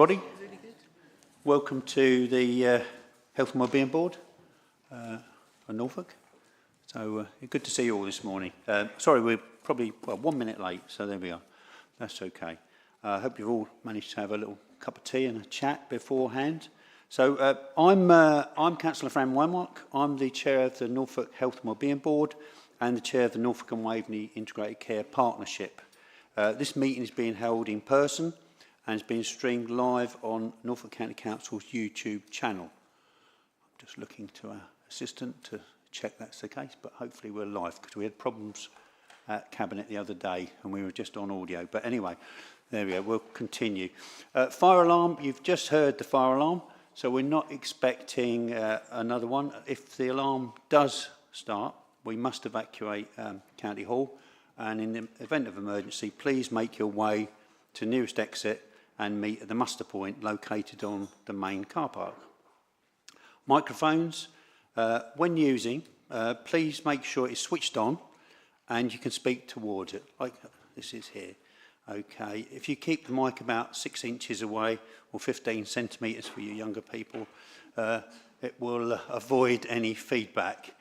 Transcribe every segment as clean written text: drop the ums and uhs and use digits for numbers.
Everybody, welcome to the Health and Wellbeing Board for Norfolk. So good to see you all this morning. Sorry, we're probably 1 minute late, so there we are. That's okay. I hope you've all managed to have a little cup of tea and a chat beforehand. So I'm Councillor Fran Waymark. I'm the chair of the Norfolk Health and Wellbeing Board and the chair of the Norfolk and Waveney Integrated Care Partnership. This meeting is being held in person and is being streamed live on Norfolk County Council's YouTube channel. I'm just looking to our assistant to check that's the case, but hopefully we're live because we had problems at Cabinet the other day and we were just on audio. But anyway, there we go, we'll continue. Fire alarm, you've just heard the fire alarm, so we're not expecting another one. If the alarm does start, we must evacuate County Hall, and in the event of emergency, please make your way to nearest exit and meet at the muster point located on the main car park. Microphones, when using, please make sure it's switched on and you can speak towards it, like this is here. Okay, if you keep the mic about 6 inches away or 15 centimetres for you younger people, it will avoid any feedback.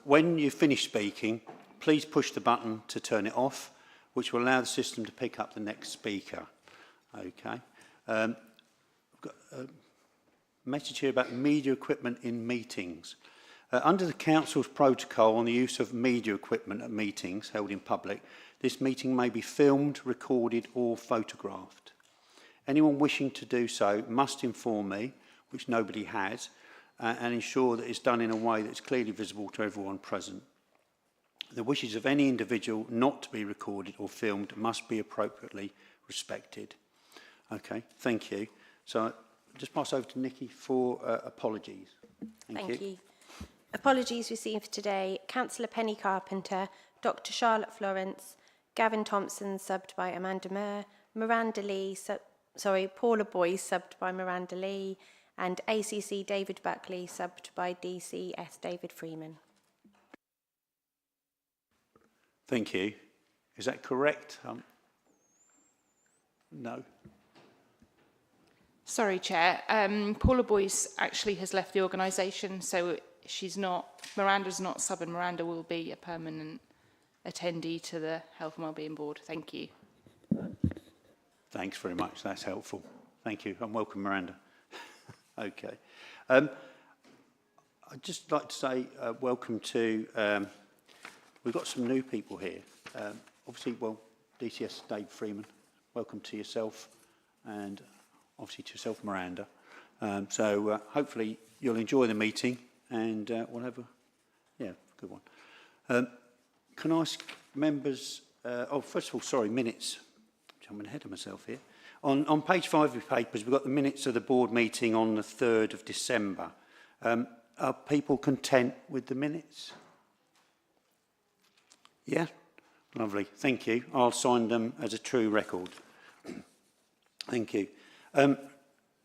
When you finish speaking, please push the button to turn it off, which will allow the system to pick up the next speaker. Okay. I've got a message here about media equipment in meetings. Under the Council's protocol on the use of media equipment at meetings held in public, this meeting may be filmed, recorded or photographed. Anyone wishing to do so must inform me, which nobody has, and ensure that it's done in a way that's clearly visible to everyone present. The wishes of any individual not to be recorded or filmed must be appropriately respected. Okay, thank you. So I'll just pass over to Nikki for apologies. Thank you. Apologies received today. Councillor Penny Carpenter, Dr. Charlotte Florence, Gavin Thompson subbed by Amanda Murr, Paula Boyce subbed by Miranda Lee, and ACC David Buckley subbed by DCS David Freeman. Thank you. Is that correct? No. Sorry, Chair. Paula Boyce actually has left the organisation, so she's not. Miranda's not sub, and Miranda will be a permanent attendee to the Health and Wellbeing Board. Thank you. Thanks very much. That's helpful. Thank you, and welcome, Miranda. Okay. I'd just like to say welcome to. We've got some new people here. Obviously, DCS Dave Freeman, welcome to yourself, and obviously to yourself, Miranda. So hopefully you'll enjoy the meeting, and we'll have a good one. Can I ask members? First of all, sorry, minutes. I'm jumping ahead of myself here. On page 5 of your papers, we've got the minutes of the board meeting on the 3rd of December. Are people content with the minutes? Yeah? Lovely. Thank you. I'll sign them as a true record. Thank you.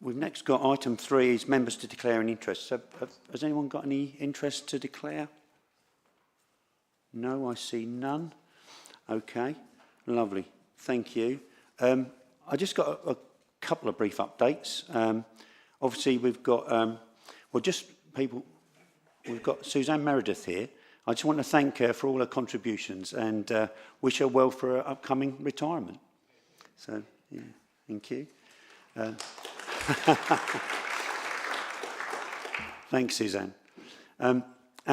We've next got item 3 is members to declare an interest. So, has anyone got any interest to declare? No, I see none. Okay. Lovely. Thank you. I just got a couple of brief updates. Obviously, we've got, we've got Suzanne Meredith here. I just want to thank her for all her contributions and wish her well for her upcoming retirement. So, yeah, thank you. Thanks, Suzanne. And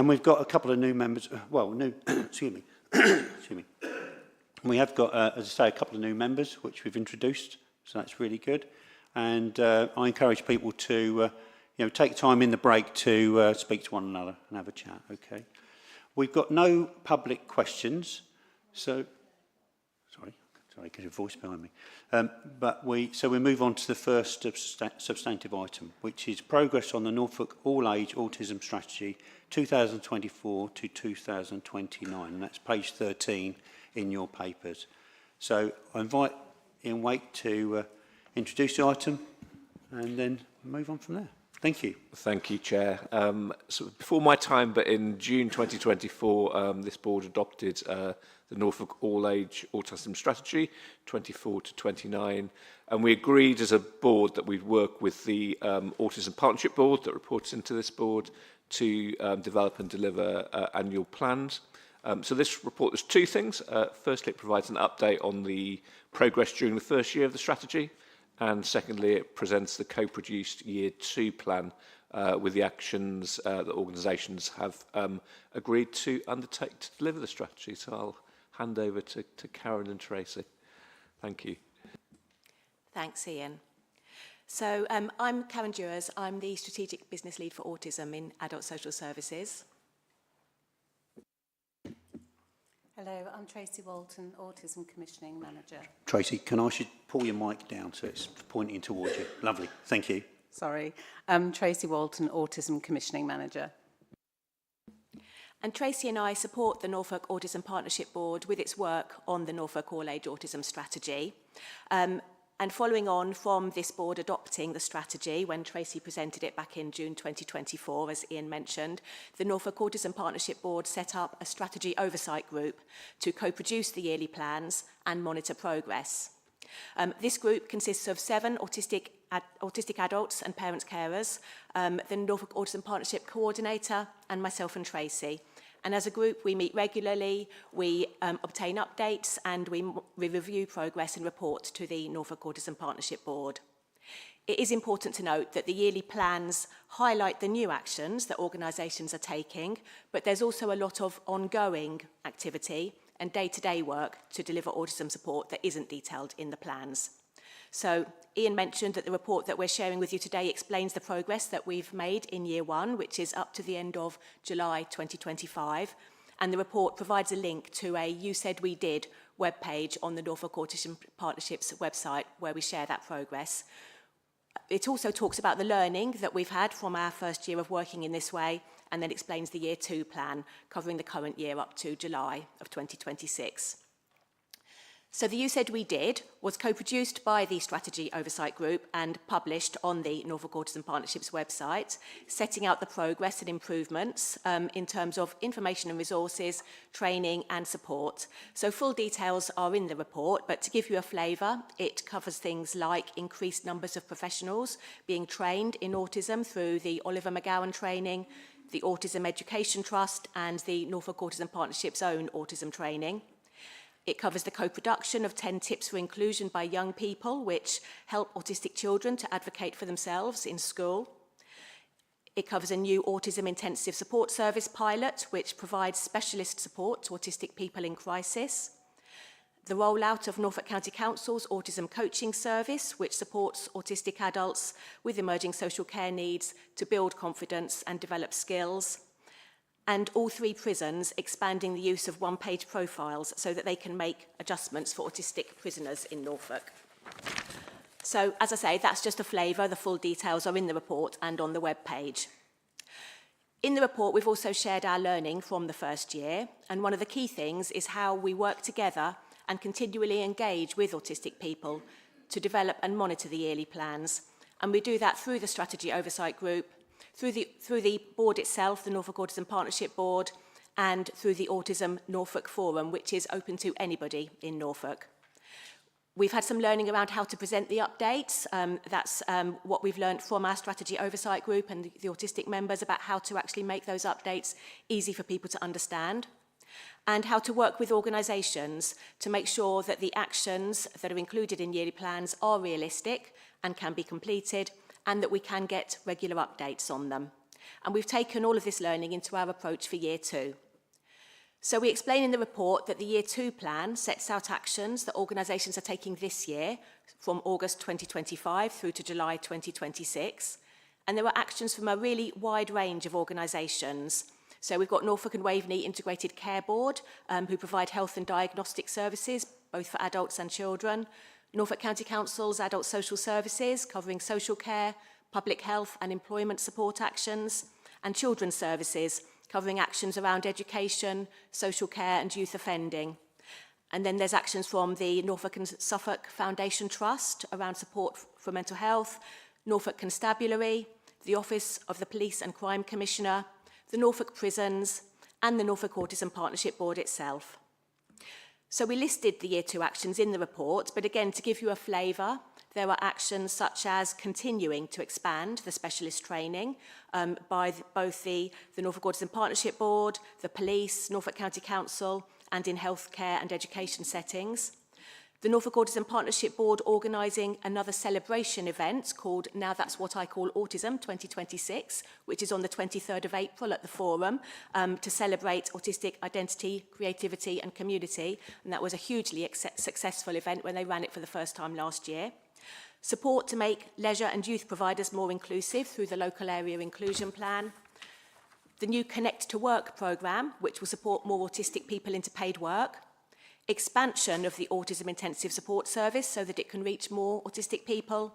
we've got a couple of new members. Excuse me. Excuse me. We have got, as I say, a couple of new members which we've introduced, so that's really good. And I encourage people to, take time in the break to speak to one another and have a chat. Okay. We've got no public questions, so sorry, get a voice behind me. So we move on to the first substantive item, which is progress on the Norfolk All-Age Autism Strategy 2024 to 2029, and that's page 13 in your papers. So I invite Ian Wake to introduce the item and then move on from there. Thank you. Thank you, Chair. So before my time, but in June 2024, this board adopted the Norfolk All-Age Autism Strategy, 24 to 29. And we agreed as a board that we'd work with the Autism Partnership Board that reports into this board to develop and deliver annual plans. So this report, there's two things. Firstly, it provides an update on the progress during the first year of the strategy. And secondly, it presents the co-produced Year 2 plan with the actions that organisations have agreed to undertake to deliver the strategy. So I'll hand over to Karen and Tracy. Thank you. Thanks, Ian. So I'm Karen Dewars. I'm the Strategic Business Lead for Autism in Adult Social Services. Hello, I'm Tracy Walton, Autism Commissioning Manager. Tracy, can I ask you to pull your mic down so it's pointing towards you? Lovely, thank you. Sorry, I'm Tracy Walton, Autism Commissioning Manager. And Tracy and I support the Norfolk Autism Partnership Board with its work on the Norfolk All-Age Autism Strategy. And following on from this board adopting the strategy when Tracy presented it back in June 2024, as Ian mentioned, the Norfolk Autism Partnership Board set up a strategy oversight group to co-produce the yearly plans and monitor progress. This group consists of 7 autistic adults and parents carers, the Norfolk Autism Partnership Coordinator, and myself and Tracy. And as a group, we meet regularly, we obtain updates, and we review progress and report to the Norfolk Autism Partnership Board. It is important to note that the yearly plans highlight the new actions that organisations are taking, but there's also a lot of ongoing activity and day-to-day work to deliver autism support that isn't detailed in the plans. So Ian mentioned that the report that we're sharing with you today explains the progress that we've made in year 1, which is up to the end of July 2025. And the report provides a link to a You Said We Did webpage on the Norfolk Autism Partnership's website where we share that progress. It also talks about the learning that we've had from our first year of working in this way, and then explains the year 2 plan covering the current year up to July of 2026. So the You Said We Did was co-produced by the Strategy Oversight Group and published on the Norfolk Autism Partnership's website, setting out the progress and improvements in terms of information and resources, training and support. So full details are in the report, but to give you a flavour, it covers things like increased numbers of professionals being trained in autism through the Oliver McGowan training, the Autism Education Trust and the Norfolk Autism Partnership's own autism training. It covers the co-production of 10 tips for inclusion by young people, which help autistic children to advocate for themselves in school. It covers a new autism intensive support service pilot, which provides specialist support to autistic people in crisis. The rollout of Norfolk County Council's autism coaching service, which supports autistic adults with emerging social care needs to build confidence and develop skills. And all 3 prisons expanding the use of one-page profiles so that they can make adjustments for autistic prisoners in Norfolk. So, as I say, that's just a flavour. The full details are in the report and on the web page. In the report, we've also shared our learning from the first year, and one of the key things is how we work together and continually engage with autistic people to develop and monitor the yearly plans. And we do that through the Strategy Oversight Group, through the board itself, the Norfolk Autism Partnership Board, and through the Autism Norfolk Forum, which is open to anybody in Norfolk. We've had some learning around how to present the updates. That's what we've learned from our Strategy Oversight Group and the autistic members about how to actually make those updates easy for people to understand, and how to work with organisations to make sure that the actions that are included in yearly plans are realistic and can be completed, and that we can get regular updates on them. And we've taken all of this learning into our approach for year 2. So we explain in the report that the year 2 plan sets out actions that organisations are taking this year from August 2025 through to July 2026. And there are actions from a really wide range of organisations. So we've got Norfolk and Waveney Integrated Care Board, who provide health and diagnostic services, both for adults and children. Norfolk County Council's Adult Social Services, covering social care, public health and employment support actions, and Children's Services, covering actions around education, social care and youth offending. And then there's actions from the Norfolk and Suffolk Foundation Trust around support for mental health, Norfolk Constabulary, the Office of the Police and Crime Commissioner, the Norfolk Prisons, and the Norfolk Autism Partnership Board itself. So we listed the Year 2 actions in the report, but again, to give you a flavour, there are actions such as continuing to expand the specialist training by both the Norfolk Autism Partnership Board, the police, Norfolk County Council, and in healthcare and education settings. The Norfolk Autism Partnership Board organising another celebration event called Now That's What I Call Autism 2026, which is on the 23rd of April at the Forum to celebrate autistic identity, creativity and community. And that was a hugely successful event when they ran it for the first time last year. Support to make leisure and youth providers more inclusive through the local area inclusion plan. The new Connect to Work programme, which will support more autistic people into paid work. Expansion of the Autism Intensive Support Service so that it can reach more autistic people.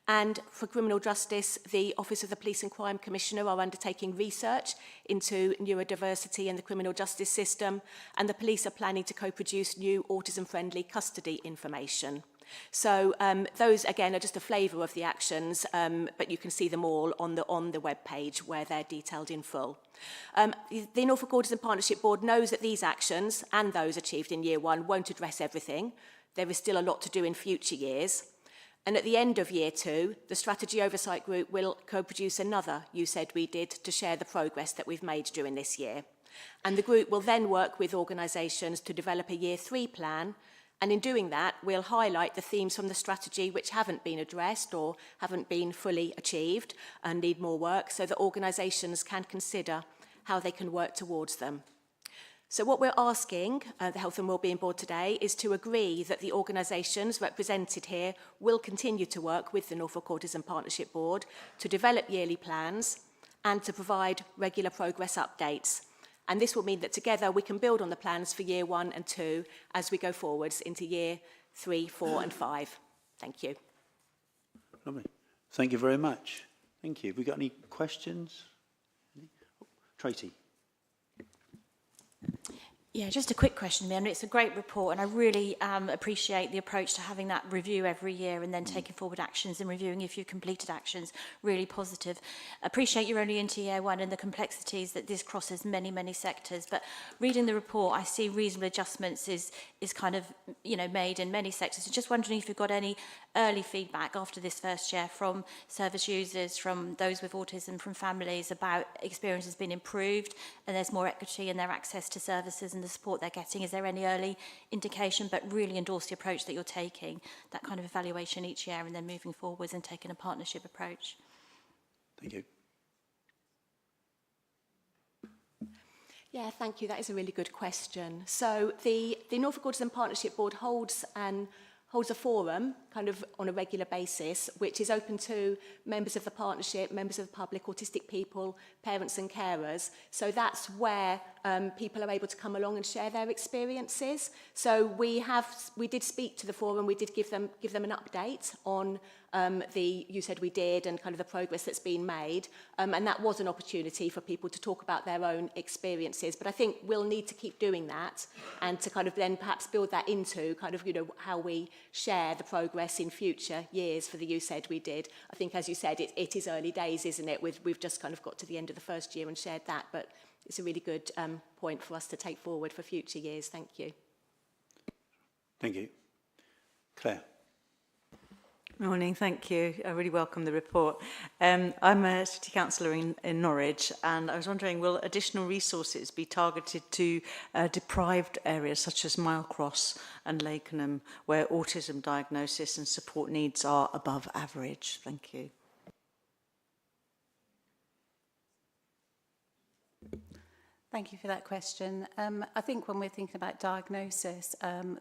And for criminal justice, the Office of the Police and Crime Commissioner are undertaking research into neurodiversity in the criminal justice system, and the police are planning to co-produce new autism-friendly custody information. So those, again, are just a flavour of the actions, but you can see them all on the webpage where they're detailed in full. The Norfolk Autism Partnership Board knows that these actions and those achieved in Year 1 won't address everything. There is still a lot to do in future years. And at the end of Year 2, the Strategy Oversight Group will co-produce another You Said We Did to share the progress that we've made during this year. And the group will then work with organisations to develop a Year 3 plan. And in doing that, we'll highlight the themes from the strategy which haven't been addressed or haven't been fully achieved and need more work so that organisations can consider how they can work towards them. So what we're asking the Health and Wellbeing Board today is to agree that the organisations represented here will continue to work with the Norfolk Autism Partnership Board to develop yearly plans and to provide regular progress updates. And this will mean that together we can build on the plans for Year 1 and 2 as we go forwards into Year 3, 4 and 5. Thank you. Lovely. Thank you very much. Thank you. Have we got any questions? Tracy. Yeah, just a quick question, Mia. It's a great report, and I really appreciate the approach to having that review every year and then taking forward actions and reviewing if you've completed actions. Really positive. Appreciate you're only into Year 1 and the complexities that this crosses many, many sectors. But reading the report, I see reasonable adjustments is kind of, made in many sectors. So just wondering if you've got any early feedback after this first year from service users, from those with autism, from families about experience has been improved and there's more equity in their access to services and the support they're getting. Is there any early indication? But really endorse the approach that you're taking, that kind of evaluation each year and then moving forwards and taking a partnership approach. Thank you. Yeah, thank you. That is a really good question. So the Norfolk Autism Partnership Board holds a forum kind of on a regular basis, which is open to members of the partnership, members of the public, autistic people, parents and carers. So that's where people are able to come along and share their experiences. So we did speak to the forum, we did give them an update on the You Said We Did and kind of the progress that's been made. And that was an opportunity for people to talk about their own experiences. But I think we'll need to keep doing that and to kind of then perhaps build that into kind of, how we share the progress in future years for the You Said We Did. I think, as you said, it is early days, isn't it? We've just kind of got to the end of the first year and shared that. But it's a really good point for us to take forward for future years. Thank you. Thank you. Claire. Morning, thank you. I really welcome the report. I'm a city councillor in Norwich, and I was wondering, will additional resources be targeted to deprived areas such as Milecross and Lakenham, where autism diagnosis and support needs are above average? Thank you. Thank you for that question. I think when we're thinking about diagnosis,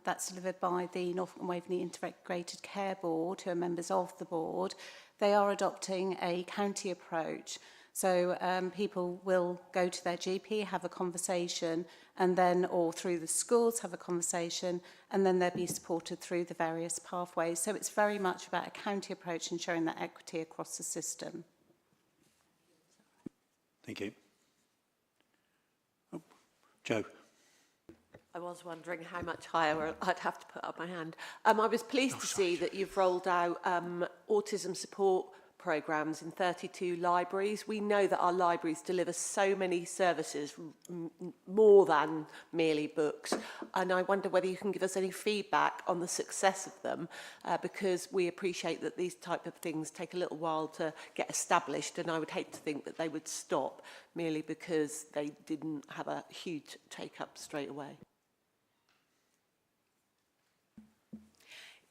that's delivered by the Norfolk and Waveney Integrated Care Board, who are members of the board. They are adopting a county approach. So people will go to their GP, have a conversation, and then, or through the schools, have a conversation, and then they'll be supported through the various pathways. So it's very much about a county approach, ensuring that equity across the system. Thank you. Joe. I was wondering how much higher I'd have to put up my hand. I was pleased to see that you've rolled out autism support programmes in 32 libraries. We know that our libraries deliver so many services, more than merely books, and I wonder whether you can give us any feedback on the success of them, because we appreciate that these type of things take a little while to get established, and I would hate to think that they would stop merely because they didn't have a huge take-up straight away.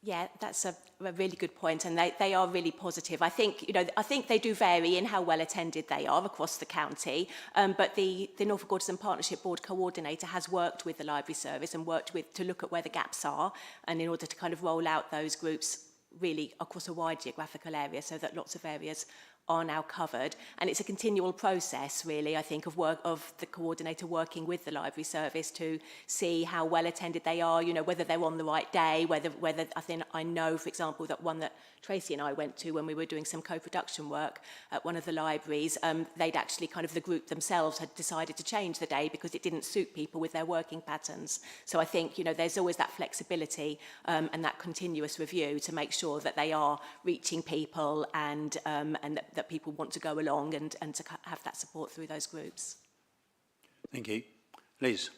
Yeah, that's a really good point, and they are really positive. I think, I think they do vary in how well attended they are across the county, but the Norfolk Autism Partnership Board coordinator has worked with the library service and worked with to look at where the gaps are, and in order to kind of roll out those groups really across a wide geographical area so that lots of areas are now covered. And it's a continual process, really, I think, of the coordinator working with the library service to see how well attended they are, whether they're on the right day, whether I know, for example, that one that Tracy and I went to when we were doing some co-production work at one of the libraries, they'd actually the group themselves had decided to change the day because it didn't suit people with their working patterns. So I think, there's always that flexibility and that continuous review to make sure that they are reaching people and that people want to go along and to have that support through those groups. Thank you. Liz.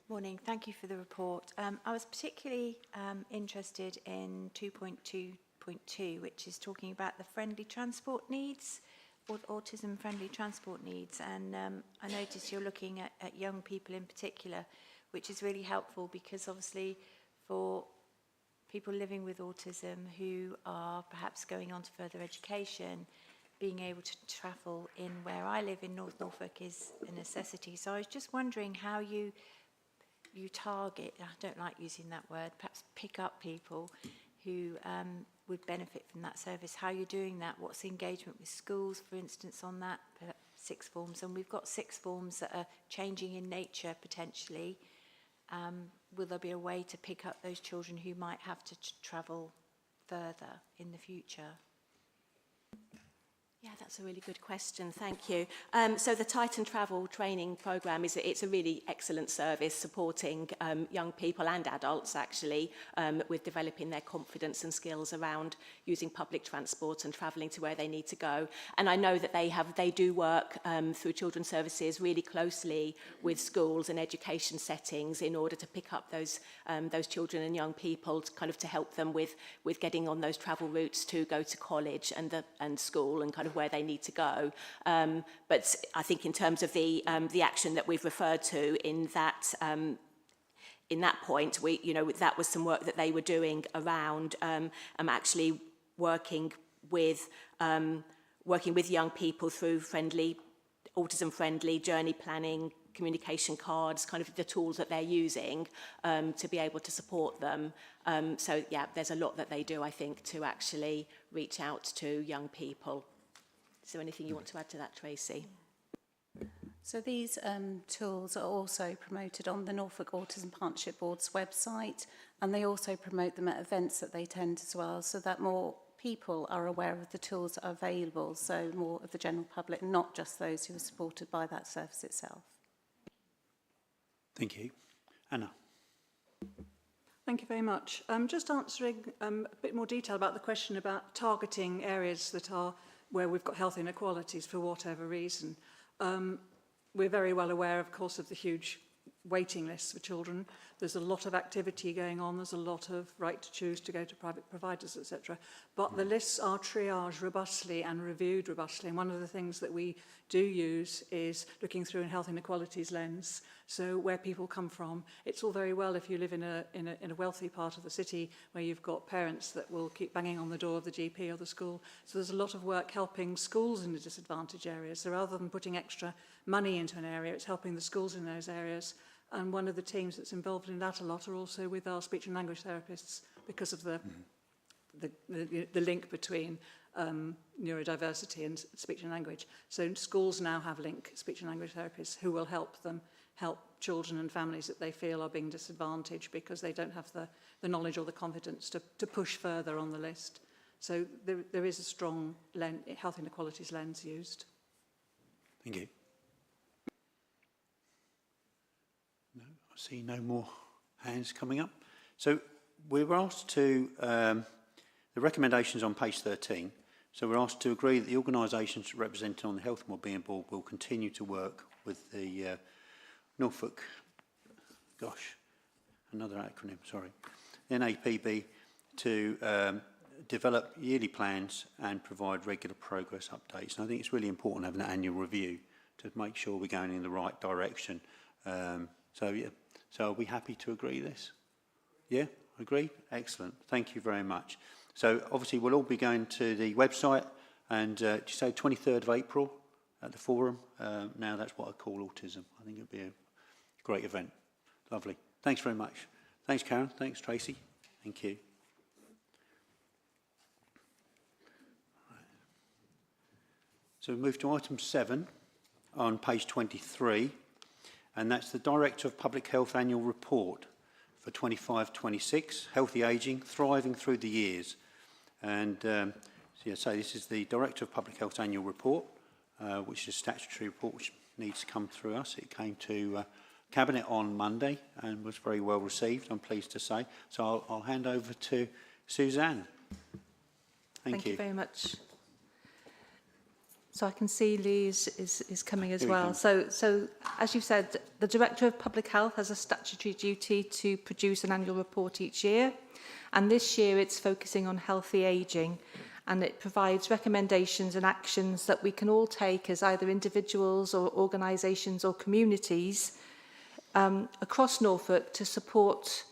Morning, thank you for the report. I was particularly interested in 2.2.2, which is talking about the friendly transport needs, or autism friendly transport needs, and I noticed you're looking at young people in particular, which is really helpful because obviously for people living with autism who are perhaps going on to further education, being able to travel in where I live in North Norfolk is a necessity. So I was just wondering how you target, I don't like using that word, perhaps pick up people who would benefit from that service, how you're doing that, what's the engagement with schools, for instance, on that, sixth forms, and we've got sixth forms that are changing in nature potentially. Will there be a way to pick up those children who might have to travel further in the future? Yeah, that's a really good question. Thank you. So the Titan Travel Training Programme it's a really excellent service supporting young people and adults actually with developing their confidence and skills around using public transport and travelling to where they need to go. And I know that they do work through children's services really closely with schools and education settings in order to pick up those children and young people to help them with getting on those travel routes to go to college and school and where they need to go. But I think in terms of the action that we've referred to in that point, that was some work that they were doing around actually working with young people through autism-friendly journey planning, communication cards, the tools that they're using to be able to support them. So yeah, there's a lot that they do, I think, to actually reach out to young people. Is there anything you want to add to that, Tracy? So these tools are also promoted on the Norfolk Autism Partnership Board's website, and they also promote them at events that they attend as well, so that more people are aware of the tools that are available, so more of the general public, not just those who are supported by that service itself. Thank you. Anna. Thank you very much. Just answering a bit more detail about the question about targeting areas that are where we've got health inequalities for whatever reason. We're very well aware, of course, of the huge waiting lists for children. There's a lot of activity going on. There's a lot of right to choose to go to private providers, etc. But the lists are triaged robustly and reviewed robustly. And one of the things that we do use is looking through a health inequalities lens. So where people come from, it's all very well if you live in a wealthy part of the city where you've got parents that will keep banging on the door of the GP or the school. So there's a lot of work helping schools in the disadvantaged areas. So rather than putting extra money into an area, it's helping the schools in those areas. And one of the teams that's involved in that a lot are also with our speech and language therapists because of the link between neurodiversity and speech and language. So schools now have speech and language therapists who will help children and families that they feel are being disadvantaged because they don't have the knowledge or the confidence to push further on the list. So there is a strong health inequalities lens used. Thank you. No, I see no more hands coming up. So we were asked to, the recommendations on page 13, So we're asked to agree that the organisations represented on the Health and Wellbeing Board will continue to work with the Norfolk, another acronym, sorry, NAPB, to develop yearly plans and provide regular progress updates. And I think it's really important having an annual review to make sure we're going in the right direction. So are we happy to agree this? Yeah, agree? Excellent. Thank you very much. So obviously we'll all be going to the website, and did you say 23rd of April at the forum? Now that's what I call autism. I think it'd be a great event. Lovely. Thanks very much. Thanks, Karen. Thanks, Tracy. Thank you. So we move to item 7 on page 23, and that's the Director of Public Health Annual Report for 25-26, Healthy Ageing, Thriving Through the Years. And so this is the Director of Public Health Annual Report, which is a statutory report which needs to come through us. It came to Cabinet on Monday and was very well received, I'm pleased to say. So I'll hand over to Suzanne. Thank you very much. So I can see Lee is coming as well. Comes. So as you said, the Director of Public Health has a statutory duty to produce an annual report each year. And this year it's focusing on healthy ageing, and it provides recommendations and actions that we can all take as either individuals or organisations or communities across Norfolk to support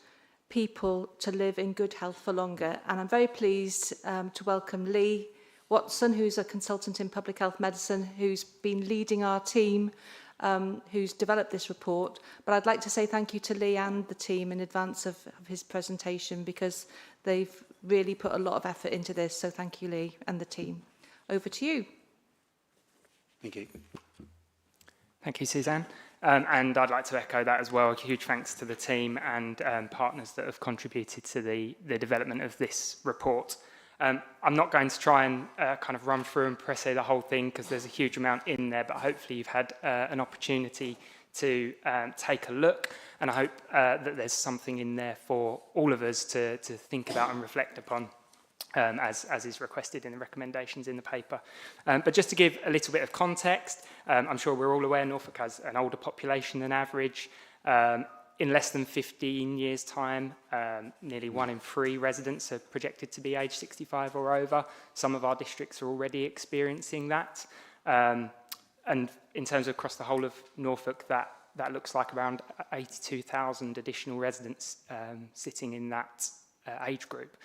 people to live in good health for longer. And I'm very pleased to welcome Lee Watson, who's a consultant in public health medicine, who's been leading our team, who's developed this report. But I'd like to say thank you to Lee and the team in advance of his presentation, because they've really put a lot of effort into this. So thank you, Lee, and the team. Over to you. Thank you. Thank you, Suzanne. And I'd like to echo that as well. A huge thanks to the team and partners that have contributed to the development of this report. I'm not going to try and kind of run through and press the whole thing, because there's a huge amount in there, but hopefully you've had an opportunity to take a look, and I hope that there's something in there for all of us to think about and reflect upon, as is requested in the recommendations in the paper. But just to give a little bit of context, I'm sure we're all aware Norfolk has an older population than average. In less than 15 years' time, nearly 1 in 3 residents are projected to be age 65 or over. Some of our districts are already experiencing that. And in terms of across the whole of Norfolk, that looks like around 82,000 additional residents sitting in that age group.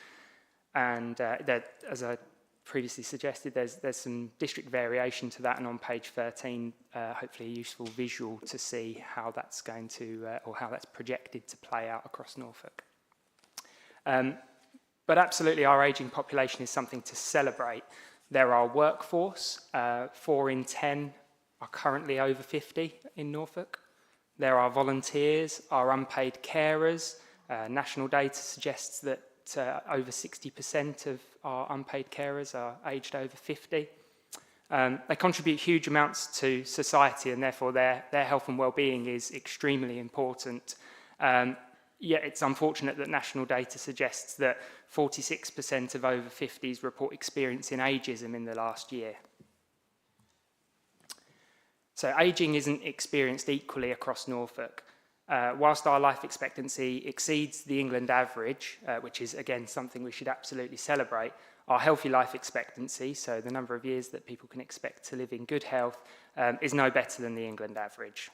And as I previously suggested, there's some district variation to that, and on page 13, hopefully a useful visual to see how that's going to, or how that's projected to play out across Norfolk. But absolutely, our ageing population is something to celebrate. There are workforce, 4 in 10 are currently over 50 in Norfolk. There are volunteers, our unpaid carers. National data suggests that over 60% of our unpaid carers are aged over 50. They contribute huge amounts to society, and therefore their health and well-being is extremely important. Yet it's unfortunate that national data suggests that 46% of over 50s report experiencing ageism in the last year. So ageing isn't experienced equally across Norfolk. Whilst our life expectancy exceeds the England average, which is, again, something we should absolutely celebrate, our healthy life expectancy, so the number of years that people can expect to live in good health, is no better than the England average.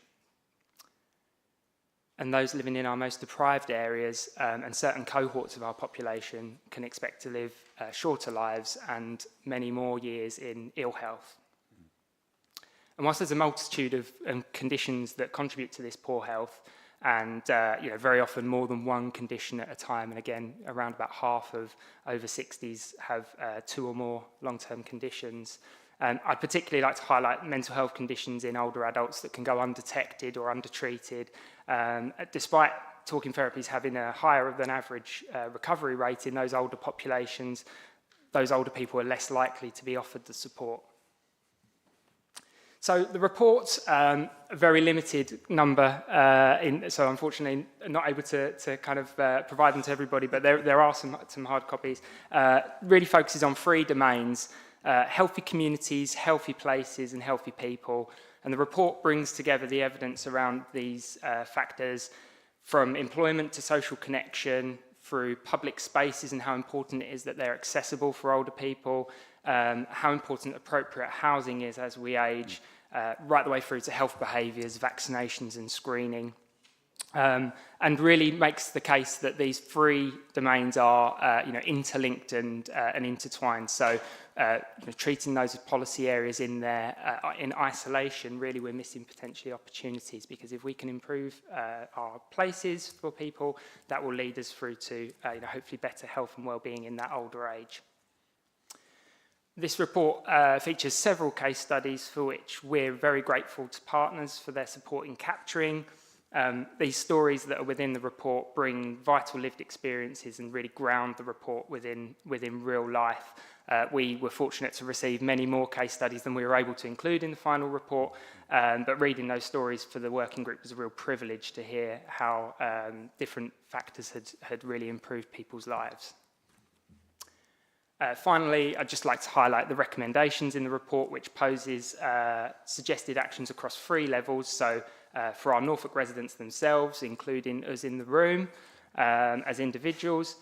And those living in our most deprived areas and certain cohorts of our population can expect to live shorter lives and many more years in ill health. And whilst there's a multitude of conditions that contribute to this poor health, and very often more than one condition at a time, and again, around about half of over 60s have 2 or more long-term conditions. I'd particularly like to highlight mental health conditions in older adults that can go undetected or undertreated. Despite talking therapies having a higher than average recovery rate in those older populations, those older people are less likely to be offered the support. So the report, a very limited number, so unfortunately not able to kind of provide them to everybody, but there are some hard copies, really focuses on 3 domains. healthy communities, healthy places and healthy people. And the report brings together the evidence around these factors, from employment to social connection, through public spaces and how important it is that they're accessible for older people, how important appropriate housing is as we age, right the way through to health behaviours, vaccinations and screening. And really makes the case that these three domains are interlinked and intertwined. So treating those as policy areas in there in isolation, really we're missing potentially opportunities, because if we can improve our places for people, that will lead us through to hopefully better health and well-being in that older age. This report features several case studies for which we're very grateful to partners for their support in capturing. These stories that are within the report bring vital lived experiences and really ground the report within real life. We were fortunate to receive many more case studies than we were able to include in the final report, but reading those stories for the working group was a real privilege to hear how different factors had really improved people's lives. Finally, I'd just like to highlight the recommendations in the report, which poses suggested actions across 3 levels. So for our Norfolk residents themselves, including us in the room, as individuals,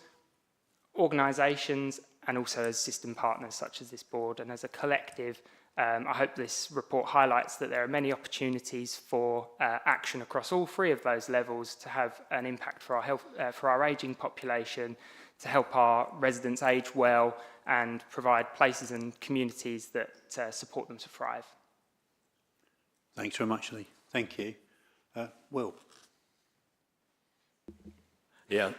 organisations, and also as system partners such as this board. And as a collective, I hope this report highlights that there are many opportunities for action across all 3 of those levels to have an impact for our health, for our ageing population, to help our residents age well and provide places and communities that support them to thrive. Thanks very much, Lee. Thank you. Will. Yeah,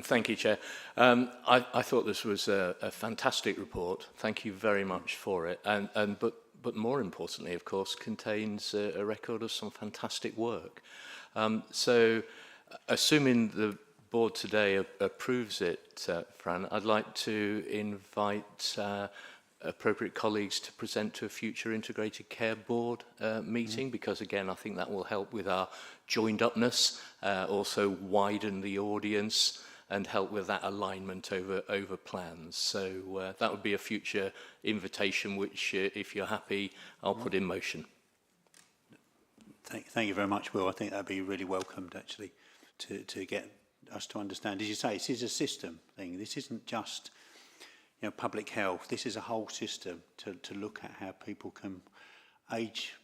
thank you, Chair. I thought this was a fantastic report. Thank you very much for it. But more importantly, of course, contains a record of some fantastic work. So, assuming the board today approves it, Fran, I'd like to invite appropriate colleagues to present to a future integrated care board meeting, because again I think that will help with our joined upness, also widen the audience and help with that alignment over plans. So that would be a future invitation which if you're happy I'll put in motion. Thank you very much, Will. I think that'd be really welcomed actually to get us to understand. As you say, this is a system thing. This isn't just public health. This is a whole system to look at how people can age,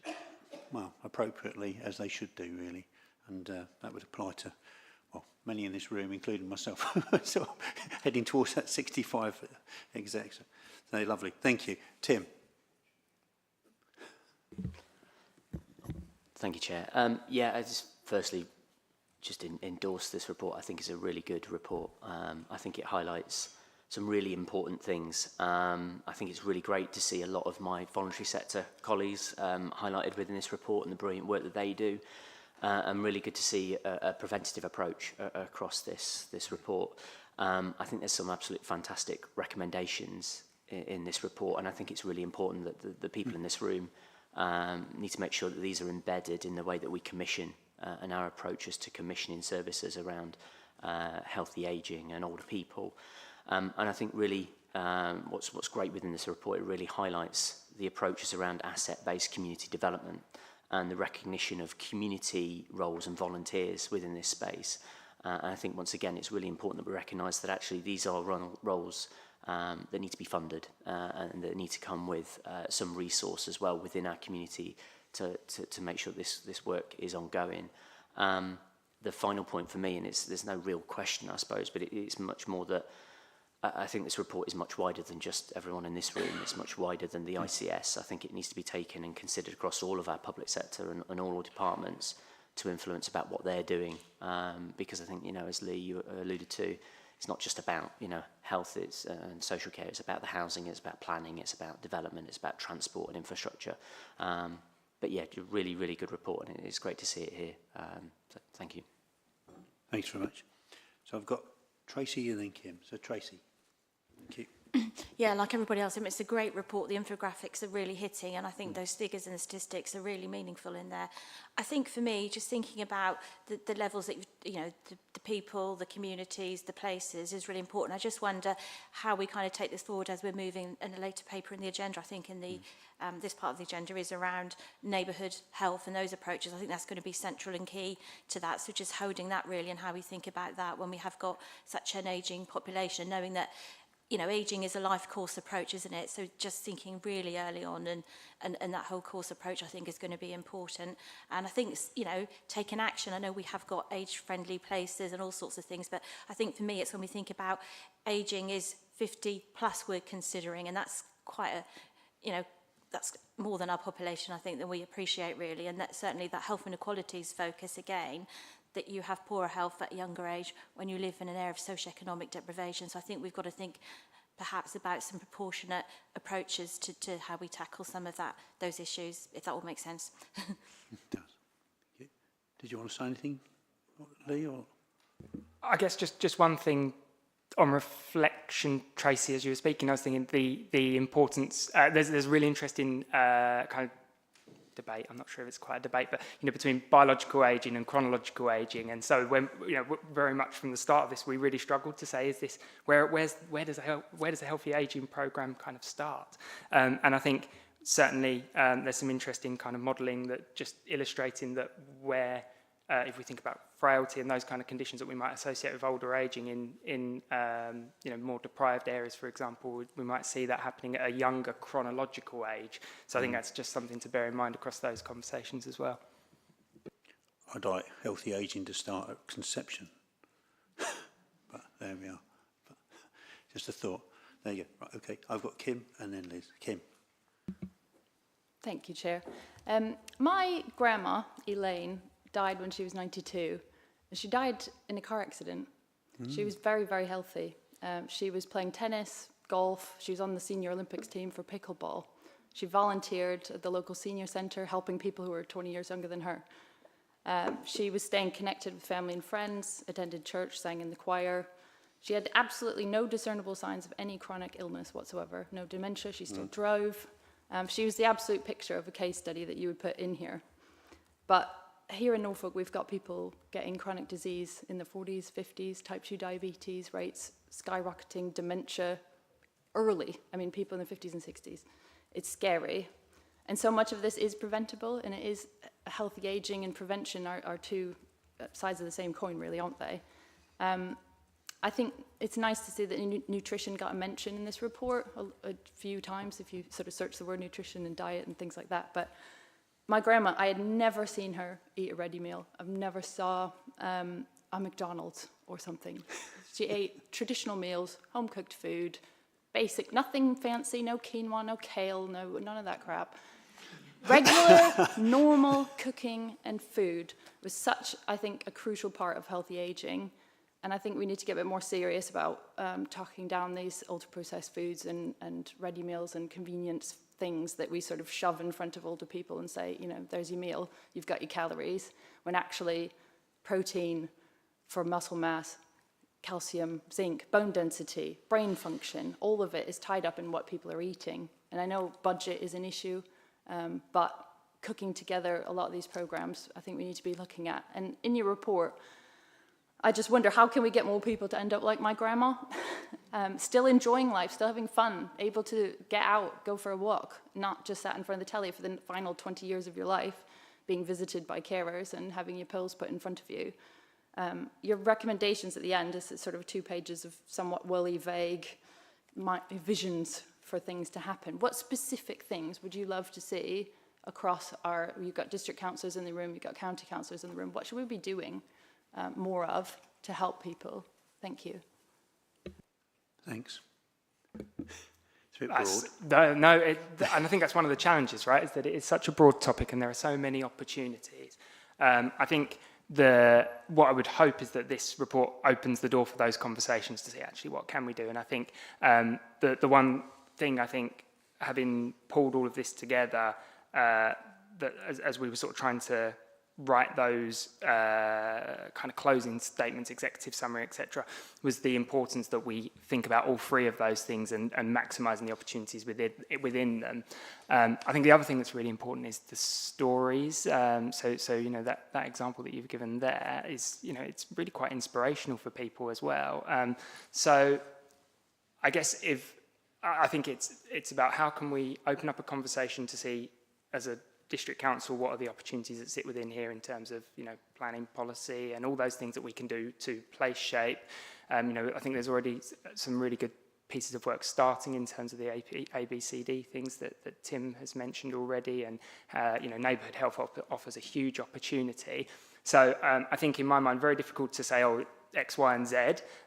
well, appropriately as they should do, really. And that would apply to, well, many in this room, including myself, so heading towards that 65 exec. So lovely. Thank you. Tim. Thank you, Chair. I just firstly just endorse this report. I think it's a really good report. I think it highlights some really important things. I think it's really great to see a lot of my voluntary sector colleagues highlighted within this report and the brilliant work that they do. And really good to see a preventative approach across this report. I think there's some absolute fantastic recommendations in this report, and I think it's really important that the people in this room need to make sure that these are embedded in the way that we commission and our approaches to commissioning services around healthy ageing and older people. And I think really what's great within this report, it really highlights the approaches around asset-based community development and the recognition of community roles and volunteers within this space. And I think once again it's really important that we recognise that actually these are roles that need to be funded and that need to come with some resource as well within our community to make sure this work is ongoing. The final point for me, and there's no real question I suppose, but it's much more that I think this report is much wider than just everyone in this room. It's much wider than the ICS. I think it needs to be taken and considered across all of our public sector and all our departments to influence about what they're doing. Because I think, as Lee, you alluded to, it's not just about, health and social care. It's about the housing, it's about planning, it's about development, it's about transport and infrastructure. But yeah, really, really good report, and it's great to see it here. So thank you. Thanks very much. So I've got Tracy and then Kim. So Tracy. Thank you. Yeah, like everybody else, I mean, it's a great report. The infographics are really hitting, and I think those figures and the statistics are really meaningful in there. I think for me, just thinking about the levels that, you know, the people, the communities, the places is really important. I just wonder how we kind of take this forward as we're moving in a later paper in the agenda. I think in the this part of the agenda is around neighbourhood health and those approaches. I think that's going to be central and key to that. So just holding that really and how we think about that when we have got such an ageing population, knowing that, you know, ageing is a life course approach, isn't it? So just thinking really early on and that whole course approach, I think, is going to be important. And I think, you know, taking action. I know we have got age-friendly places and all sorts of things, but I think for me, it's when we think about ageing is 50 plus we're considering, and that's quite a, you know, that's more than our population, I think, than we appreciate really. And that certainly that health inequalities focus again, that you have poorer health at a younger age when you live in an area of socioeconomic deprivation. So I think we've got to think perhaps about some proportionate approaches to how we tackle some of those issues, if that all makes sense. It does. Yeah. Did you want to say anything, Lee? Or? I guess just one thing on reflection, Tracy, as you were speaking, I was thinking the importance, there's a really interesting kind of debate, I'm not sure if it's quite a debate, but, you know, between biological aging and chronological aging. And so when, you know, very much from the start of this, we really struggled to say, is this, where does a healthy aging program kind of start? And I think certainly there's some interesting kind of modelling that just illustrating that where, if we think about frailty and those kind of conditions that we might associate with older aging in you know, more deprived areas, for example, we might see that happening at a younger chronological age. So I think that's just something to bear in mind across those conversations as well. I'd like healthy aging to start at conception. But there we are. But just a thought. There you go. Right, okay. I've got Kim and then Liz. Kim. Thank you, Chair. My grandma, Elaine, died when she was 92. And she died in a car accident. She was very, very healthy. She was playing tennis, golf. She was on the senior Olympics team for pickleball. She volunteered at the local senior centre, helping people who were 20 years younger than her. She was staying connected with family and friends, attended church, sang in the choir. She had absolutely no discernible signs of any chronic illness whatsoever, no dementia. She still drove. She was the absolute picture of a case study that you would put in here. But here in Norfolk, we've got people getting chronic disease in the 40s, 50s, type 2 diabetes rates skyrocketing, dementia early. I mean, people in the 50s and 60s. It's scary. And so much of this is preventable, and it is healthy aging and prevention are two sides of the same coin, really, aren't they? I think it's nice to see that nutrition got a mention in this report a few times, if you sort of search the word nutrition and diet and things like that. But my grandma, I had never seen her eat a ready meal. I've never saw a McDonald's or something. She ate traditional meals, home-cooked food, basic, nothing fancy, no quinoa, no kale, none of that crap. Regular, normal cooking and food was such, I think, a crucial part of healthy aging. And I think we need to get a bit more serious about talking down these ultra-processed foods and ready meals and convenience things that we sort of shove in front of older people and say, you know, there's your meal, you've got your calories, when actually protein for muscle mass, calcium, zinc, bone density, brain function, all of it is tied up in what people are eating. And I know budget is an issue, but cooking together a lot of these programs, I think we need to be looking at. And in your report, I just wonder, how can we get more people to end up like my grandma? Still enjoying life, still having fun, able to get out, go for a walk, not just sat in front of the telly for the final 20 years of your life, being visited by carers and having your pills put in front of you. Your recommendations at the end is sort of 2 pages of somewhat woolly, vague visions for things to happen. What specific things would you love to see across you've got district councillors in the room, you've got county councillors in the room, what should we be doing more of to help people? Thank you. Thanks. It's a bit broad. And I think that's one of the challenges, right, is that it is such a broad topic and there are so many opportunities. I think what I would hope is that this report opens the door for those conversations to see actually what can we do. And I think the one thing, I think, having pulled all of this together, that as we were sort of trying to write those kind of closing statements, executive summary, etc., was the importance that we think about all three of those things and maximising the opportunities within them. I think the other thing that's really important is the stories. So you know, that example that you've given there is, you know, it's really quite inspirational for people as well. So I guess I think it's about how can we open up a conversation to see, as a district council, what are the opportunities that sit within here in terms of, you know, planning policy and all those things that we can do to place shape. You know, I think there's already some really good pieces of work starting in terms of the ABCD things that Tim has mentioned already, and you know, neighbourhood health offers a huge opportunity. So I think in my mind, very difficult to say, oh, X, Y, and Z,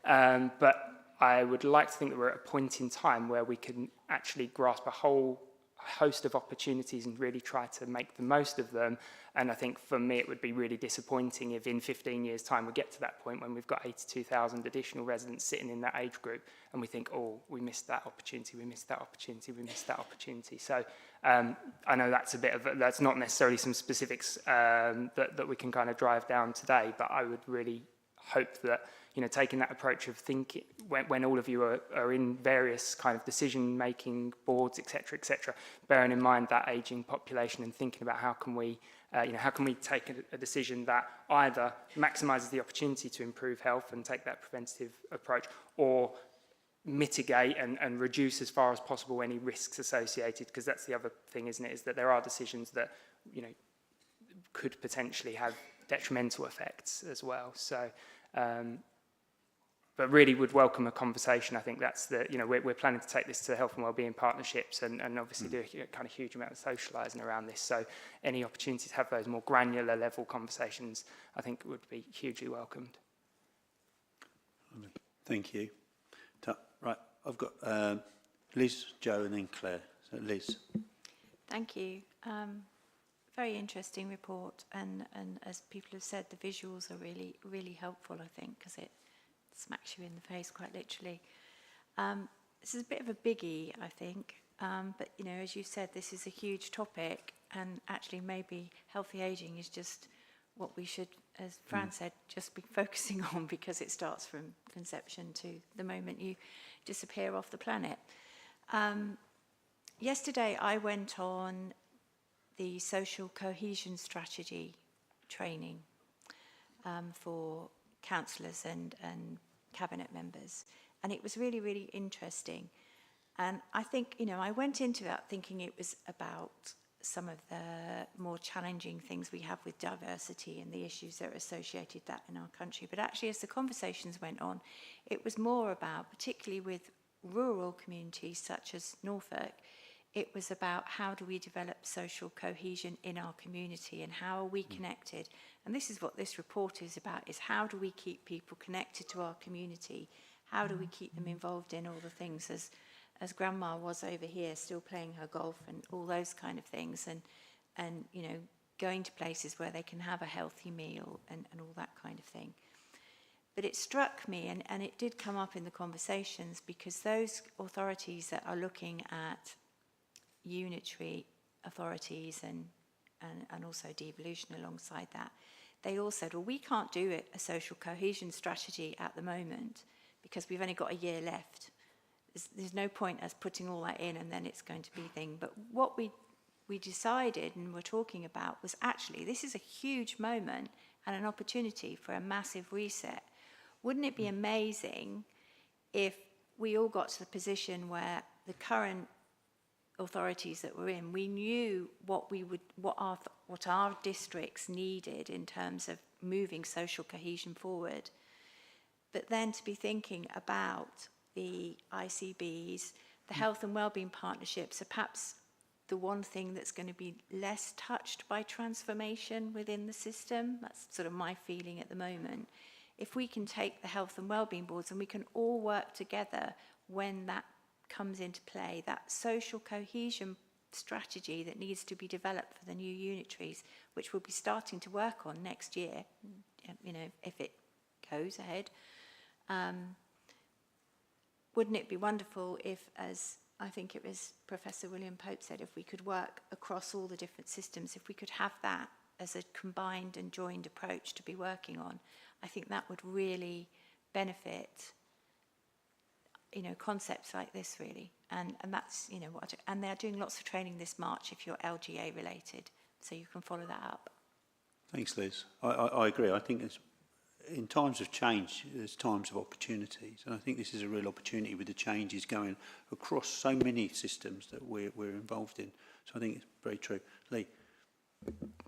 but I would like to think that we're at a point in time where we can actually grasp a whole host of opportunities and really try to make the most of them. And I think for me it would be really disappointing if in 15 years time we get to that point when we've got 82,000 additional residents sitting in that age group and we think, oh, we missed that opportunity, we missed that opportunity, we missed that opportunity. So I know that's that's not necessarily some specifics that we can kind of drive down today, but I would really hope that, you know, taking that approach of thinking when all of you are in various kind of decision-making boards, etc., bearing in mind that ageing population and thinking about how can we, you know, how can we take a decision that either maximises the opportunity to improve health and take that preventative approach, or mitigate and reduce as far as possible any risks associated, because that's the other thing, isn't it, is that there are decisions that, you know, could potentially have detrimental effects as well. So but really would welcome a conversation. I think that's the, you know, we're planning to take this to health and wellbeing partnerships and obviously do a kind of huge amount of socialising around this. So any opportunity to have those more granular level conversations, I think would be hugely welcomed. Thank you. Right, I've got Liz, Joe and then Claire. So Liz. Thank you. Very interesting report, and as people have said, the visuals are really, really helpful, I think, because it smacks you in the face quite literally. This is a bit of a biggie, I think, but you know, as you said, this is a huge topic, and actually maybe healthy ageing is just what we should, as Fran said, just be focusing on, because it starts from conception to the moment you disappear off the planet. Yesterday I went on the social cohesion strategy training for councillors and cabinet members, and it was really, really interesting. And I think, you know, I went into that thinking it was about some of the more challenging things we have with diversity and the issues that are associated with that in our country. But actually, as the conversations went on, it was more about, particularly with rural communities such as Norfolk, it was about how do we develop social cohesion in our community and how are we connected. And this is what this report is about, is how do we keep people connected to our community? How do we keep them involved in all the things, as Grandma was over here still playing her golf and all those kind of things, and you know, going to places where they can have a healthy meal and all that kind of thing. But it struck me, and it did come up in the conversations, because those authorities that are looking at unitary authorities and also devolution alongside that, they all said, well, we can't do a social cohesion strategy at the moment because we've only got a year left. There's no point us putting all that in and then it's going to be a thing. But what we decided and were talking about was, actually, this is a huge moment and an opportunity for a massive reset. Wouldn't it be amazing if we all got to the position where the current authorities that we're in, we knew what our districts needed in terms of moving social cohesion forward, but then to be thinking about the ICBs, the health and wellbeing partnerships are perhaps the one thing that's going to be less touched by transformation within the system. That's sort of my feeling at the moment. If we can take the health and wellbeing boards and we can all work together when that comes into play, that social cohesion strategy that needs to be developed for the new unitaries, which we'll be starting to work on next year, you know, if it goes ahead. Wouldn't it be wonderful if, as I think it was Professor William Pope said, if we could work across all the different systems, if we could have that as a combined and joined approach to be working on, I think that would really benefit, you know, concepts like this really. And that's, you know, and they're doing lots of training this March if you're LGA related, so you can follow that up. Thanks, Liz. I agree. I think it's, in times of change, there's times of opportunities. And I think this is a real opportunity with the changes going across so many systems that we're involved in. So I think it's very true. Lee.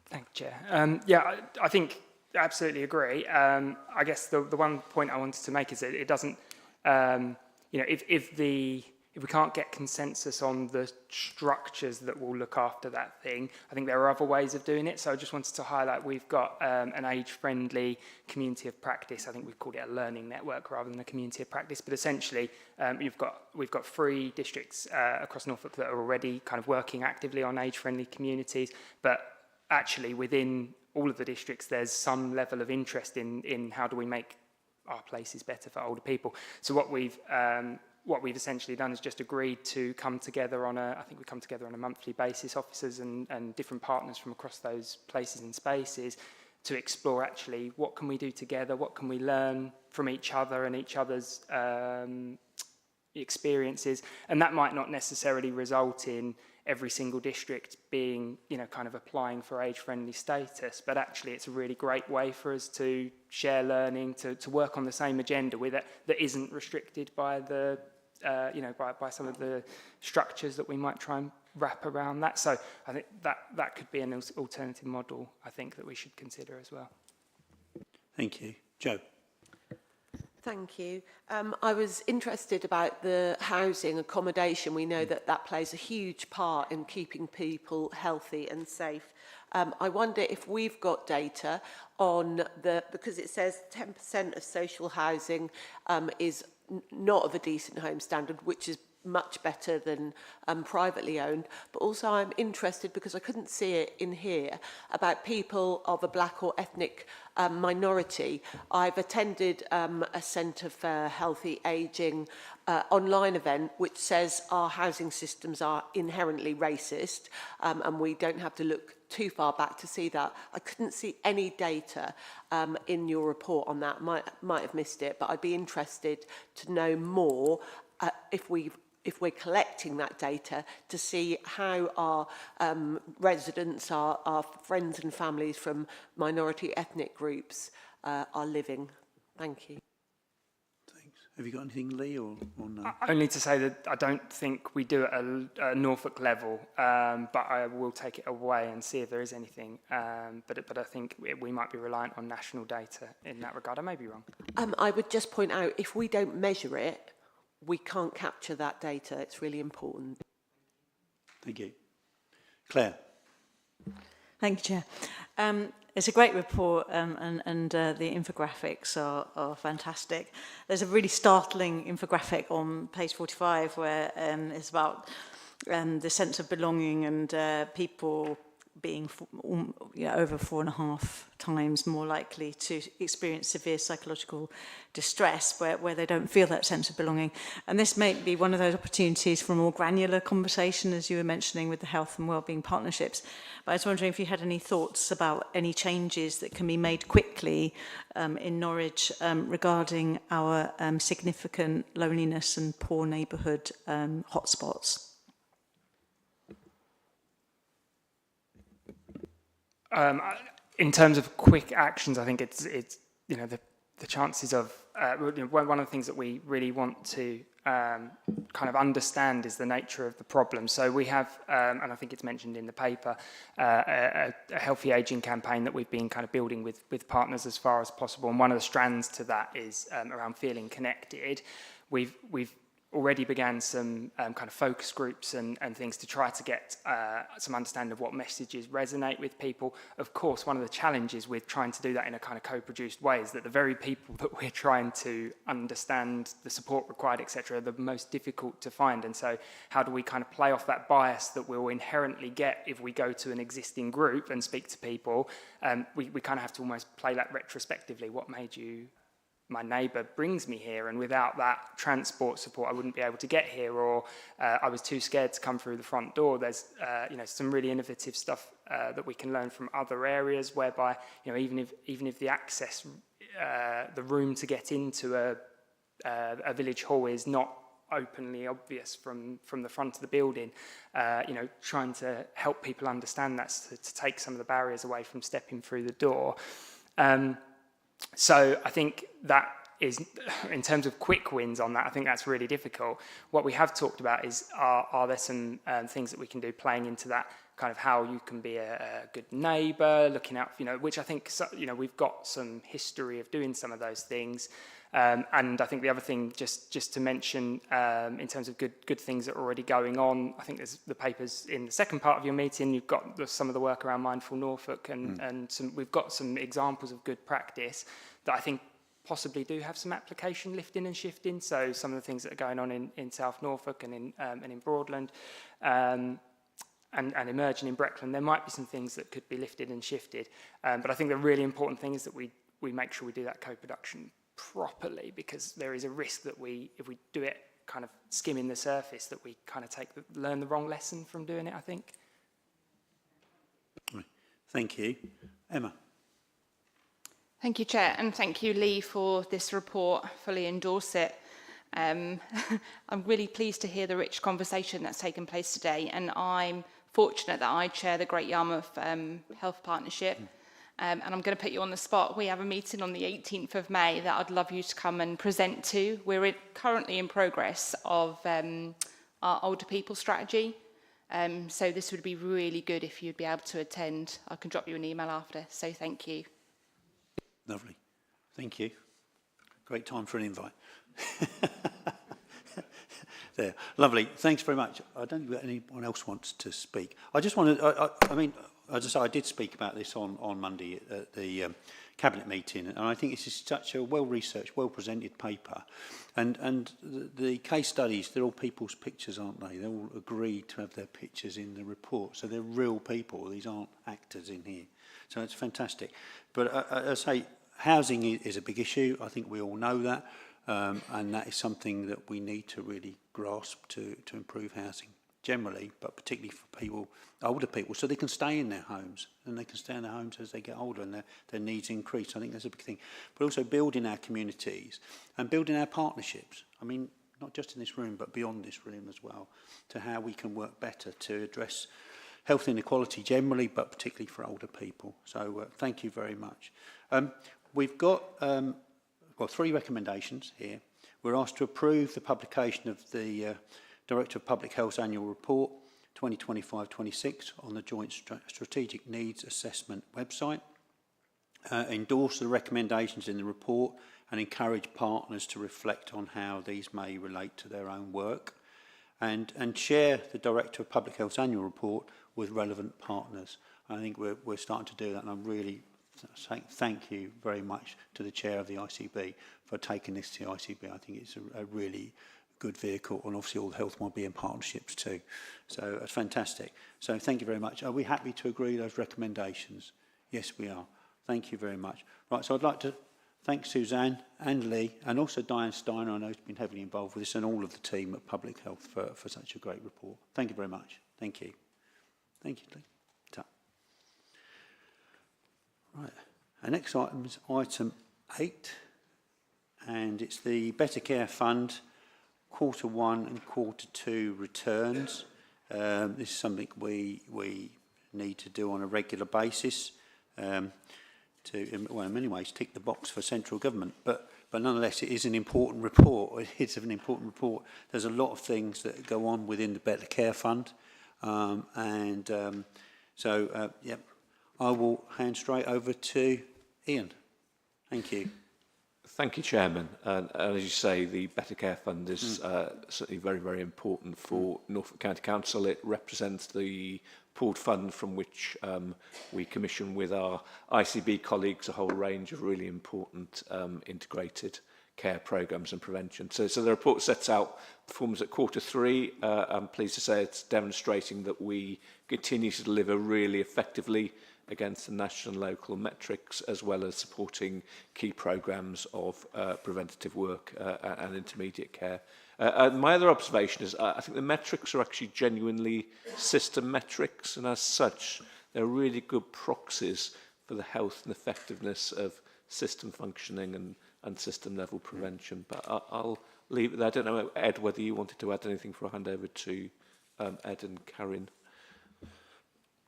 Thank you, Chair. Yeah, I think I absolutely agree. I guess the one point I wanted to make is that it doesn't, you know, if we can't get consensus on the structures that will look after that thing, I think there are other ways of doing it. So I just wanted to highlight we've got an age-friendly community of practice. I think we've called it a learning network rather than a community of practice. But essentially, we've got 3 districts across Norfolk that are already kind of working actively on age-friendly communities. But actually, within all of the districts, there's some level of interest in how do we make our places better for older people. So what we've essentially done is just agreed to come together on I think we come together on a monthly basis, officers and different partners from across those places and spaces, to explore actually what can we do together, what can we learn from each other and each other's experiences. And that might not necessarily result in every single district being, you know, kind of applying for age-friendly status, but actually it's a really great way for us to share learning, to work on the same agenda with it that isn't restricted by the you know, by some of the structures that we might try and wrap around that. So I think that could be an alternative model, I think, that we should consider as well. Thank you. Jo. Thank you. I was interested about the housing accommodation. We know that that plays a huge part in keeping people healthy and safe. I wonder if we've got data on because it says 10% of social housing is not of a decent home standard, which is much better than privately owned. But also I'm interested, because I couldn't see it in here, about people of a black or ethnic minority. I've attended a Centre for Healthy Ageing online event which says our housing systems are inherently racist, and we don't have to look too far back to see that. I couldn't see any data in your report on that. Might have missed it, but I'd be interested to know more if we're collecting that data to see how our residents, our friends and families from minority ethnic groups are living. Thank you. Thanks. Have you got anything, Lee, or no? Only to say that I don't think we do it at a Norfolk level, but I will take it away and see if there is anything. But I think we might be reliant on national data in that regard. I may be wrong. I would just point out, if we don't measure it, we can't capture that data. It's really important. Thank you. Claire. Thank you, Chair. It's a great report, and the infographics are fantastic. There's a really startling infographic on page 45 where it's about the sense of belonging and people being over 4.5 times more likely to experience severe psychological distress where they don't feel that sense of belonging. And this may be one of those opportunities for a more granular conversation, as you were mentioning, with the health and wellbeing partnerships. But I was wondering if you had any thoughts about any changes that can be made quickly in Norwich regarding our significant loneliness and poor neighbourhood hotspots. In terms of quick actions, I think it's you know, the chances of one of the things that we really want to kind of understand is the nature of the problem. So we have, and I think it's mentioned in the paper, a healthy ageing campaign that we've been kind of building with partners as far as possible. And one of the strands to that is around feeling connected. We've already began some kind of focus groups and things to try to get some understanding of what messages resonate with people. Of course, one of the challenges with trying to do that in a kind of co-produced way is that the very people that we're trying to understand the support required, etc., are the most difficult to find. And so how do we kind of play off that bias that we'll inherently get if we go to an existing group and speak to people? We kind of have to almost play that retrospectively. What made you my neighbour brings me here, and without that transport support I wouldn't be able to get here, or I was too scared to come through the front door. There's some really innovative stuff that we can learn from other areas, whereby even if the access, the room to get into a village hall is not openly obvious from the front of the building, trying to help people understand that, to take some of the barriers away from stepping through the door. So I think that is, in terms of quick wins on that, I think that's really difficult. What we have talked about is, are there some things that we can do playing into that, kind of how you can be a good neighbour, looking out, which I think, we've got some history of doing some of those things. And I think the other thing, just to mention, in terms of good things that are already going on, I think there's the papers in the second part of your meeting. You've got some of the work around Mindful Norfolk, and we've got some examples of good practice that I think possibly do have some application lifting and shifting. So some of the things that are going on in South Norfolk and in Broadland, and emerging in Breckland, there might be some things that could be lifted and shifted. But I think the really important thing is that we make sure we do that co-production properly, because there is a risk that if we do it kind of skimming the surface, that we kind of learn the wrong lesson from doing it, I think. Thank you. Emma. Thank you, Chair, and thank you, Lee, for this report. I fully endorse it. I'm really pleased to hear the rich conversation that's taken place today, and I'm fortunate that I chair the Great Yarmouth Health Partnership. And I'm going to put you on the spot. We have a meeting on the 18th of May that I'd love you to come and present to. We're currently in progress of our older people strategy. So this would be really good if you'd be able to attend. I can drop you an email after. So thank you. Lovely. Thank you. Great time for an invite. There. Lovely. Thanks very much. I don't think anyone else wants to speak. I just wanted, I mean, as I say, I did speak about this on Monday at the Cabinet meeting, and I think this is such a well-researched, well-presented paper. And the case studies, they're all people's pictures, aren't they? They all agreed to have their pictures in the report. So they're real people. These aren't actors in here. So it's fantastic. But as I say, housing is a big issue. I think we all know that. And that is something that we need to really grasp to improve housing generally, but particularly for people, older people, so they can stay in their homes, and they can stay in their homes as they get older and their needs increase. I think that's a big thing. But also building our communities and building our partnerships. I mean, not just in this room, but beyond this room as well, to how we can work better to address health inequality generally, but particularly for older people. So thank you very much. We've got 3 recommendations here. We're asked to approve the publication of the Director of Public Health's annual report 2025-26 on the Joint Strategic Needs Assessment website, endorse the recommendations in the report and encourage partners to reflect on how these may relate to their own work, and share the Director of Public Health's annual report with relevant partners. I think we're starting to do that, and I'm really thank you very much to the Chair of the ICB for taking this to the ICB. I think it's a really good vehicle, and obviously all the health wellbeing partnerships too. So it's fantastic. So thank you very much. Are we happy to agree those recommendations? Yes, we are. Thank you very much. Right, so I'd like to thank Suzanne and Lee, and also Diane Steiner, I know, has been heavily involved with this, and all of the team at Public Health for such a great report. Thank you very much. Thank you. Thank you, Lee. Ta. Right, our next item is item 8, and it's the Better Care Fund Q1 and Q2 returns. This is something we need to do on a regular basis to, well, in many ways, tick the box for central government. But nonetheless, it is an important report. It's an important report. There's a lot of things that go on within the Better Care Fund. Yep, I will hand straight over to Ian. Thank you. Thank you, Chairman. And as you say, the Better Care Fund is certainly very, very important for Norfolk County Council. It represents the pooled fund from which we commission with our ICB colleagues a whole range of really important integrated care programmes and prevention. So the report sets out performance at Q3. I'm pleased to say it's demonstrating that we continue to deliver really effectively against the national and local metrics, as well as supporting key programmes of preventative work and intermediate care. My other observation is I think the metrics are actually genuinely system metrics, and as such, they're really good proxies for the health and effectiveness of system functioning and system level prevention. But I'll leave it there. I don't know, Ed, whether you wanted to add anything before I hand over to Ed and Karin.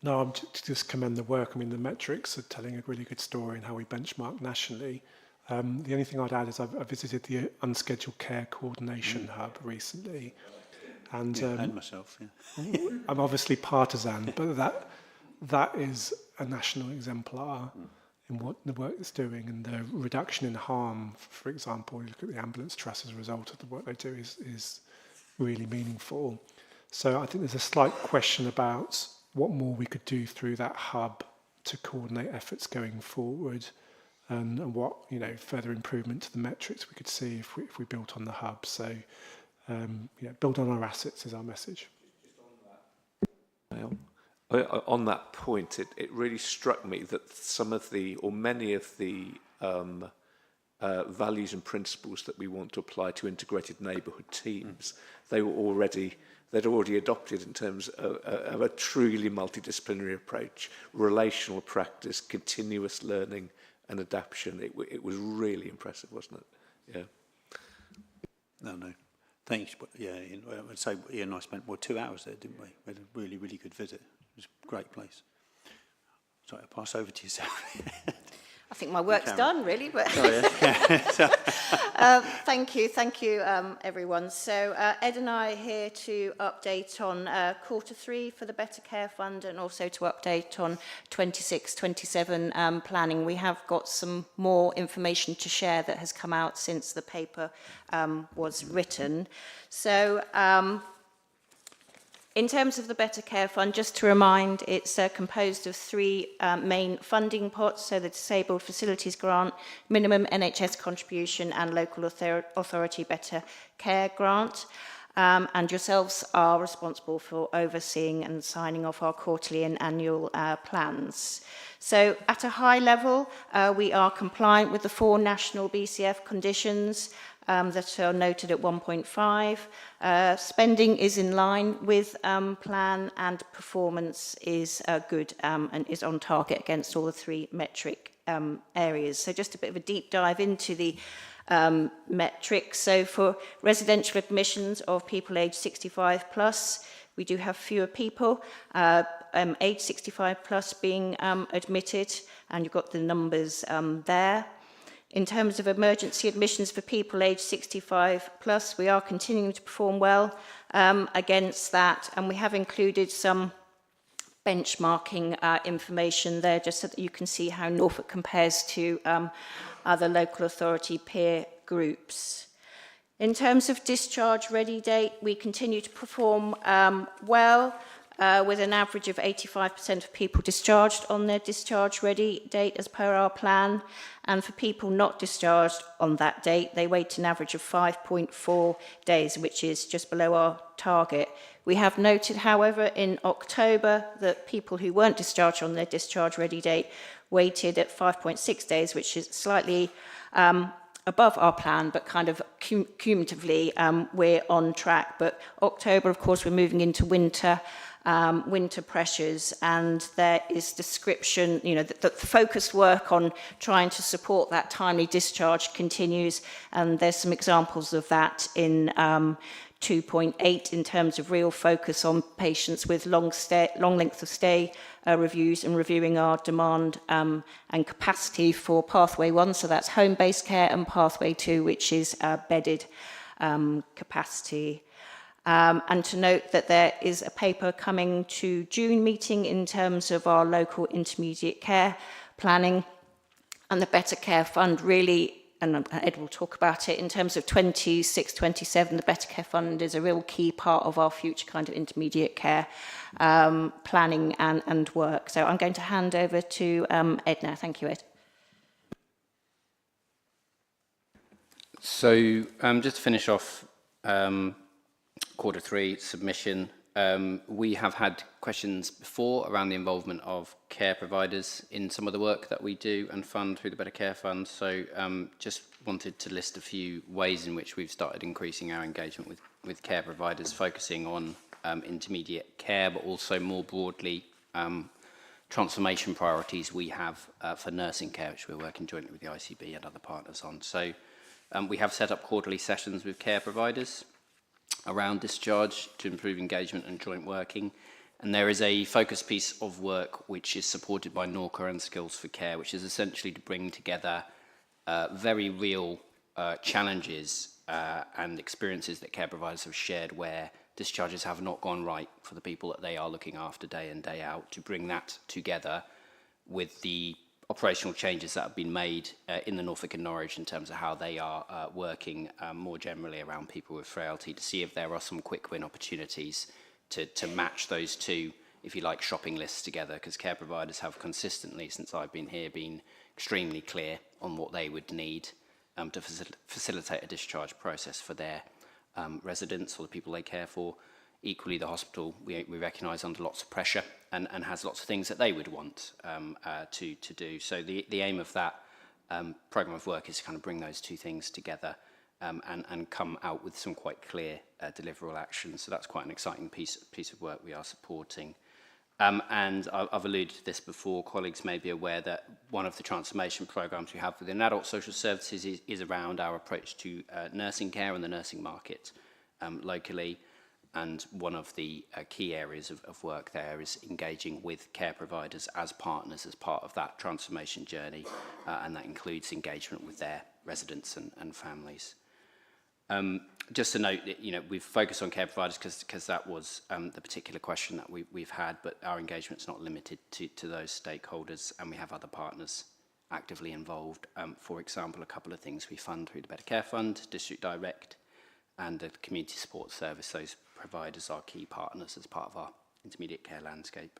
No, I'm just commend the work. I mean, the metrics are telling a really good story in how we benchmark nationally. The only thing I'd add is I visited the Unscheduled Care Coordination Hub recently. And myself, yeah. I'm obviously partisan, but that is a national exemplar in what the work it's doing, and the reduction in harm, for example, you look at the ambulance trust as a result of the work they do is really meaningful. So I think there's a slight question about what more we could do through that hub to coordinate efforts going forward, and what, you know, further improvement to the metrics we could see if we built on the hub. So build on our assets is our message. On that point, it really struck me that some of the, or many of the values and principles that we want to apply to integrated neighbourhood teams, they'd already adopted in terms of a truly multidisciplinary approach, relational practice, continuous learning and adaptation. It was really impressive, wasn't it? Yeah. No. Thanks. Yeah, I'd say Ian and I spent 2 hours there, didn't we? We had a really, really good visit. It was a great place. Sorry, I'll pass over to yourself. I think my work's done, really. But thank you, everyone. So Ed and I are here to update on Q3 for the Better Care Fund, and also to update on 26-27 planning. We have got some more information to share that has come out since the paper was written. So in terms of the Better Care Fund, just to remind, it's composed of 3 main funding pots, so the Disabled Facilities Grant, Minimum NHS Contribution and Local Authority Better Care Grant. And yourselves are responsible for overseeing and signing off our quarterly and annual plans. So at a high level, we are compliant with the 4 national BCF conditions that are noted at 1.5. Spending is in line with plan, and performance is good and is on target against all the 3 metric areas. So just a bit of a deep dive into the metrics. So for residential admissions of people aged 65 plus, we do have fewer people aged 65 plus being admitted, and you've got the numbers there. In terms of emergency admissions for people aged 65 plus, we are continuing to perform well against that, and we have included some benchmarking information there just so that you can see how Norfolk compares to other local authority peer groups. In terms of discharge ready date, we continue to perform well, with an average of 85% of people discharged on their discharge ready date as per our plan. And for people not discharged on that date, they wait an average of 5.4 days, which is just below our target. We have noted, however, in October that people who weren't discharged on their discharge ready date waited at 5.6 days, which is slightly above our plan, but kind of cumulatively we're on track. But October, of course, we're moving into winter pressures, and there is description, the focused work on trying to support that timely discharge continues, and there's some examples of that in 2.8 in terms of real focus on patients with long length of stay reviews, and reviewing our demand and capacity for Pathway 1, so that's home-based care, and Pathway 2, which is bedded capacity. And to note that there is a paper coming to June meeting in terms of our local intermediate care planning, and the Better Care Fund really, and Ed will talk about it, in terms of 26-27, the Better Care Fund is a real key part of our future kind of intermediate care planning and work. So I'm going to hand over to Ed now. Thank you, Ed. So just to finish off Q3 submission, we have had questions before around the involvement of care providers in some of the work that we do and fund through the Better Care Fund. So just wanted to list a few ways in which we've started increasing our engagement with care providers, focusing on intermediate care, but also more broadly transformation priorities we have for nursing care, which we're working jointly with the ICB and other partners on. So we have set up quarterly sessions with care providers around discharge to improve engagement and joint working. And there is a focus piece of work which is supported by NORCA and Skills for Care, which is essentially to bring together very real challenges and experiences that care providers have shared where discharges have not gone right for the people that they are looking after day in, day out, to bring that together with the operational changes that have been made in the Norfolk and Norwich in terms of how they are working more generally around people with frailty, to see if there are some quick win opportunities to match those two, if you like, shopping lists together, because care providers have consistently, since I've been here, been extremely clear on what they would need to facilitate a discharge process for their residents or the people they care for. Equally, the hospital, we recognise, under lots of pressure and has lots of things that they would want to do. So the aim of that programme of work is to kind of bring those two things together and come out with some quite clear deliverable actions. So that's quite an exciting piece of work we are supporting. And I've alluded to this before. Colleagues may be aware that one of the transformation programmes we have within adult social services is around our approach to nursing care and the nursing market locally. And one of the key areas of work there is engaging with care providers as partners as part of that transformation journey, and that includes engagement with their residents and families. Just to note that, you know, we've focused on care providers because that was the particular question that we've had, but our engagement's not limited to those stakeholders, and we have other partners actively involved. For example, a couple of things we fund through the Better Care Fund, District Direct, and the Community Support Service. Those providers are key partners as part of our intermediate care landscape.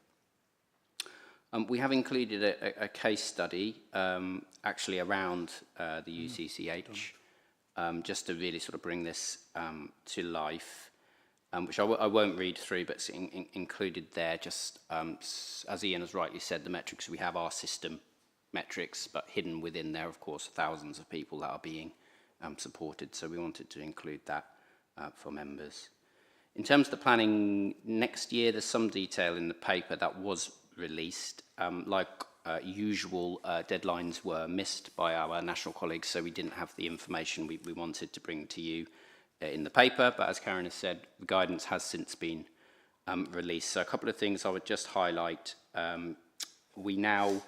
We have included a case study actually around the UCCH, just to really sort of bring this to life, which I won't read through, but it's included there. Just as Ian has rightly said, the metrics we have are system metrics, but hidden within there, of course, thousands of people that are being supported. So we wanted to include that for members. In terms of the planning next year, there's some detail in the paper that was released. Usual, deadlines were missed by our national colleagues, so we didn't have the information we wanted to bring to you in the paper. But as Karen has said, the guidance has since been released. So a couple of things I would just highlight. We now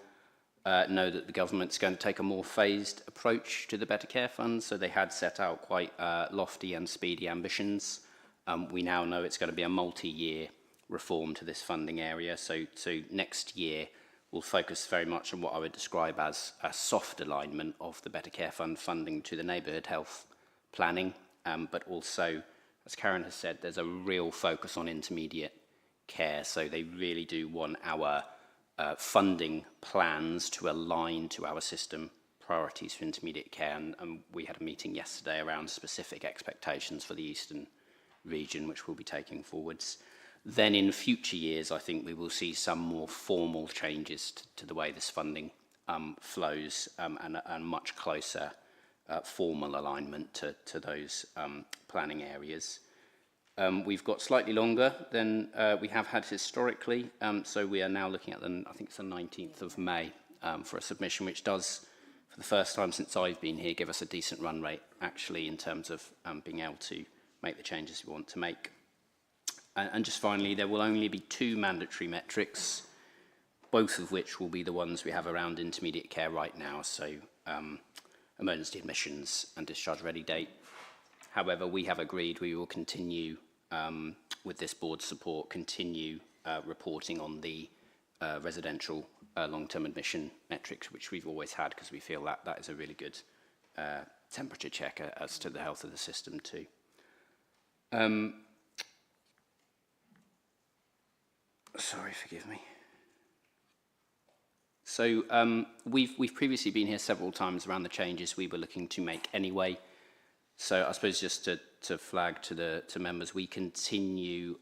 know that the government's going to take a more phased approach to the Better Care Fund. So they had set out quite lofty and speedy ambitions. We now know it's going to be a multi-year reform to this funding area. So next year we'll focus very much on what I would describe as a soft alignment of the Better Care Fund funding to the neighbourhood health planning, but also, as Karen has said, there's a real focus on intermediate care. So they really do want our funding plans to align to our system priorities for intermediate care. And we had a meeting yesterday around specific expectations for the Eastern region, which we'll be taking forwards. Then in future years, I think we will see some more formal changes to the way this funding flows, and much closer formal alignment to those planning areas. We've got slightly longer than we have had historically, so we are now looking at I think it's the 19th of May for a submission, which does, for the first time since I've been here, give us a decent run rate, actually, in terms of being able to make the changes we want to make. And just finally, there will only be 2 mandatory metrics, both of which will be the ones we have around intermediate care right now, so emergency admissions and discharge ready date. However, we have agreed we will continue, with this board's support, continue reporting on the residential long-term admission metrics, which we've always had, because we feel that is a really good temperature check as to the health of the system too. Sorry, forgive me. So we've previously been here several times around the changes we were looking to make anyway. So I suppose just to flag to members, we continue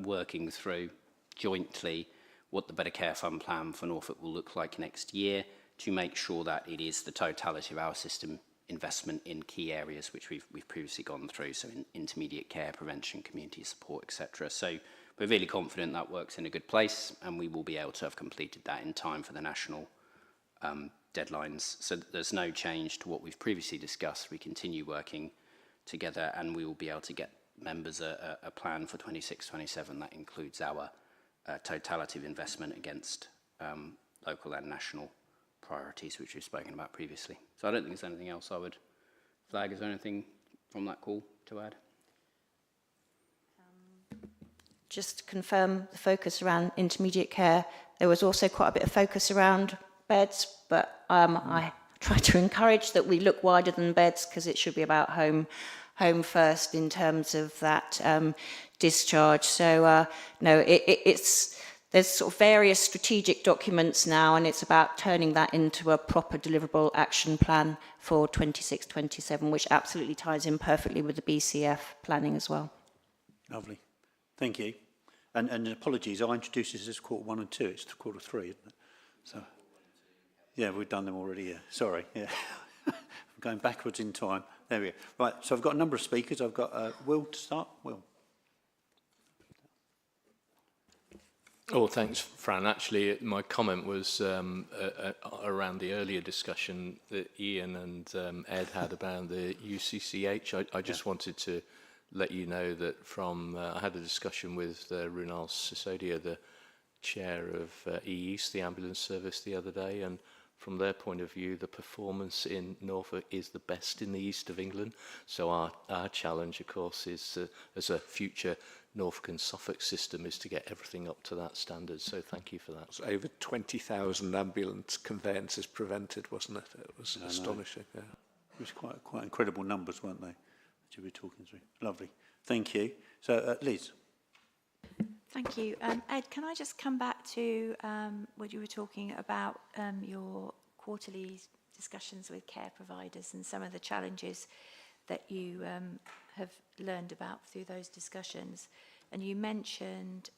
working through jointly what the Better Care Fund plan for Norfolk will look like next year to make sure that it is the totality of our system investment in key areas which we've previously gone through, so in intermediate care, prevention, community support, etc. So we're really confident that work's in a good place, and we will be able to have completed that in time for the national deadlines. So there's no change to what we've previously discussed. We continue working together, and we will be able to get members a plan for 26-27 that includes our totality of investment against local and national priorities, which we've spoken about previously. So I don't think there's anything else I would flag. Is there anything from that call to add? Just to confirm the focus around intermediate care, there was also quite a bit of focus around beds, but I try to encourage that we look wider than beds, because it should be about home first in terms of that discharge. So no, there's sort of various strategic documents now, and it's about turning that into a proper deliverable action plan for 26-27, which absolutely ties in perfectly with the BCF planning as well. Lovely. Thank you. And apologies, I introduced this as quarter 1 and 2. It's quarter 3, isn't it? So, yeah, we've done them already. Yeah. Sorry. Yeah. I'm going backwards in time. There we go. Right. So I've got a number of speakers. I've got Will to start. Will. Oh, thanks, Fran. Actually, my comment was around the earlier discussion that Ian and Ed had about the UCCH. I just wanted to let you know that from I had a discussion with Runal Sisodia, the chair of EAST, the ambulance service, the other day, and from their point of view, the performance in Norfolk is the best in the east of England. So our challenge, of course, is as a future Norfolk and Suffolk system is to get everything up to that standard. So thank you for that. It was over 20,000 ambulance conveyances prevented, wasn't it? It was astonishing. Yeah. It was quite incredible numbers, weren't they? That you were talking through. Lovely. Thank you. So Liz. Thank you. Ed, can I just come back to what you were talking about, your quarterly discussions with care providers and some of the challenges that you have learned about through those discussions. And you mentioned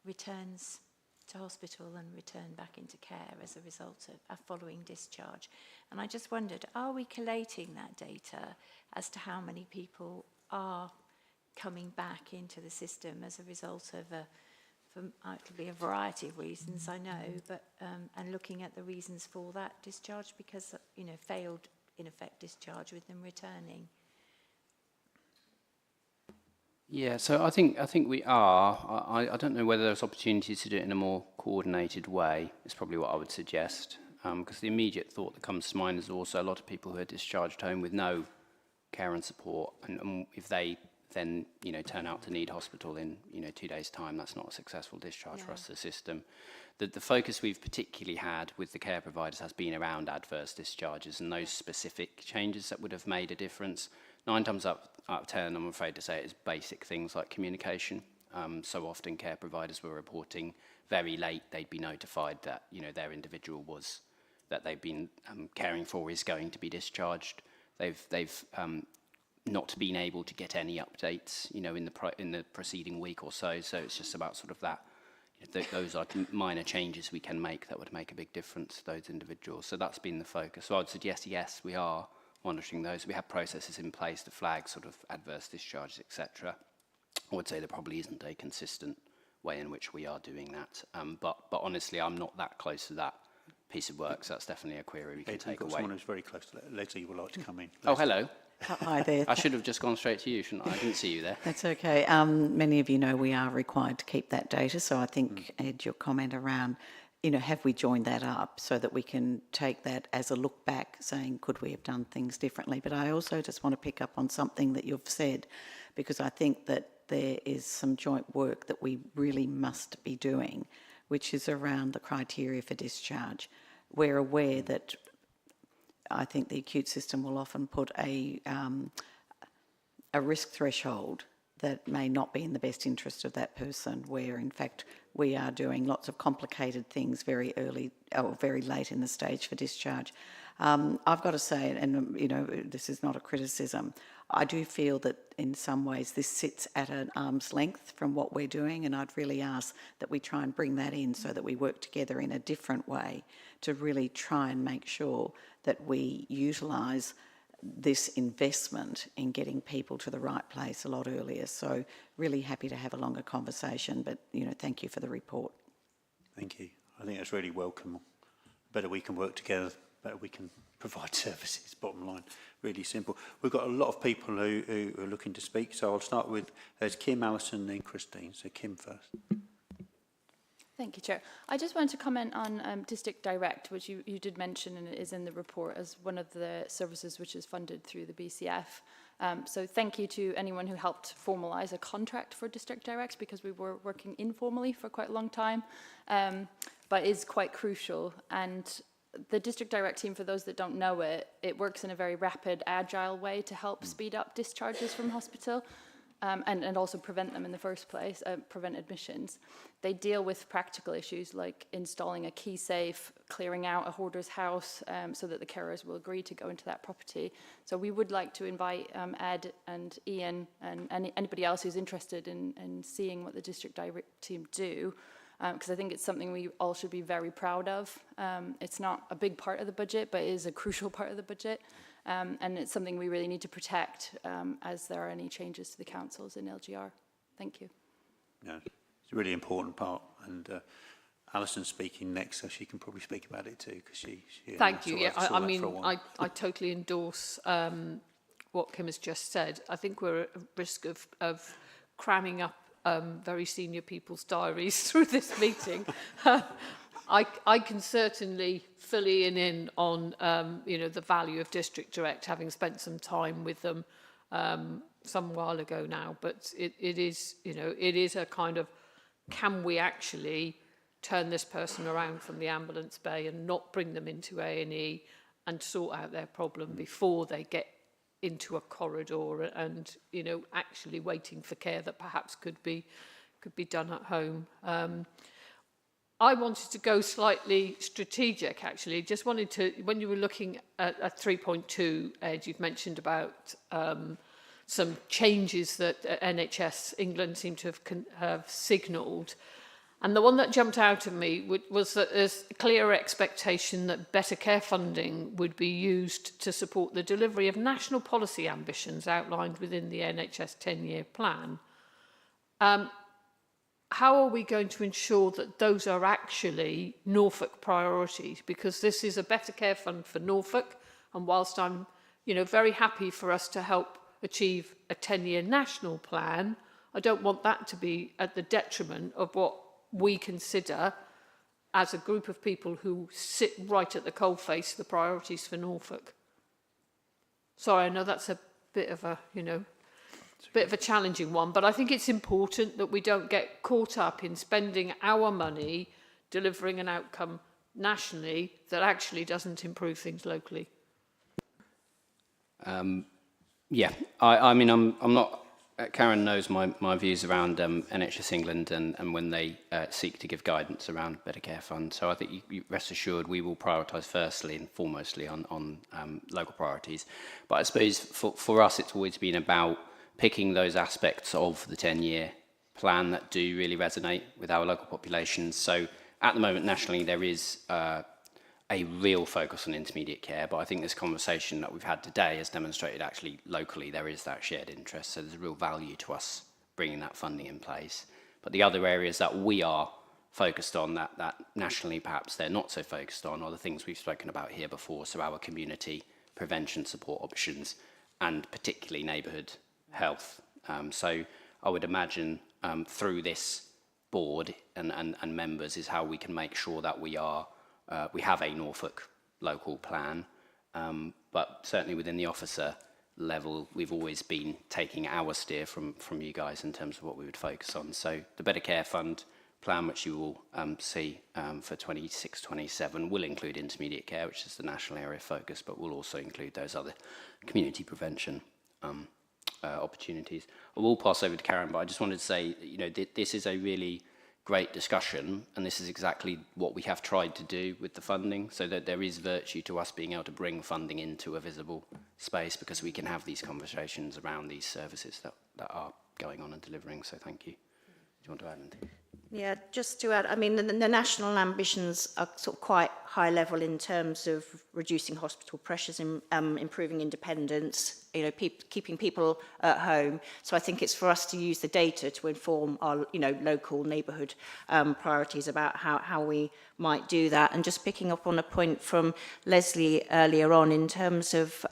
returns to hospital and return back into care as a result of a following discharge. And I just wondered, are we collating that data as to how many people are coming back into the system as a result of it could be a variety of reasons, I know, but and looking at the reasons for that discharge, because failed in effect discharge with them returning? Yeah, so I think we are. I don't know whether there's opportunities to do it in a more coordinated way. It's probably what I would suggest, because the immediate thought that comes to mind is also a lot of people who are discharged home with no care and support, and if they then turn out to need hospital in 2 days' time, that's not a successful discharge for us, the system. The focus we've particularly had with the care providers has been around adverse discharges and those specific changes that would have made a difference. 9 times out of 10, I'm afraid to say, it is basic things like communication. So often care providers were reporting very late. They'd be notified that their individual that they've been caring for is going to be discharged. They've not been able to get any updates, in the preceding week or so. So it's just about sort of that. Those are minor changes we can make that would make a big difference to those individuals. So that's been the focus. So I would suggest, yes, we are monitoring those. We have processes in place to flag sort of adverse discharges, etc. I would say there probably isn't a consistent way in which we are doing that. But honestly, I'm not that close to that piece of work, so that's definitely a query we can take away. Someone who's very close to that. Leslie would like to come in. Oh, hello. Hi there. I should have just gone straight to you, shouldn't I? I didn't see you there. That's okay. Many of you know we are required to keep that data, so I think, Ed, your comment around, have we joined that up so that we can take that as a look back, saying, could we have done things differently? But I also just want to pick up on something that you've said, because I think that there is some joint work that we really must be doing, which is around the criteria for discharge. We're aware that I think the acute system will often put a risk threshold that may not be in the best interest of that person, where in fact we are doing lots of complicated things very early or very late in the stage for discharge. I've got to say, and you know, this is not a criticism, I do feel that in some ways this sits at an arm's length from what we're doing, and I'd really ask that we try and bring that in so that we work together in a different way to really try and make sure that we utilise this investment in getting people to the right place a lot earlier. So really happy to have a longer conversation, but you know, thank you for the report. Thank you. I think that's really welcome. Better we can work together, better we can provide services, bottom line. Really simple. We've got a lot of people who are looking to speak, so I'll start with, there's Kim, Alison, then Christine. So Kim first. Thank you, Chair. I just wanted to comment on District Direct, which you did mention, and it is in the report as one of the services which is funded through the BCF. So thank you to anyone who helped formalise a contract for District Direct, because we were working informally for quite a long time, but is quite crucial. And the District Direct team, for those that don't know it, it works in a very rapid, agile way to help speed up discharges from hospital. And also prevent them in the first place, prevent admissions. They deal with practical issues like installing a key safe, clearing out a hoarder's house so that the carers will agree to go into that property. So we would like to invite Ed and Ian and anybody else who's interested in seeing what the District Direct team do, because I think it's something we all should be very proud of. It's not a big part of the budget, but it is a crucial part of the budget. And it's something we really need to protect as there are any changes to the councils in LGR. Thank you. Yeah, it's a really important part, and Alison's speaking next, so she can probably speak about it too, because she Thank you. Yeah, I mean, I totally endorse what Kim has just said. I think we're at risk of cramming up very senior people's diaries through this meeting. I can certainly fill Ian in on you know, the value of District Direct, having spent some time with them some while ago now. But it is, you know, it is a kind of, can we actually turn this person around from the ambulance bay and not bring them into A&E and sort out their problem before they get into a corridor and, you know, actually waiting for care that perhaps could be done at home. I wanted to go slightly strategic, actually. Just wanted to, when you were looking at 3.2, Ed, you've mentioned about some changes that NHS England seem to have signalled. And the one that jumped out at me was that there's a clear expectation that better care funding would be used to support the delivery of national policy ambitions outlined within the NHS 10-year plan. How are we going to ensure that those are actually Norfolk priorities? Because this is a better care fund for Norfolk, and whilst I'm, you know, very happy for us to help achieve a 10-year national plan, I don't want that to be at the detriment of what we consider as a group of people who sit right at the coalface the priorities for Norfolk. Sorry, I know that's a bit of a, you know, bit of a challenging one, but I think it's important that we don't get caught up in spending our money delivering an outcome nationally that actually doesn't improve things locally. Yeah, I mean, I'm not. Karen knows my views around NHS England and when they seek to give guidance around Better Care Fund. So I think you rest assured we will prioritise firstly and foremostly on local priorities. But I suppose for us it's always been about picking those aspects of the 10-year plan that do really resonate with our local populations. So at the moment nationally there is a real focus on intermediate care, but I think this conversation that we've had today has demonstrated actually locally there is that shared interest, so there's a real value to us bringing that funding in place. But the other areas that we are focused on that nationally perhaps they're not so focused on are the things we've spoken about here before, so our community prevention support options and particularly neighbourhood health. So I would imagine through this board and members is how we can make sure that we have a Norfolk local plan, but certainly within the officer level, we've always been taking our steer from you guys in terms of what we would focus on. So the Better Care Fund plan, which you will see for 26-27, will include intermediate care, which is the national area of focus, but will also include those other community prevention opportunities. I will pass over to Karen, but I just wanted to say, you know, this is a really great discussion, and this is exactly what we have tried to do with the funding, so that there is virtue to us being able to bring funding into a visible space, because we can have these conversations around these services that are going on and delivering. So thank you. Do you want to add anything? Yeah, just to add, I mean, the national ambitions are sort of quite high level in terms of reducing hospital pressures, improving independence, you know, keeping people at home. So I think it's for us to use the data to inform our, you know, local neighbourhood priorities about how we might do that. And just picking up on a point from Leslie earlier on in terms of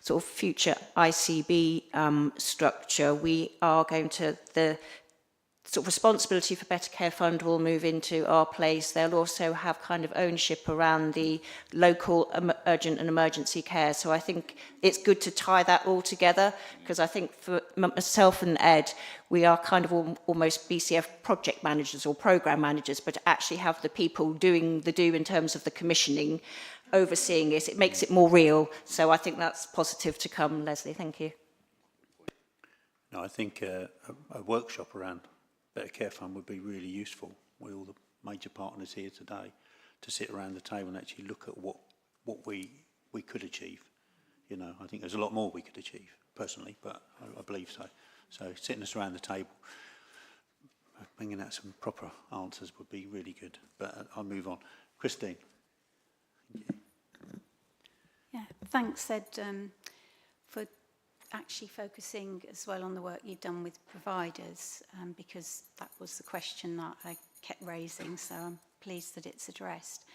sort of future ICB structure, we are going to, the sort of responsibility for Better Care Fund will move into our place. They'll also have kind of ownership around the local urgent and emergency care. So I think it's good to tie that all together, because I think for myself and Ed, we are kind of almost BCF project managers or program managers, but to actually have the people doing the do in terms of the commissioning, overseeing it makes it more real. So I think that's positive to come, Leslie. Thank you. No, I think a workshop around Better Care Fund would be really useful with all the major partners here today, to sit around the table and actually look at what we could achieve. You know, I think there's a lot more we could achieve personally, but I believe so. So sitting us around the table, bringing out some proper answers would be really good. But I'll move on. Christine. Yeah, thanks, Ed, for actually focusing as well on the work you've done with providers, because that was the question that I kept raising, so I'm pleased that it's addressed.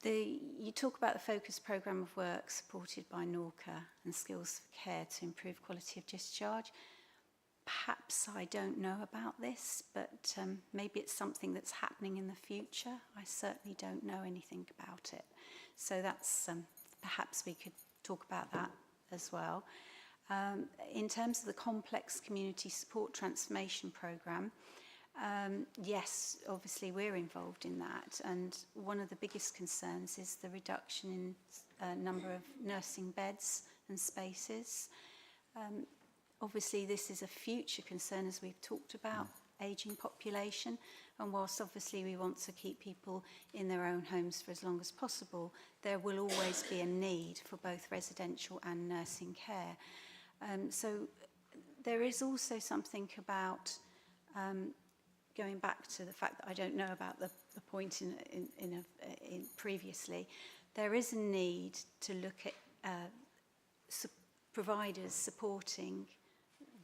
You talk about the focus programme of work supported by NORCA and Skills for Care to improve quality of discharge. Perhaps I don't know about this, but maybe it's something that's happening in the future. I certainly don't know anything about it. So that's, perhaps we could talk about that as well. In terms of the complex community support transformation programme, yes, obviously we're involved in that, and one of the biggest concerns is the reduction in number of nursing beds and spaces. Obviously this is a future concern, as we've talked about, ageing population, and whilst obviously we want to keep people in their own homes for as long as possible, there will always be a need for both residential and nursing care. So there is also something about, going back to the fact that I don't know about the point in previously, there is a need to look at providers supporting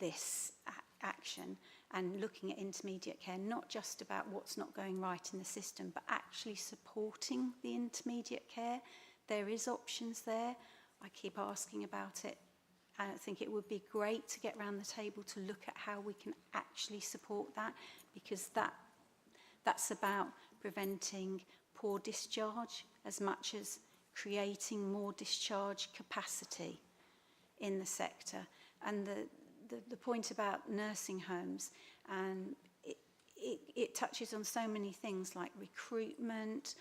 this action and looking at intermediate care, not just about what's not going right in the system, but actually supporting the intermediate care. There is options there. I keep asking about it, and I think it would be great to get around the table to look at how we can actually support that, because that's about preventing poor discharge as much as creating more discharge capacity in the sector. And the point about nursing homes, and it touches on so many things like recruitment,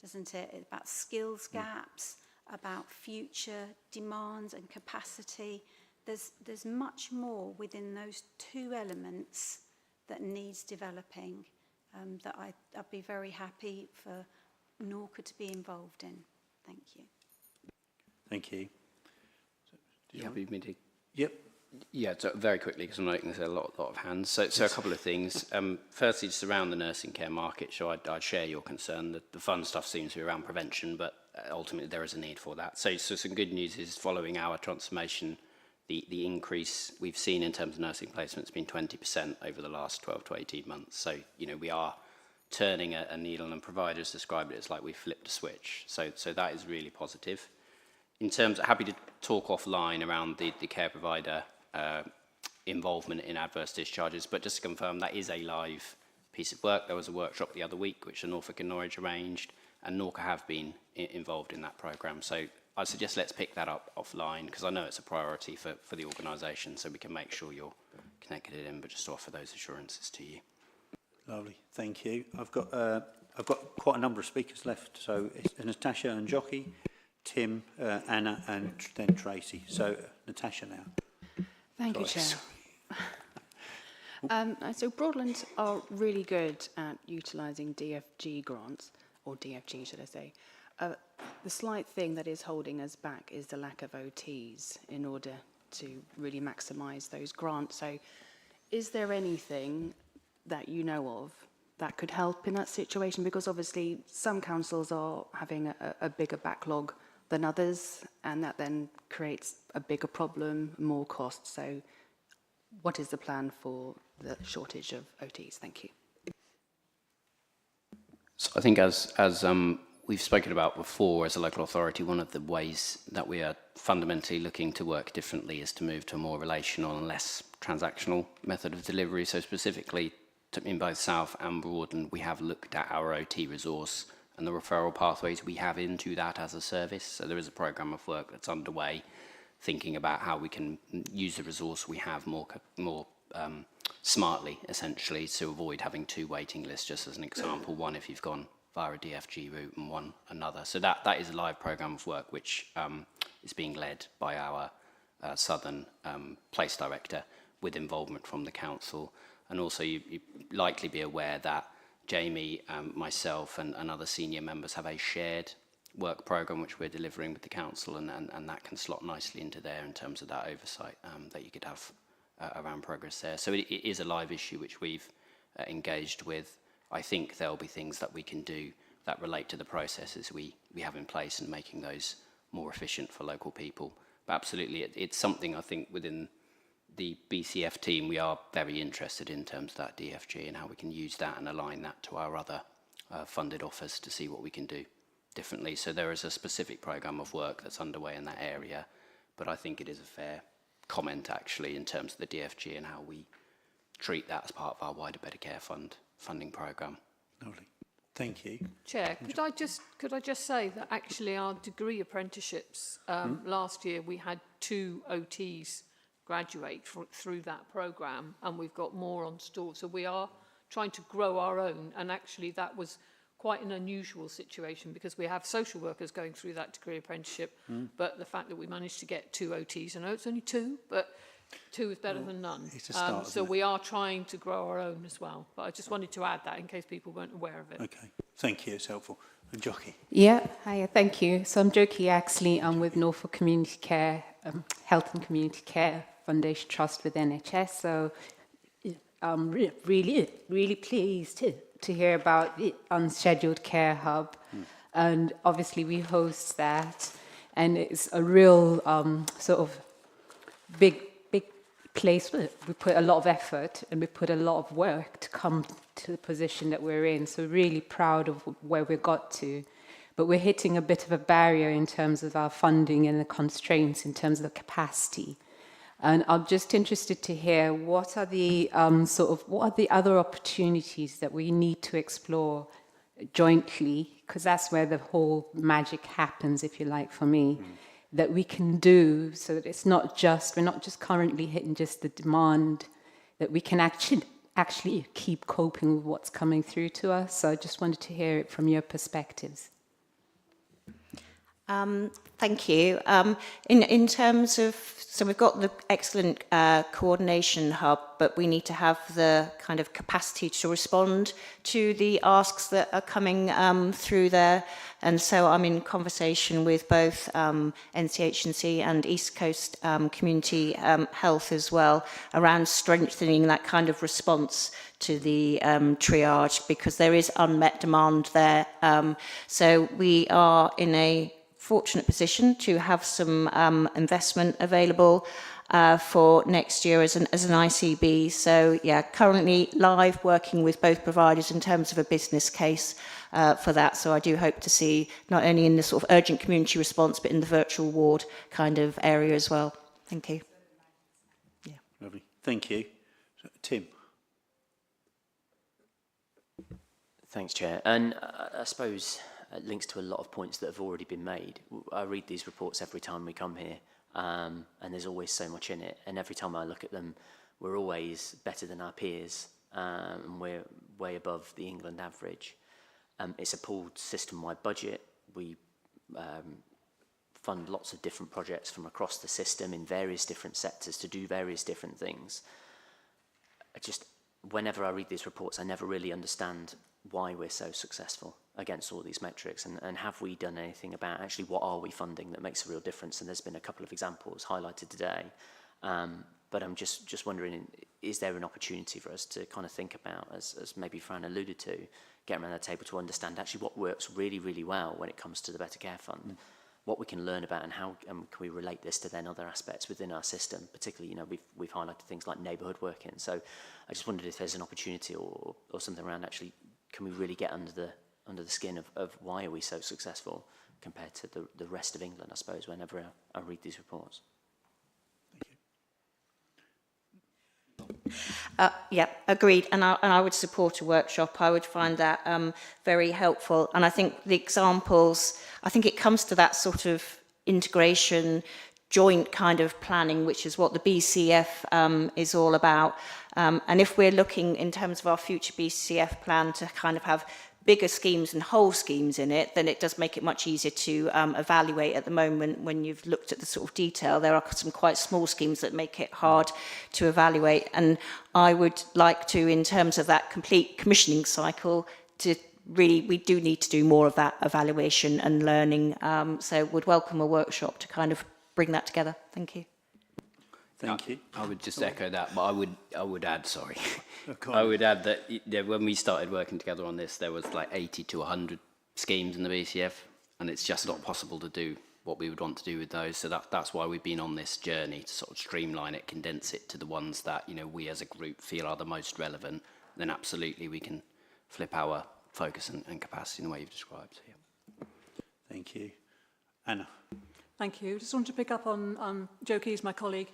doesn't it? About skills gaps, about future demands and capacity. There's much more within those two elements that needs developing, that I'd be very happy for NORCA to be involved in. Thank you. Thank you. You happy with me to? Yep. Yeah, so very quickly, because I'm noting there's a lot of hands. So a couple of things. Firstly, just around the nursing care market, so I'd share your concern that the fun stuff seems to be around prevention, but ultimately there is a need for that. So some good news is, following our transformation, the increase we've seen in terms of nursing placements has been 20% over the last 12 to 18 months. So, you know, we are turning a needle, and providers describe it as like we flipped a switch. So that is really positive. In terms of, happy to talk offline around the care provider involvement in adverse discharges, but just to confirm, that is a live piece of work. There was a workshop the other week which the Norfolk and Norwich arranged, and NORCA have been involved in that programme. So I suggest let's pick that up offline, because I know it's a priority for the organisation, so we can make sure you're connected in, but just to offer those assurances to you. Lovely, thank you. I've got quite a number of speakers left, so it's Natasha and Jockey, Tim, Anna, and then Tracy. So Natasha now. Thank you, Chair. So Broadlands are really good at utilising DFG grants, or DFG should I say. The slight thing that is holding us back is the lack of OTs in order to really maximise those grants. So is there anything that you know of that could help in that situation? Because obviously some councils are having a bigger backlog than others, and that then creates a bigger problem, more costs. So what is the plan for the shortage of OTs? Thank you. So I think as we've spoken about before, as a local authority, one of the ways that we are fundamentally looking to work differently is to move to a more relational and less transactional method of delivery. So specifically in both South and Broaden, we have looked at our OT resource and the referral pathways we have into that as a service. So there is a programme of work that's underway, thinking about how we can use the resource we have more smartly, essentially, to avoid having two waiting lists, just as an example, one if you've gone via a DFG route and one another. So that is a live programme of work which is being led by our Southern Place Director with involvement from the Council. And also you likely be aware that Jamie, myself and other senior members have a shared work programme which we're delivering with the Council, and that can slot nicely into there in terms of that oversight that you could have around progress there. So it is a live issue which we've engaged with. I think there'll be things that we can do that relate to the processes we have in place and making those more efficient for local people. But absolutely, it's something I think within the BCF team we are very interested in terms of that DFG and how we can use that and align that to our other funded offers to see what we can do differently. So there is a specific programme of work that's underway in that area, but I think it is a fair comment actually in terms of the DFG and how we treat that as part of our wider Better Care Fund funding programme. Lovely. Thank you. Chair, could I just say that actually our degree apprenticeships last year we had 2 OTs graduate through that programme, and we've got more on store. So we are trying to grow our own, and actually that was quite an unusual situation because we have social workers going through that degree apprenticeship, but the fact that we managed to get 2 OTs, I know it's only 2, but 2 is better than none. It's a start, so we are trying to grow our own as well. But I just wanted to add that in case people weren't aware of it. Okay, thank you, it's helpful. And Jockey. Yeah, hi, thank you. So I'm Jockey Axley. I'm with Norfolk Community Care, Health and Community Care Foundation Trust with NHS. So I'm really pleased to hear about the Unscheduled Care Hub. And obviously we host that. And it's a real sort of big place. We put a lot of effort and we put a lot of work to come to the position that we're in. So really proud of where we got to. But we're hitting a bit of a barrier in terms of our funding and the constraints in terms of the capacity. And I'm just interested to hear what are the other opportunities that we need to explore jointly, because that's where the whole magic happens, if you like, for me, that we can do so that it's not just, we're not just currently hitting just the demand, that we can actually keep coping with what's coming through to us. So I just wanted to hear it from your perspectives. Thank you. In terms of, so we've got the excellent coordination hub, but we need to have the kind of capacity to respond to the asks that are coming through there. And so I'm in conversation with both NCH&C and East Coast Community Health as well around strengthening that kind of response to the triage, because there is unmet demand there. So we are in a fortunate position to have some investment available for next year as an ICB. So yeah, currently live working with both providers in terms of a business case for that. So I do hope to see not only in the sort of urgent community response, but in the virtual ward kind of area as well. Thank you. Yeah. Lovely. Thank you. Tim. Thanks, Chair. And I suppose it links to a lot of points that have already been made. I read these reports every time we come here, and there's always so much in it. And every time I look at them, we're always better than our peers, and we're way above the England average. It's a pooled system-wide budget. We fund lots of different projects from across the system in various different sectors to do various different things. Whenever I read these reports, I never really understand why we're so successful against all these metrics, and have we done anything about actually what are we funding that makes a real difference. And there's been a couple of examples highlighted today, but I'm just wondering, is there an opportunity for us to kind of think about, as maybe Fran alluded to, get around the table to understand actually what works really, really well when it comes to the Better Care Fund, what we can learn about, and how can we relate this to then other aspects within our system. Particularly, you know, we've highlighted things like neighbourhood working. So I just wondered if there's an opportunity or something around actually, can we really get under the skin of why are we so successful compared to the rest of England, I suppose, whenever I read these reports. Yeah, agreed. And I would support a workshop. I would find that very helpful. And I think the examples, I think it comes to that sort of integration, joint kind of planning, which is what the BCF is all about. And if we're looking in terms of our future BCF plan to kind of have bigger schemes and whole schemes in it, then it does make it much easier to evaluate. At the moment, when you've looked at the sort of detail, there are some quite small schemes that make it hard to evaluate. And I would like to, in terms of that complete commissioning cycle, to really, we do need to do more of that evaluation and learning. So would welcome a workshop to kind of bring that together. Thank you. Thank you. I would just echo that, but I would add, sorry, I would add that when we started working together on this, there was like 80 to 100 schemes in the BCF, and it's just not possible to do what we would want to do with those. So that's why we've been on this journey to sort of streamline it, condense it to the ones that, you know, we as a group feel are the most relevant. Then absolutely we can flip our focus and capacity in the way you've described. So, yeah. Thank you. Anna. Thank you. Just wanted to pick up on Jo Keys, my colleague.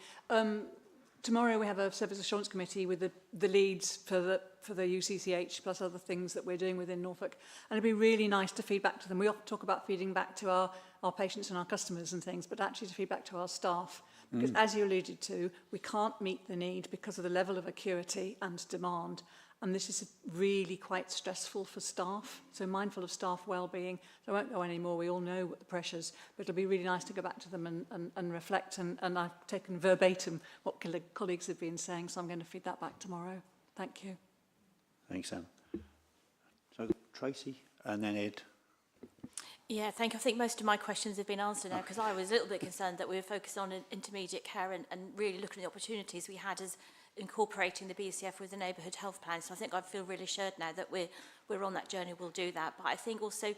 Tomorrow we have a Service Assurance Committee with the leads for the UCCH plus other things that we're doing within Norfolk. And it'd be really nice to feed back to them. We often talk about feeding back to our patients and our customers and things, but actually to feed back to our staff. Because as you alluded to, we can't meet the need because of the level of acuity and demand. And this is really quite stressful for staff, so mindful of staff well-being. So I won't go anymore, we all know what the pressures, but it'll be really nice to go back to them and reflect, and I've taken verbatim what colleagues have been saying, so I'm going to feed that back tomorrow. Thank you. Thanks, Anne. So Tracy, and then Ed. Yeah, thank you. I think most of my questions have been answered now, because I was a little bit concerned that we were focused on intermediate care and really looking at the opportunities we had as incorporating the BCF with the neighbourhood health plan. So I think I feel really assured now that we're on that journey, we'll do that. But I think also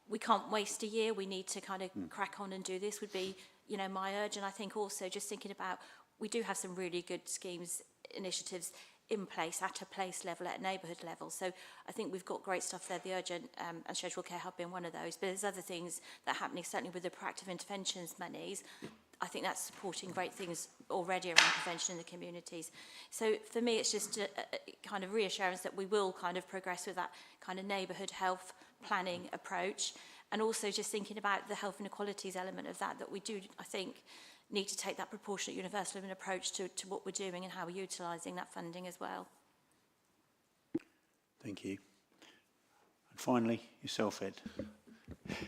we can't waste a year. We need to kind of crack on and do this would be, you know, my urge. And I think also just thinking about, we do have some really good schemes, initiatives in place at a place level, at a neighbourhood level. So I think we've got great stuff there, the urgent and scheduled care hub being one of those. But there's other things that are happening, certainly with the proactive interventions monies. I think that's supporting great things already around prevention in the communities. So for me, it's just a kind of reassurance that we will kind of progress with that kind of neighbourhood health planning approach. And also just thinking about the health inequalities element of that we do, I think, need to take that proportionate universal living approach to what we're doing and how we're utilising that funding as well. Thank you. And finally, yourself, Ed.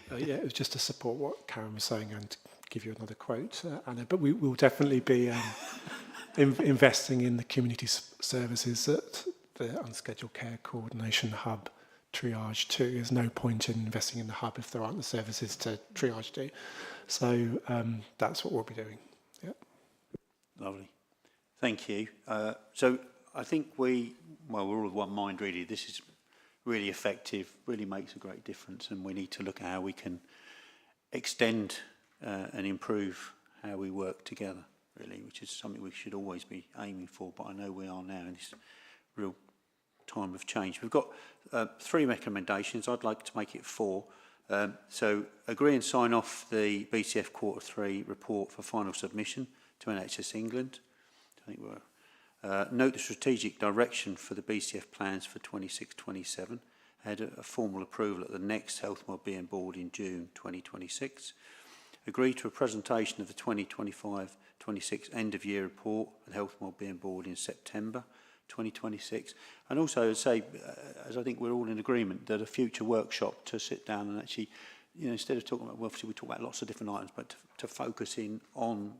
Yeah, it was just to support what Karen was saying and give you another quote, Anna, but we will definitely be investing in the community services at the Unscheduled Care Coordination Hub triage too. There's no point in investing in the hub if there aren't the services to triage to. So that's what we'll be doing. Yeah. Lovely. Thank you. So I think we're all of one mind really. This is really effective, really makes a great difference, and we need to look at how we can extend and improve how we work together, really, which is something we should always be aiming for, but I know we are now in this real time of change. We've got 3 recommendations. I'd like to make it 4. So agree and sign off the BCF Q3 report for final submission to NHS England. I think we're note the strategic direction for the BCF plans for 26-27. Had a formal approval at the next Health and Wellbeing Board in June 2026. Agree to a presentation of the 2025-26 end of year report at the Health and Wellbeing Board in September 2026. And also say, as I think we're all in agreement, that a future workshop to sit down and actually instead of talking about, well, obviously we talk about lots of different items, but to focus in on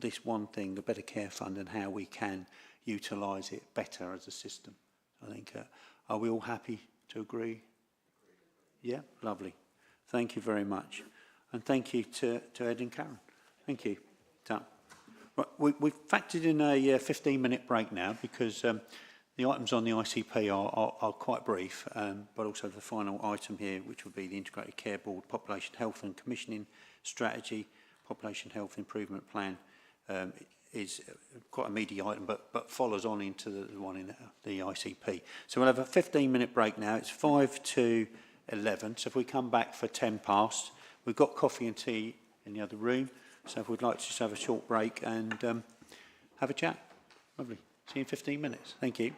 this one thing, the Better Care Fund, and how we can utilise it better as a system. I think, are we all happy to agree? Yeah, lovely. Thank you very much. And thank you to Ed and Karen. Thank you. Right, we've factored in a 15-minute break now because the items on the ICP are quite brief, but also the final item here, which will be the Integrated Care Board Population Health and Commissioning Strategy, Population Health Improvement Plan, is quite a meaty item, but follows on into the one in the ICP. So we'll have a 15-minute break now. It's 5 to 11. So if we come back for 10 past, we've got coffee and tea in the other room. So if we'd like to just have a short break and have a chat. Lovely. See you in 15 minutes. Thank you.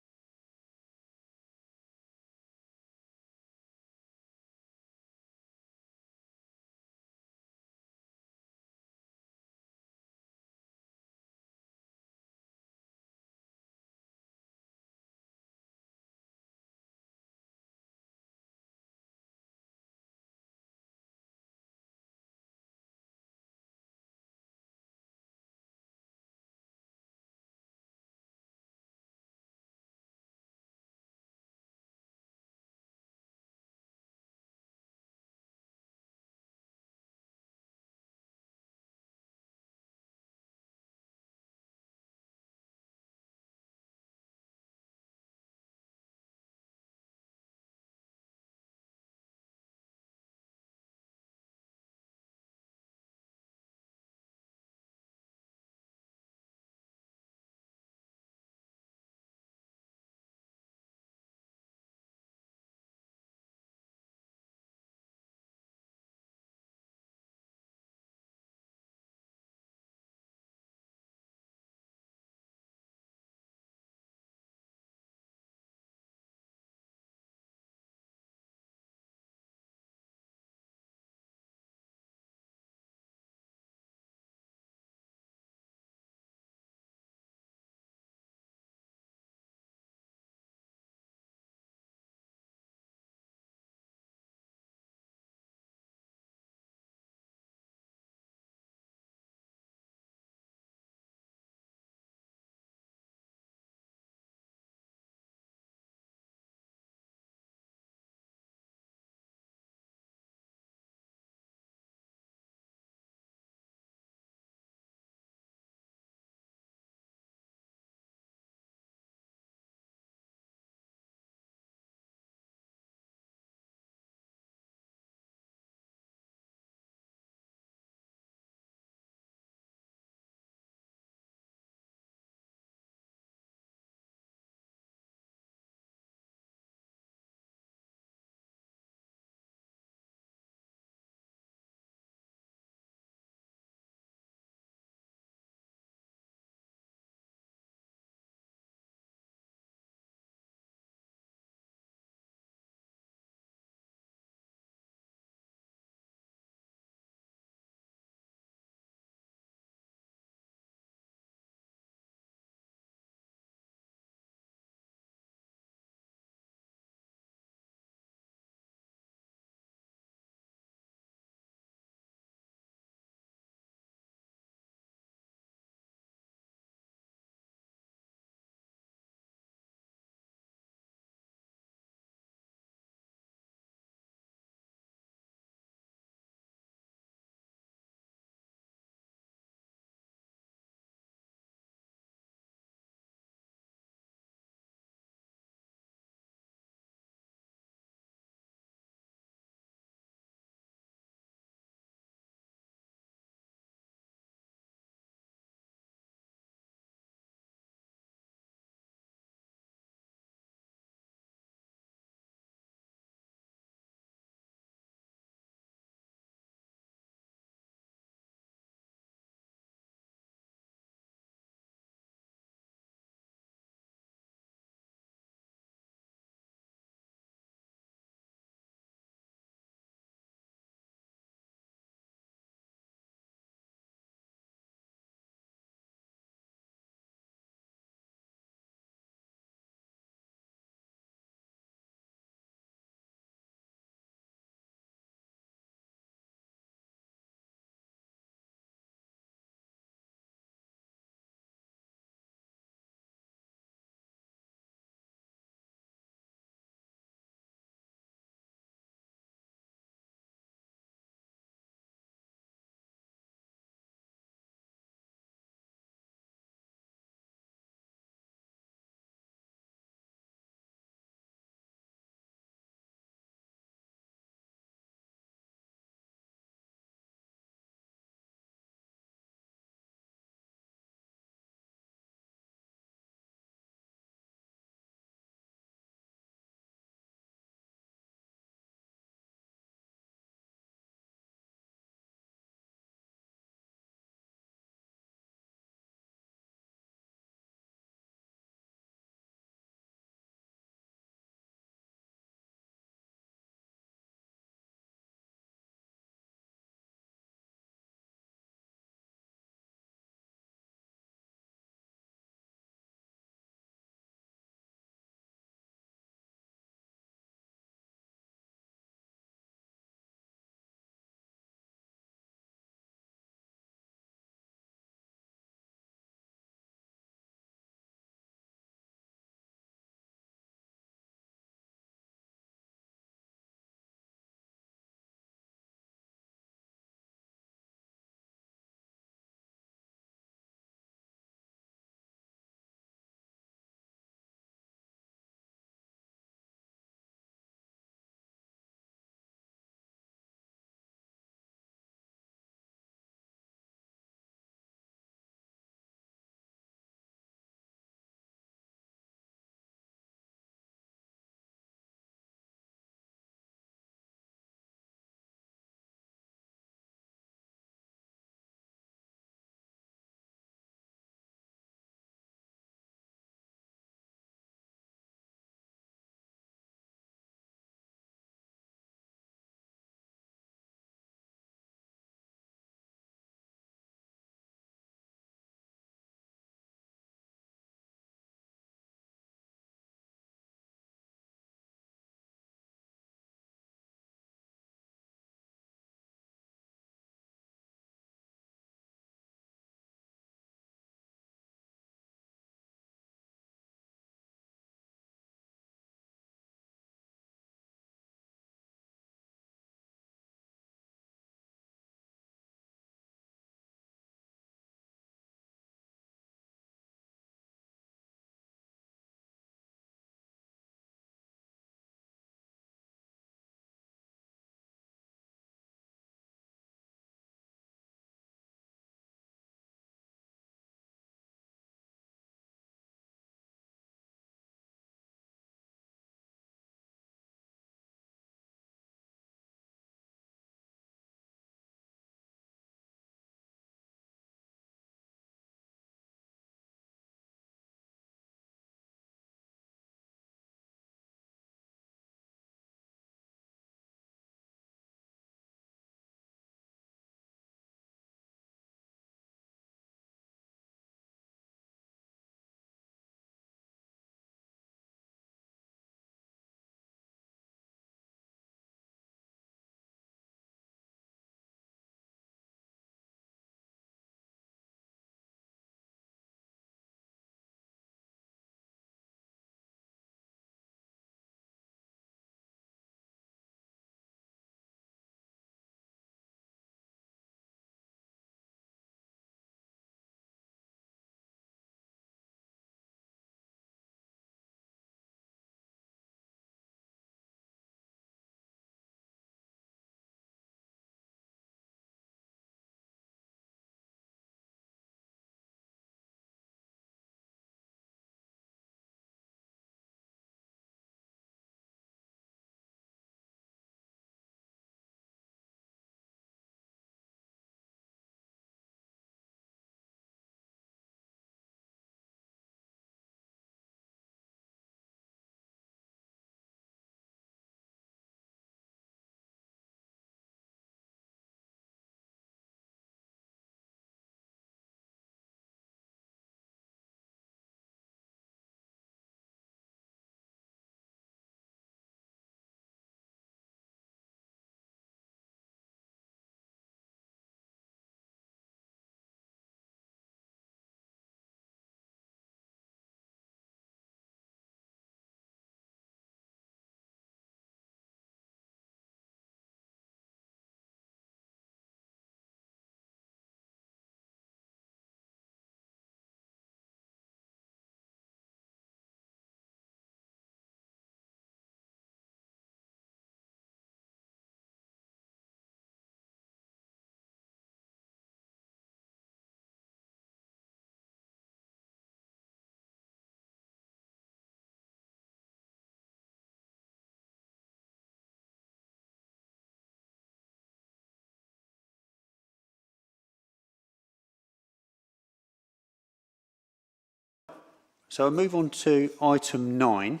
So I move on to item 9,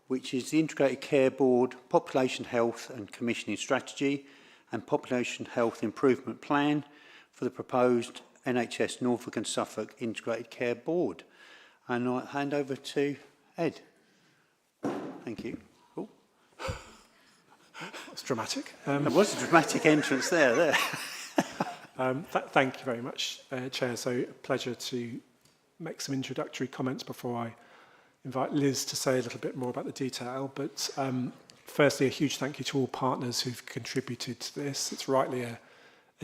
which is the Integrated Care Board Population Health and Commissioning Strategy and Population Health Improvement Plan for the proposed NHS Norfolk and Suffolk Integrated Care Board. And I'll hand over to Ed. Thank you. Oh. That's dramatic. There was a dramatic entrance there. Thank you very much, Chair. So a pleasure to make some introductory comments before I invite Liz to say a little bit more about the detail. But firstly, a huge thank you to all partners who've contributed to this. It's rightly a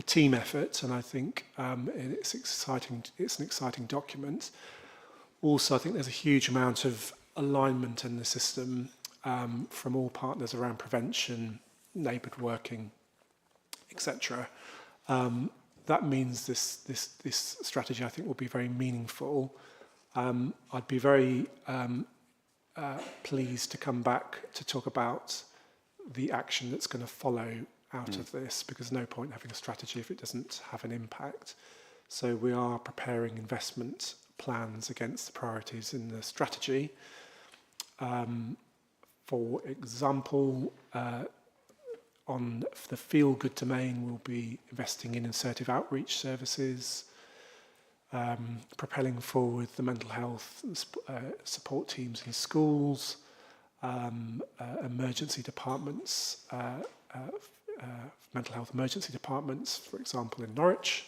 team effort, and I think it's exciting. It's an exciting document. Also, I think there's a huge amount of alignment in the system from all partners around prevention, neighbourhood working, etc. That means this strategy, I think, will be very meaningful. I'd be very pleased to come back to talk about the action that's going to follow out of this, because there's no point having a strategy if it doesn't have an impact. So we are preparing investment plans against the priorities in the strategy. For example, on the feel-good domain, we'll be investing in assertive outreach services, propelling forward the mental health support teams in schools, emergency departments, mental health emergency departments, for example, in Norwich.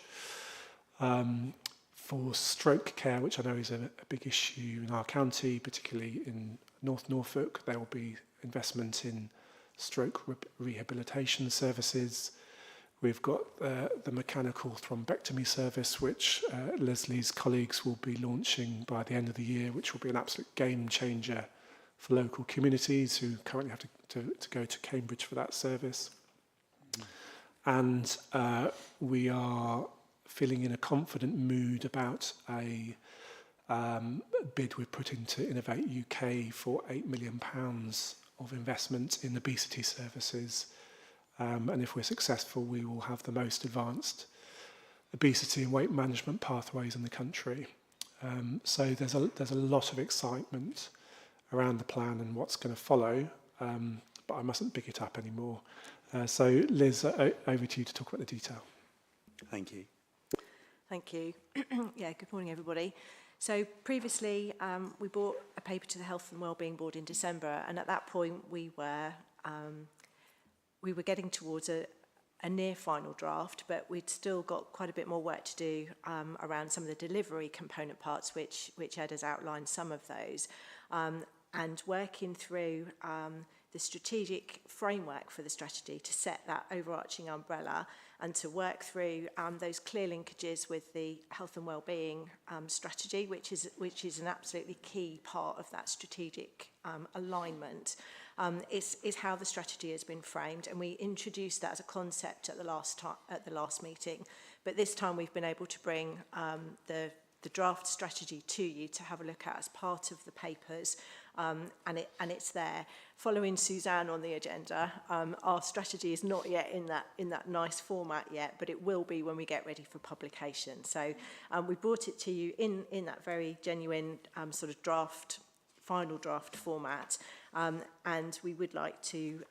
For stroke care, which I know is a big issue in our county, particularly in North Norfolk, there will be investment in stroke rehabilitation services. We've got the mechanical thrombectomy service, which Leslie's colleagues will be launching by the end of the year, which will be an absolute game changer for local communities who currently have to go to Cambridge for that service. And we are feeling in a confident mood about a bid we've put into Innovate UK for £8 million of investment in obesity services. And if we're successful, we will have the most advanced obesity and weight management pathways in the country. So there's a lot of excitement around the plan and what's going to follow, but I mustn't big it up anymore. So Liz, over to you to talk about the detail. Thank you. Thank you. Yeah, good morning, everybody. So previously, we brought a paper to the Health and Wellbeing Board in December, and at that point, we were getting towards a near final draft, but we'd still got quite a bit more work to do around some of the delivery component parts, which Ed has outlined some of those, and working through the strategic framework for the strategy to set that overarching umbrella and to work through those clear linkages with the health and wellbeing strategy, which is an absolutely key part of that strategic alignment. Is how the strategy has been framed, and we introduced that as a concept at the last meeting. But this time we've been able to bring the draft strategy to you to have a look at as part of the papers, and it's there. Following Suzanne on the agenda, our strategy is not yet in that nice format yet, but it will be when we get ready for publication. So we brought it to you in that very genuine sort of final draft format, and we would like to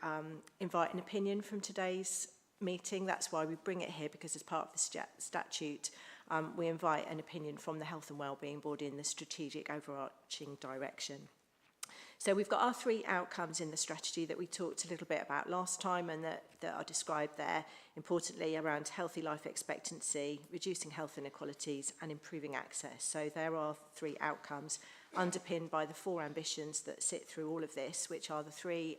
invite an opinion from today's meeting. That's why we bring it here, because as part of the statute, we invite an opinion from the Health and Wellbeing Board in the strategic overarching direction. So we've got our 3 outcomes in the strategy that we talked a little bit about last time, and that are described there, importantly around healthy life expectancy, reducing health inequalities and improving access. So there are 3 outcomes underpinned by the 4 ambitions that sit through all of this, which are the 3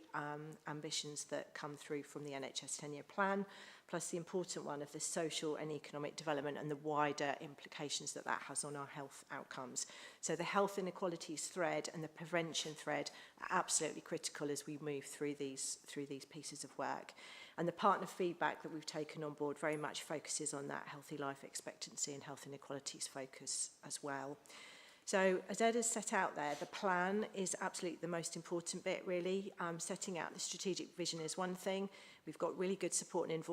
ambitions that come through from the NHS 10-year plan, plus the important one of the social and economic development and the wider implications that has on our health outcomes. So the health inequalities thread and the prevention thread are absolutely critical as we move through these pieces of work. And the partner feedback that we've taken on board very much focuses on that healthy life expectancy and health inequalities focus as well. So as Ed has set out there, the plan is absolutely the most important bit, really. Setting out the strategic vision is one thing. We've got really good support and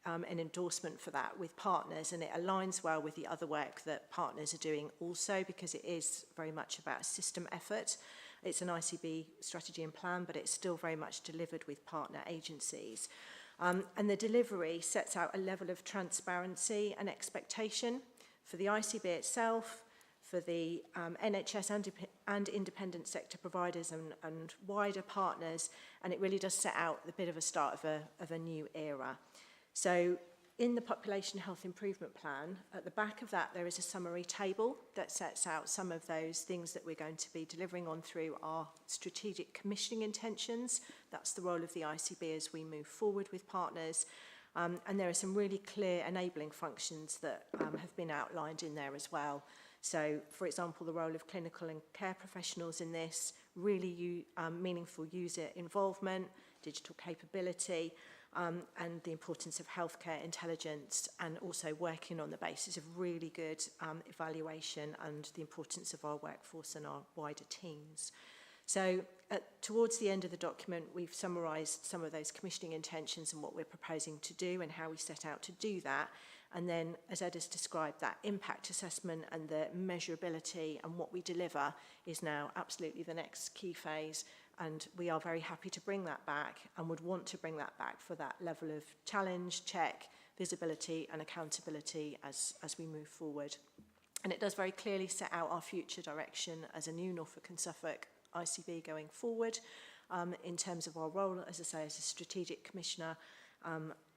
an endorsement for that with partners, and it aligns well with the other work that partners are doing also, because it is very much about a system effort. It's an ICB strategy and plan, but it's still very much delivered with partner agencies. And the delivery sets out a level of transparency and expectation for the ICB itself, for the NHS and independent sector providers and wider partners, and it really does set out the bit of a start of a new era. So in the Population Health Improvement Plan, at the back of that there is a summary table that sets out some of those things that we're going to be delivering on through our strategic commissioning intentions. That's the role of the ICB as we move forward with partners. And there are some really clear enabling functions that have been outlined in there as well. So, for example, the role of clinical and care professionals in this, really meaningful user involvement, digital capability, and the importance of healthcare intelligence, and also working on the basis of really good evaluation and the importance of our workforce and our wider teams. So towards the end of the document, we've summarised some of those commissioning intentions and what we're proposing to do and how we set out to do that. And then, as Ed has described, that impact assessment and the measurability and what we deliver is now absolutely the next key phase. And we are very happy to bring that back and would want to bring that back for that level of challenge, check, visibility and accountability as we move forward. And it does very clearly set out our future direction as a new Norfolk and Suffolk ICB going forward in terms of our role, as I say, as a strategic commissioner,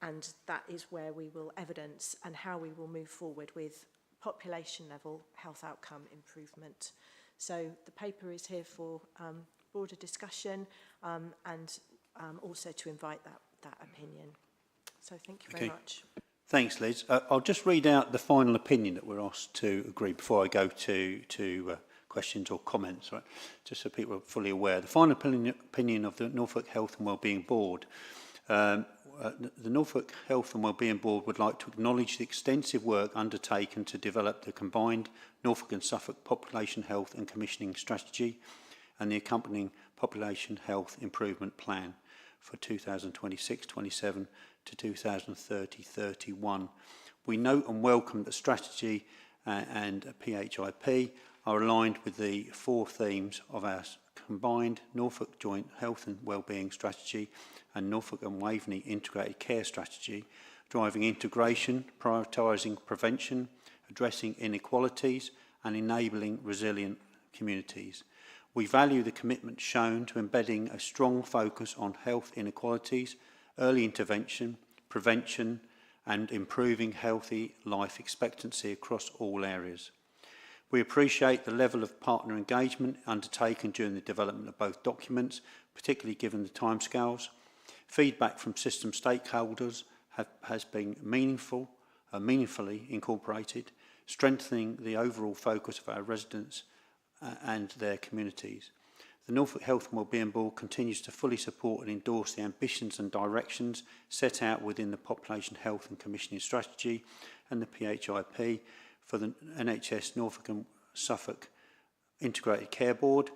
and that is where we will evidence and how we will move forward with population level health outcome improvement. So the paper is here for broader discussion and also to invite that opinion. So thank you very much. Thanks, Liz. I'll just read out the final opinion that we're asked to agree before I go to questions or comments, right? Just so people are fully aware. The final opinion of the Norfolk Health and Wellbeing Board. The Norfolk Health and Wellbeing Board would like to acknowledge the extensive work undertaken to develop the combined Norfolk and Suffolk Population Health and Commissioning Strategy and the accompanying Population Health Improvement Plan for 2026-27 to 2030-31. We note and welcome that strategy and PHIP are aligned with the 4 themes of our combined Norfolk Joint Health and Wellbeing Strategy and Norfolk and Waveney Integrated Care Strategy, driving integration, prioritising prevention, addressing inequalities and enabling resilient communities. We value the commitment shown to embedding a strong focus on health inequalities, early intervention, prevention and improving healthy life expectancy across all areas. We appreciate the level of partner engagement undertaken during the development of both documents, particularly given the timescales. Feedback from system stakeholders has been meaningfully incorporated, strengthening the overall focus of our residents and their communities. The Norfolk Health and Wellbeing Board continues to fully support and endorse the ambitions and directions set out within the Population Health and Commissioning Strategy and the PHIP for the NHS Norfolk and Suffolk Integrated Care Board.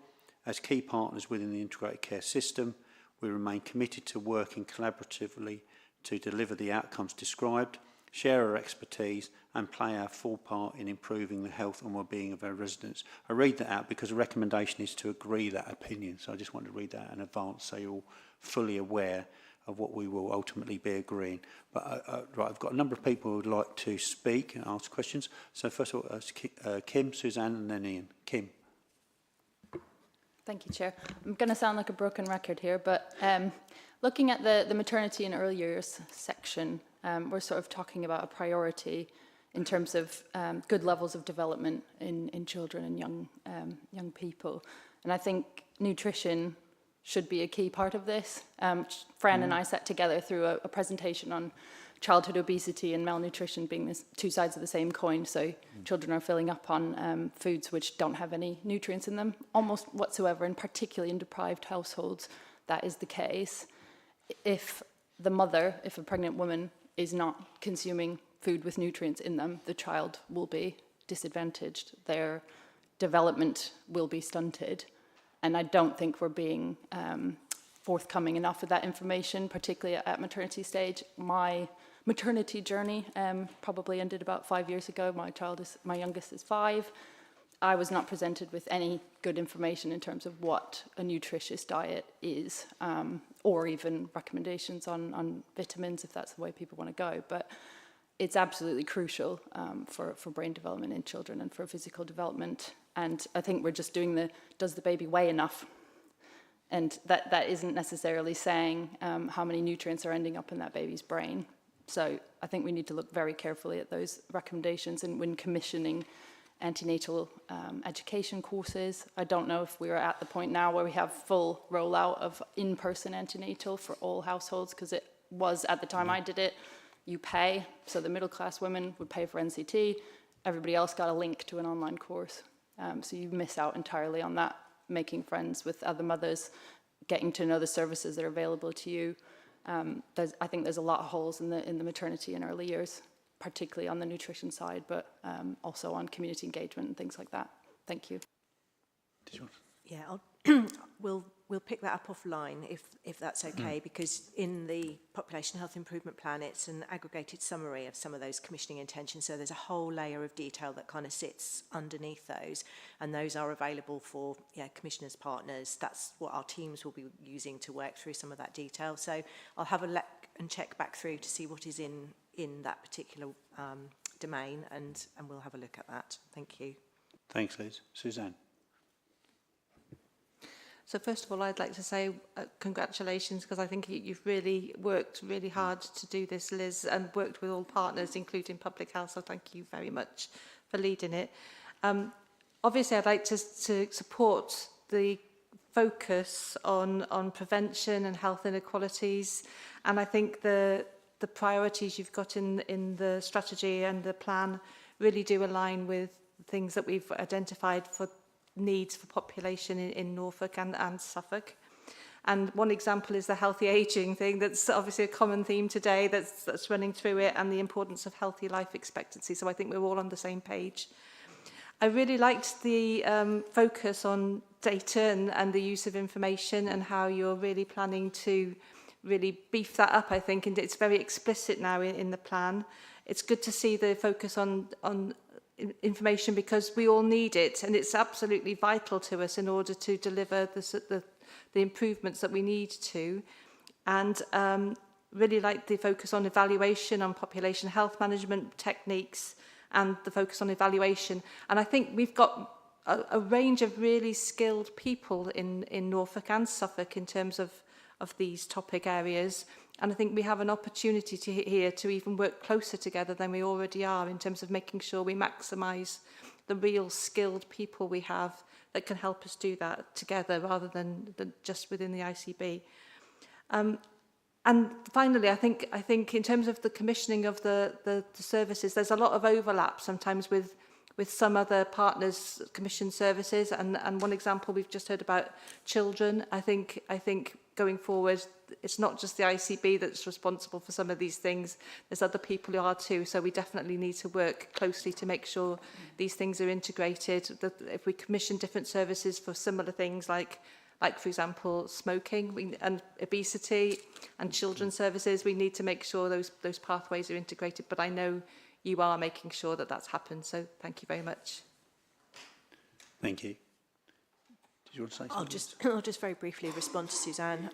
As key partners within the integrated care system, we remain committed to working collaboratively to deliver the outcomes described, share our expertise and play our full part in improving the health and well-being of our residents. I read that out because the recommendation is to agree that opinion, so I just want to read that in advance so you're all fully aware of what we will ultimately be agreeing. But right, I've got a number of people who would like to speak and ask questions. So first of all, Kim, Suzanne and then Ian. Kim. Thank you, Chair. I'm going to sound like a broken record here, but looking at the maternity and early years section, we're sort of talking about a priority in terms of good levels of development in children and young people. And I think nutrition should be a key part of this. Fran and I sat together through a presentation on childhood obesity and malnutrition being the 2 sides of the same coin. So children are filling up on foods which don't have any nutrients in them almost whatsoever, and particularly in deprived households, that is the case. If a pregnant woman is not consuming food with nutrients in them, the child will be disadvantaged. Their development will be stunted. And I don't think we're being forthcoming enough with that information, particularly at maternity stage. My maternity journey probably ended about 5 years ago. My youngest is 5. I was not presented with any good information in terms of what a nutritious diet is, or even recommendations on vitamins, if that's the way people want to go. But it's absolutely crucial for brain development in children and for physical development. And I think we're just doing does the baby weigh enough? And that isn't necessarily saying how many nutrients are ending up in that baby's brain. So I think we need to look very carefully at those recommendations and when commissioning antenatal education courses. I don't know if we're at the point now where we have full rollout of in-person antenatal for all households, because it was, at the time I did it, you pay. So the middle-class women would pay for NCT. Everybody else got a link to an online course. So you miss out entirely on that, making friends with other mothers, getting to know the services that are available to you. I think there's a lot of holes in the maternity and early years, particularly on the nutrition side, but also on community engagement and things like that. Thank you. Yeah, we'll pick that up offline if that's okay, because in the Population Health Improvement Plan, it's an aggregated summary of some of those commissioning intentions. So there's a whole layer of detail that kind of sits underneath those, and those are available for commissioners, partners. That's what our teams will be using to work through some of that detail. So I'll have a look and check back through to see what is in that particular domain, and we'll have a look at that. Thank you. Thanks, Liz. Suzanne. So first of all, I'd like to say congratulations, because I think you've really worked really hard to do this, Liz, and worked with all partners, including Public Health, so thank you very much for leading it. Obviously, I'd like to support the focus on prevention and health inequalities, and I think the priorities you've got in the strategy and the plan really do align with things that we've identified for needs for population in Norfolk and Suffolk. And one example is the healthy ageing thing. That's obviously a common theme today that's running through it, and the importance of healthy life expectancy. So I think we're all on the same page. I really liked the focus on data and the use of information, and how you're really planning to really beef that up, I think, and it's very explicit now in the plan. It's good to see the focus on information, because we all need it, and it's absolutely vital to us in order to deliver the improvements that we need to. And really like the focus on evaluation, on population health management techniques, and the focus on evaluation. And I think we've got a range of really skilled people in Norfolk and Suffolk in terms of these topic areas. And I think we have an opportunity here to even work closer together than we already are, in terms of making sure we maximise the real skilled people we have that can help us do that together, rather than just within the ICB. And finally, I think in terms of the commissioning of the services, there's a lot of overlap sometimes with some other partners' commissioned services. And one example, we've just heard about children. I think going forward, it's not just the ICB that's responsible for some of these things. There's other people who are too. So we definitely need to work closely to make sure these things are integrated. That if we commission different services for similar things, like for example, smoking and obesity and children's services, we need to make sure those pathways are integrated. But I know you are making sure that that's happened. So thank you very much. Thank you. Did you want to say something? I'll just very briefly respond to Suzanne.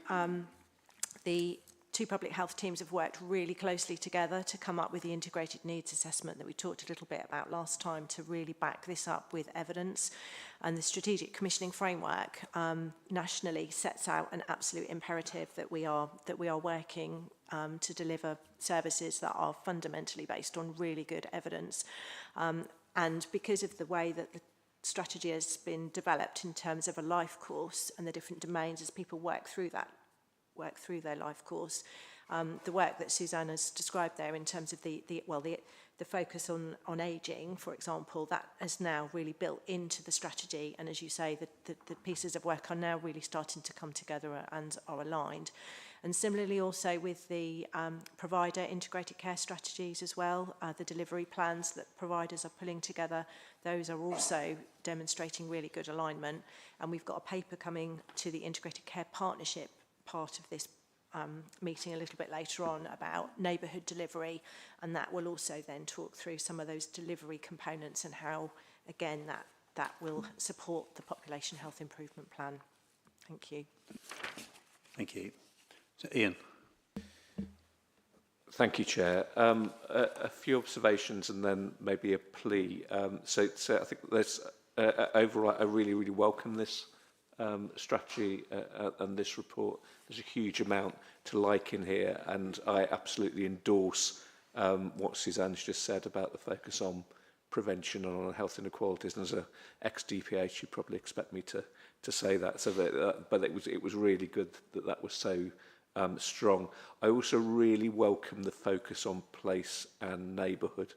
The two public health teams have worked really closely together to come up with the integrated needs assessment that we talked a little bit about last time, to really back this up with evidence. And the strategic commissioning framework nationally sets out an absolute imperative that we are working to deliver services that are fundamentally based on really good evidence. And because of the way that the strategy has been developed in terms of a life course and the different domains as people work through their life course, the work that Suzanne has described there in terms of the focus on ageing, for example, that has now really built into the strategy. And as you say, the pieces of work are now really starting to come together and are aligned. And similarly also with the provider integrated care strategies as well, the delivery plans that providers are pulling together, those are also demonstrating really good alignment. And we've got a paper coming to the integrated care partnership part of this meeting a little bit later on about neighbourhood delivery, and that will also then talk through some of those delivery components and how, again, that will support the population health improvement plan. Thank you. Thank you. So, Ian. Thank you, Chair. A few observations and then maybe a plea. So I think there's overall, I really welcome this strategy and this report. There's a huge amount to like in here, and I absolutely endorse what Suzanne's just said about the focus on prevention and on health inequalities. And as an ex-DPH, you probably expect me to say that. So but it was really good that was so strong. I also really welcome the focus on place and neighbourhood.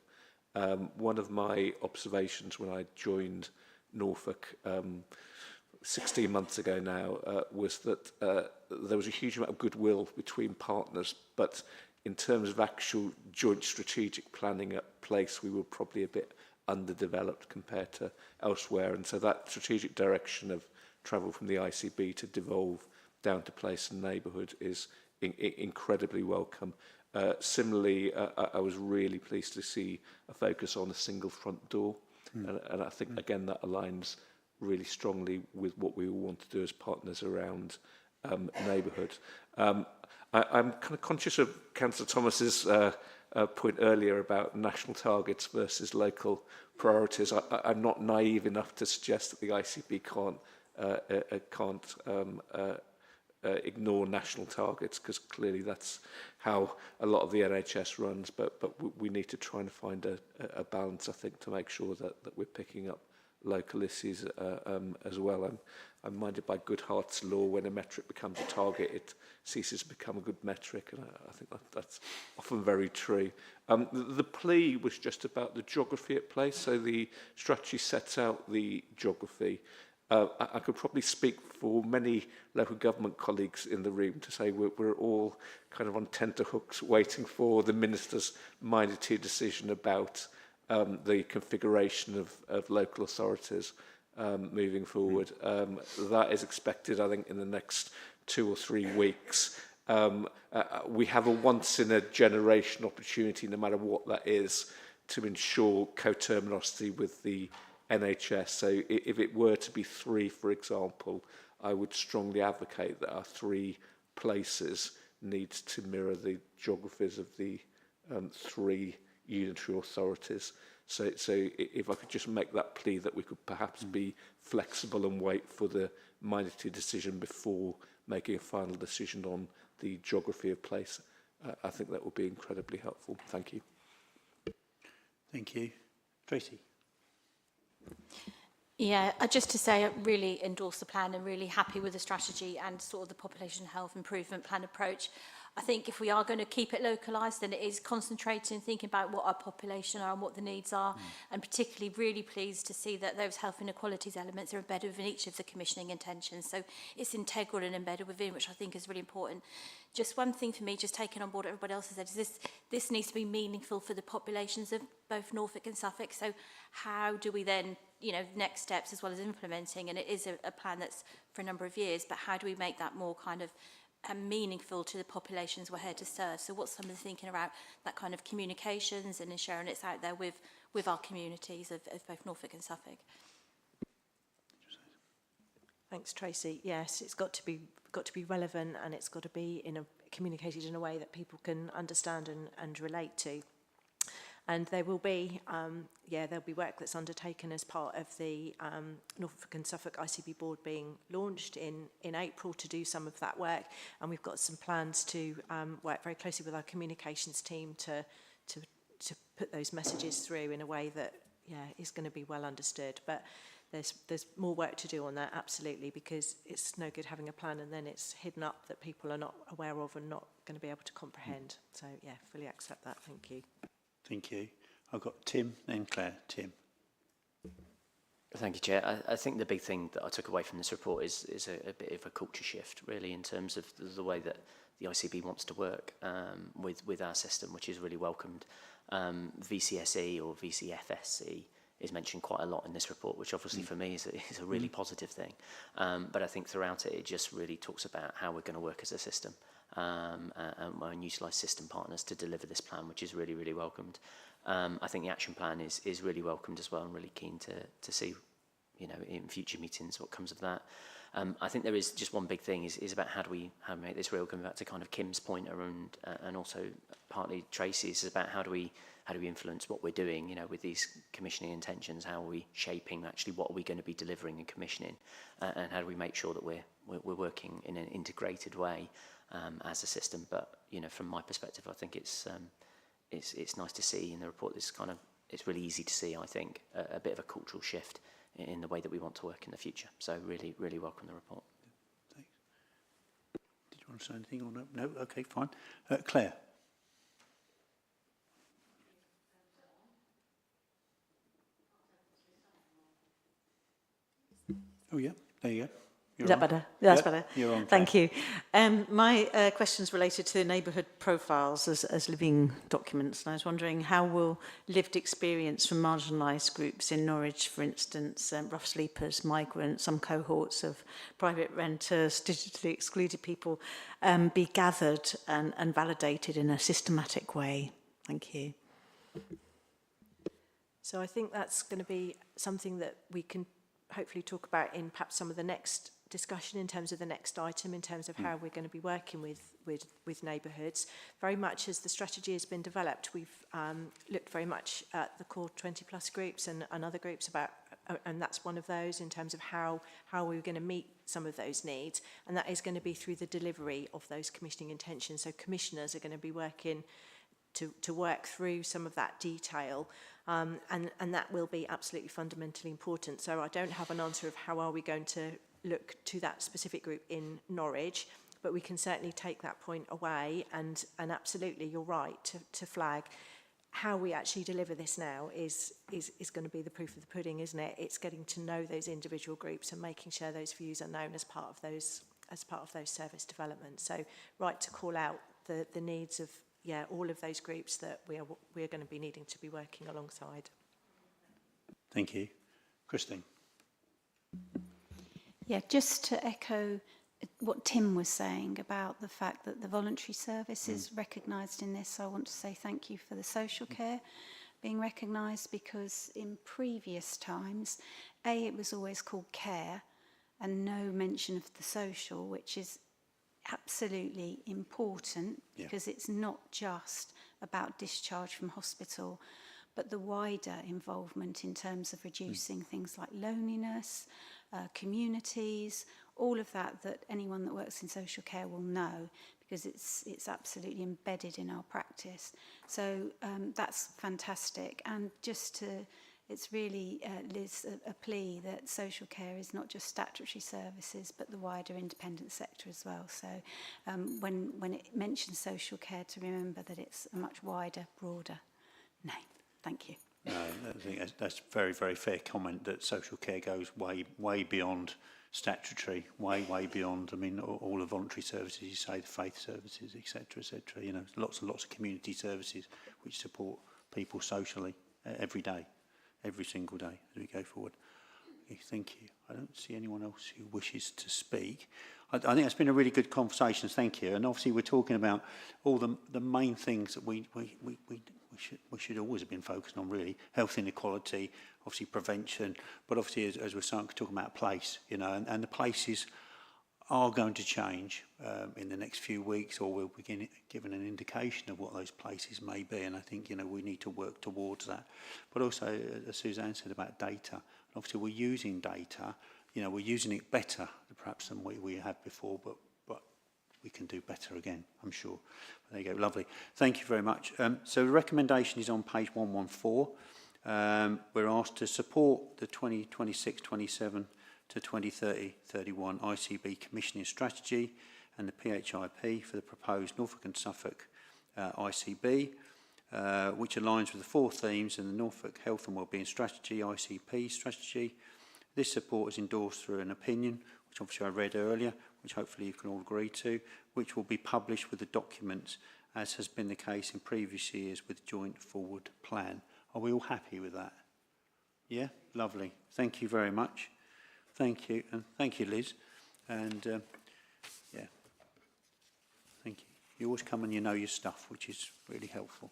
One of my observations when I joined Norfolk 16 months ago now was that there was a huge amount of goodwill between partners, but in terms of actual joint strategic planning at place, we were probably a bit underdeveloped compared to elsewhere. And so that strategic direction of travel from the ICB to devolve down to place and neighbourhood is incredibly welcome. Similarly, I was really pleased to see a focus on a single front door. And I think, again, that aligns really strongly with what we all want to do as partners around neighbourhood. I'm kind of conscious of Councillor Thomas's point earlier about national targets versus local priorities. I'm not naive enough to suggest that the ICB can't ignore national targets, because clearly that's how a lot of the NHS runs, but we need to try and find a balance, I think, to make sure that we're picking up local issues as well. I'm minded by Goodhart's law: when a metric becomes a target, it ceases to become a good metric, and I think that's often very true. The plea was just about the geography at place, so the strategy sets out the geography. I could probably speak for many local government colleagues in the room to say we're all kind of on tenterhooks waiting for the Minister's minded decision about the configuration of local authorities moving forward. That is expected, I think, in the next 2 or 3 weeks. We have a once-in-a-generation opportunity, no matter what that is, to ensure coterminosity with the NHS. So if it were to be 3, for example, I would strongly advocate that our 3 places need to mirror the geographies of the 3 unitary authorities. So if I could just make that plea that we could perhaps be flexible and wait for the minority decision before making a final decision on the geography of place, I think that would be incredibly helpful. Thank you. Thank you. Tracy. Yeah, just to say I really endorse the plan and really happy with the strategy and sort of the population health improvement plan approach. I think if we are going to keep it localised, then it is concentrating and thinking about what our population are and what the needs are, and particularly really pleased to see that those health inequalities elements are embedded within each of the commissioning intentions. So it's integral and embedded within, which I think is really important. Just one thing for me, just taking on board what everybody else has said, is this needs to be meaningful for the populations of both Norfolk and Suffolk. So how do we then, you know, next steps as well as implementing, and it is a plan that's for a number of years, but how do we make that more kind of meaningful to the populations we're here to serve? So what's some of the thinking about that kind of communications and ensuring it's out there with our communities of both Norfolk and Suffolk? Thanks, Tracy. Yes, it's got to be relevant, and it's got to be communicated in a way that people can understand and relate to. And there will be, there'll be work that's undertaken as part of the Norfolk and Suffolk ICB board being launched in April to do some of that work. And we've got some plans to work very closely with our communications team to put those messages through in a way that, is going to be well understood. But there's more work to do on that, absolutely, because it's no good having a plan and then it's hidden up that people are not aware of and not going to be able to comprehend. So, fully accept that. Thank you. Thank you. I've got Tim, then Claire. Tim. Thank you, Chair. I think the big thing that I took away from this report is a bit of a culture shift, really, in terms of the way that the ICB wants to work with our system, which is really welcomed. VCSE or VCFSE is mentioned quite a lot in this report, which obviously for me is a really positive thing. But I think throughout it, it just really talks about how we're going to work as a system. and utilise system partners to deliver this plan, which is really, really welcomed. I think the action plan is really welcomed as well, and really keen to see, you know, in future meetings what comes of that. I think there is just one big thing is about how do we make this real, coming back to kind of Kim's point around, and also partly Tracy's, is about how do we influence what we're doing, you know, with these commissioning intentions. How are we shaping actually what are we going to be delivering and commissioning, and how do we make sure that we're working in an integrated way as a system. But you know, from my perspective, I think it's nice to see in the report this kind of, it's really easy to see, I think, a bit of a cultural shift in the way that we want to work in the future. So really, really welcome the report. Thanks. Did you want to say anything or no? No? Okay, fine. Claire. Oh, yeah. There you go. Is that better? That's better. You're on. Thank you. My question's related to neighbourhood profiles as living documents. And I was wondering, how will lived experience from marginalised groups in Norwich, for instance, rough sleepers, migrants, some cohorts of private renters, digitally excluded people, be gathered and validated in a systematic way? Thank you. So I think that's going to be something that we can hopefully talk about in perhaps some of the next discussion, in terms of the next item, in terms of how we're going to be working with neighbourhoods. Very much as the strategy has been developed, we've looked very much at the core 20 plus groups and other groups about, and that's one of those in terms of how we're going to meet some of those needs, and that is going to be through the delivery of those commissioning intentions. So commissioners are going to be working to work through some of that detail, and that will be absolutely fundamentally important. So I don't have an answer of how are we going to look to that specific group in Norwich, but we can certainly take that point away, and absolutely you're right to flag how we actually deliver this now is going to be the proof of the pudding, isn't it? It's getting to know those individual groups and making sure those views are known as part of those service developments. So right to call out the needs of all of those groups that we're going to be needing to be working alongside. Thank you. Christine. Yeah, just to echo what Tim was saying about the fact that the voluntary service is recognised in this, I want to say thank you for the social care being recognised, because in previous times, it was always called care and no mention of the social, which is absolutely important, because it's not just about discharge from hospital, but the wider involvement in terms of reducing things like loneliness, communities, all of that anyone that works in social care will know, because it's absolutely embedded in our practice. So that's fantastic. And it's really, Liz, a plea that social care is not just statutory services, but the wider independent sector as well. So when it mentions social care, to remember that it's a much wider, broader name. Thank you. No, I think that's a very, very fair comment, that social care goes way, way beyond statutory, way beyond, I mean, all the voluntary services, you say, the faith services, etc., you know, lots and lots of community services which support people socially every day, every single day as we go forward. Okay, thank you. I don't see anyone else who wishes to speak. I think it's been a really good conversation, thank you. And obviously we're talking about all the main things that we should always have been focused on, really. Health inequality, obviously prevention, but obviously as we're talking about place, you know, and the places are going to change in the next few weeks, or we'll begin given an indication of what those places may be, and I think, you know, we need to work towards that. But also, as Suzanne said about data, obviously we're using data, you know, we're using it better perhaps than we have before, but we can do better again, I'm sure. But there you go, lovely. Thank you very much. So the recommendation is on page 114. We're asked to support the 2026-27 to 2030-31 ICB commissioning strategy and the PHIP for the proposed Norfolk and Suffolk ICB, which aligns with the four themes in the Norfolk Health and Wellbeing Strategy, ICP strategy. This support is endorsed through an opinion, which obviously I read earlier, which hopefully you can all agree to, which will be published with the documents, as has been the case in previous years with joint forward plan. Are we all happy with that? Yeah? Lovely. Thank you very much. Thank you. And thank you, Liz. And, yeah. Thank you. You always come and you know your stuff, which is really helpful.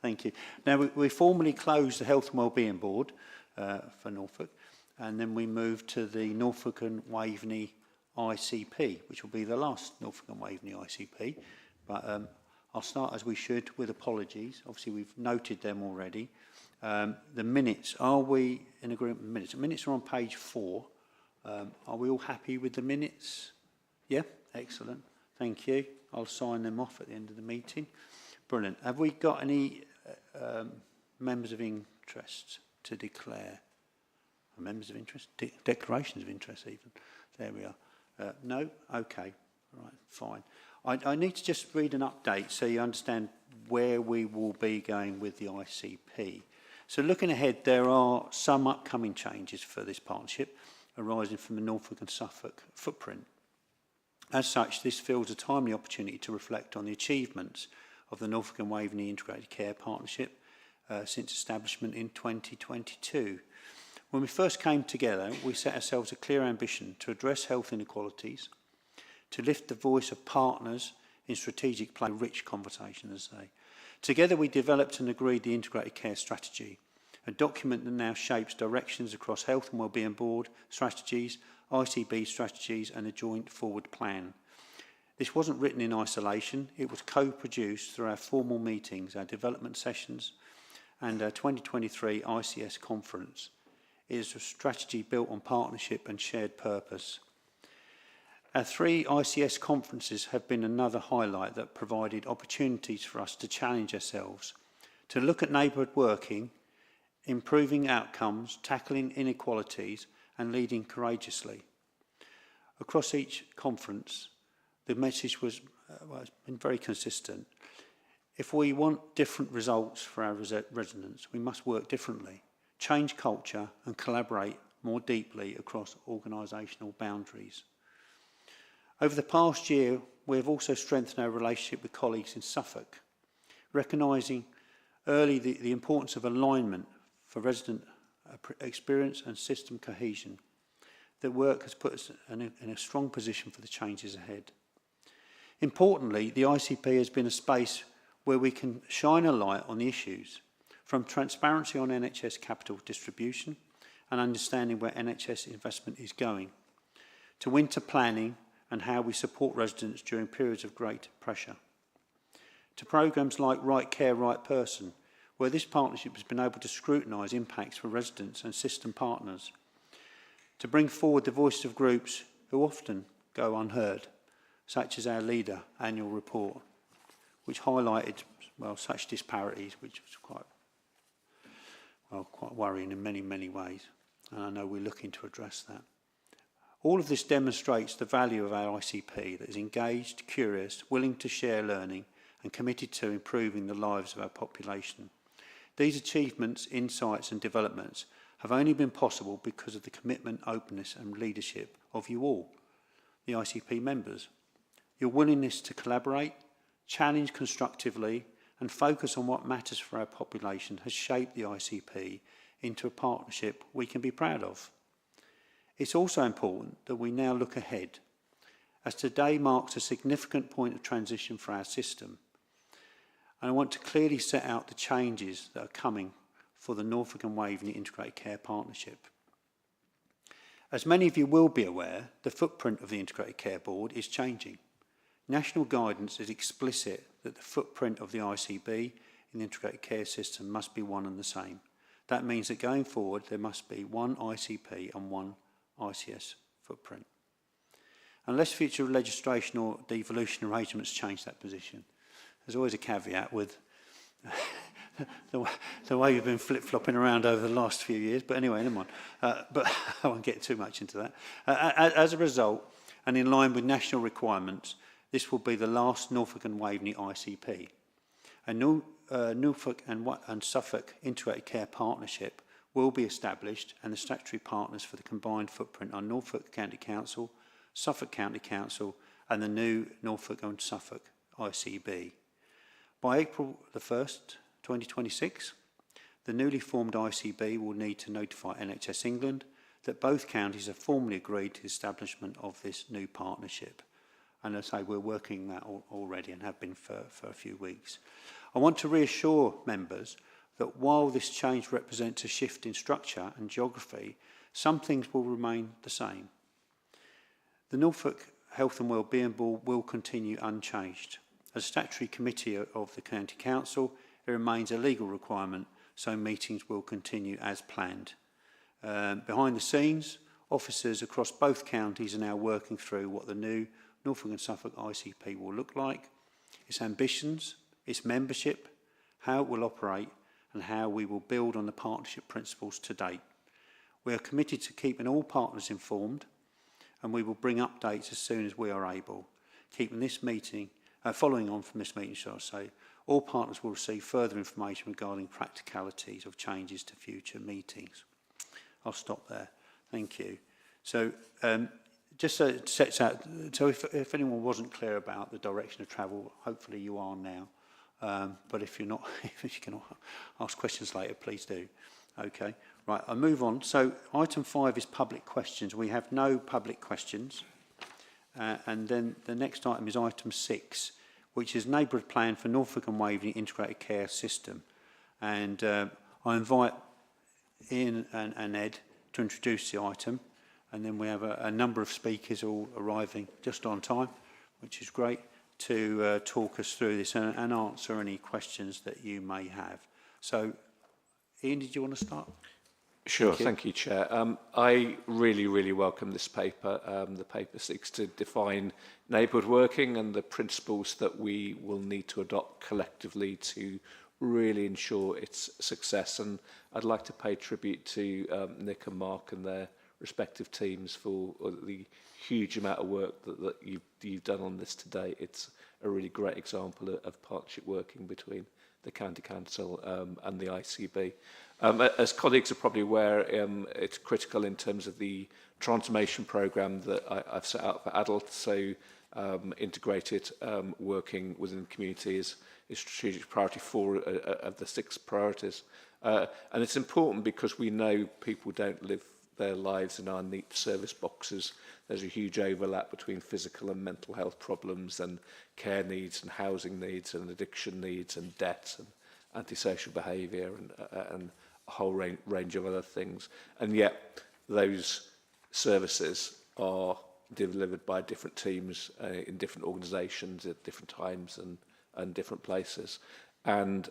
Thank you. Now, we formally closed the Health and Wellbeing Board for Norfolk, and then we moved to the Norfolk and Waveney ICP, which will be the last Norfolk and Waveney ICP. But I'll start, as we should, with apologies. Obviously, we've noted them already. The minutes, are we in agreement with the minutes? The minutes are on page 4. Are we all happy with the minutes? Yeah? Excellent. Thank you. I'll sign them off at the end of the meeting. Brilliant. Have we got any members of interest to declare? Members of interest? Declarations of interest, even. There we are. No? Okay. Right, fine. I need to just read an update so you understand where we will be going with the ICP. So looking ahead, there are some upcoming changes for this partnership arising from the Norfolk and Suffolk footprint. As such, this feels a timely opportunity to reflect on the achievements of the Norfolk and Waveney Integrated Care Partnership since establishment in 2022. When we first came together, we set ourselves a clear ambition to address health inequalities, to lift the voice of partners in strategic play, rich conversation, as they say. Together, we developed and agreed the Integrated Care Strategy, a document that now shapes directions across Health and Wellbeing Board strategies, ICB strategies, and a joint forward plan. This wasn't written in isolation. It was co-produced through our formal meetings, our development sessions, and our 2023 ICS conference. It is a strategy built on partnership and shared purpose. Our 3 ICS conferences have been another highlight that provided opportunities for us to challenge ourselves, to look at neighbourhood working, improving outcomes, tackling inequalities, and leading courageously. Across each conference, the message was has been very consistent. If we want different results for our residents, we must work differently, change culture, and collaborate more deeply across organisational boundaries. Over the past year, we have also strengthened our relationship with colleagues in Suffolk, recognising early the importance of alignment for resident experience and system cohesion. The work has put us in a strong position for the changes ahead. Importantly, the ICP has been a space where we can shine a light on the issues, from transparency on NHS capital distribution and understanding where NHS investment is going, to winter planning and how we support residents during periods of great pressure, to programmes like Right Care, Right Person, where this partnership has been able to scrutinise impacts for residents and system partners, to bring forward the voices of groups who often go unheard, such as our LEADER annual report, which highlighted, well, such disparities, which was quite worrying in many, many ways. And I know we're looking to address that. All of this demonstrates the value of our ICP that is engaged, curious, willing to share learning, and committed to improving the lives of our population. These achievements, insights, and developments have only been possible because of the commitment, openness, and leadership of you all, the ICP members. Your willingness to collaborate, challenge constructively, and focus on what matters for our population has shaped the ICP into a partnership we can be proud of. It's also important that we now look ahead, as today marks a significant point of transition for our system. And I want to clearly set out the changes that are coming for the Norfolk and Waveney Integrated Care Partnership. As many of you will be aware, the footprint of the Integrated Care Board is changing. National guidance is explicit that the footprint of the ICB in the integrated care system must be one and the same. That means that going forward, there must be one ICP and one ICS footprint. Unless future legislation or devolution arrangements change that position. There's always a caveat with the way you've been flip-flopping around over the last few years. But anyway, never mind. But I won't get too much into that. As a result, and in line with national requirements, this will be the last Norfolk and Waveney ICP. A Norfolk and Suffolk Integrated Care Partnership will be established, and the statutory partners for the combined footprint are Norfolk County Council, Suffolk County Council, and the new Norfolk and Suffolk ICB. By April the 1st, 2026, the newly formed ICB will need to notify NHS England that both counties have formally agreed to the establishment of this new partnership. And as I say, we're working that already and have been for a few weeks. I want to reassure members that while this change represents a shift in structure and geography, some things will remain the same. The Norfolk Health and Wellbeing Board will continue unchanged. As a statutory committee of the County Council, it remains a legal requirement, so meetings will continue as planned. Behind the scenes, officers across both counties are now working through what the new Norfolk and Suffolk ICP will look like, its ambitions, its membership, how it will operate, and how we will build on the partnership principles to date. We are committed to keeping all partners informed, and we will bring updates as soon as we are able. Keeping this meeting, following on from this meeting, shall I say, all partners will receive further information regarding practicalities of changes to future meetings. I'll stop there. Thank you. So, just so it sets out, so if anyone wasn't clear about the direction of travel, hopefully you are now. But if you're not, if you can ask questions later, please do. Okay, right, I'll move on. So item 5 is public questions. We have no public questions. And then the next item is item 6, which is neighbourhood plan for Norfolk and Waveney Integrated Care System. And I invite Ian and Ed to introduce the item. And then we have a number of speakers all arriving just on time, which is great, to talk us through this and answer any questions that you may have. So, Ian, did you want to start? Sure, thank you, Chair. I really welcome this paper. The paper seeks to define neighbourhood working and the principles that we will need to adopt collectively to really ensure its success. And I'd like to pay tribute to Nick and Mark and their respective teams for the huge amount of work that you've done on this today. It's a really great example of partnership working between the County Council and the ICB. As colleagues are probably aware, it's critical in terms of the transformation programme that I've set out for adults. So integrated working within the community is strategic priority 4 of the 6 priorities. And it's important because we know people don't live their lives in our neat service boxes. There's a huge overlap between physical and mental health problems and care needs and housing needs and addiction needs and debt and antisocial behaviour and a whole range of other things. And yet those services are delivered by different teams in different organisations at different times and different places. And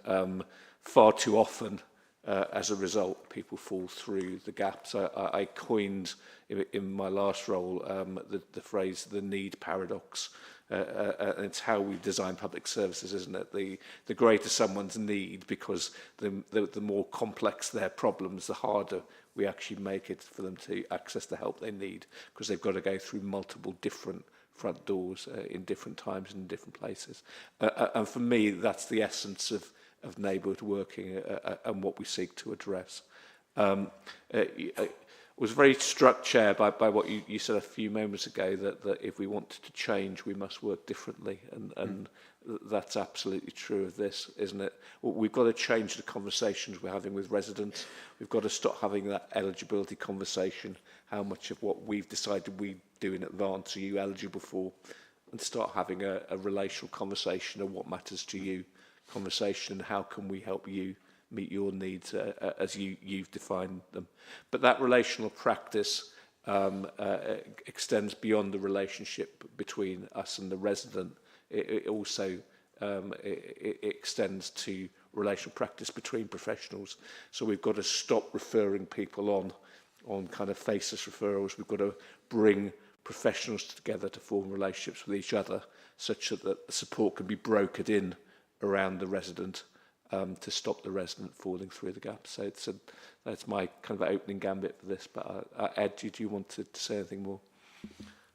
far too often, as a result, people fall through the gaps. I coined in my last role the phrase "the need paradox." And it's how we design public services, isn't it? The greater someone's need, because the more complex their problems, the harder we actually make it for them to access the help they need, because they've got to go through multiple different front doors in different times and in different places. And for me, that's the essence of neighbourhood working and what we seek to address. I was very struck, Chair, by what you said a few moments ago, that if we wanted to change, we must work differently. And that's absolutely true of this, isn't it? Well, we've got to change the conversations we're having with residents. We've got to stop having that eligibility conversation. How much of what we've decided we do in advance are you eligible for? And start having a relational conversation of what matters to you. Conversation and how can we help you meet your needs as you've defined them. But that relational practice extends beyond the relationship between us and the resident. It also it extends to relational practice between professionals. So we've got to stop referring people on kind of faceless referrals. We've got to bring professionals together to form relationships with each other, such that the support can be brokered in around the resident to stop the resident falling through the gaps. So that's my kind of opening gambit for this. But Ed, do you want to say anything more?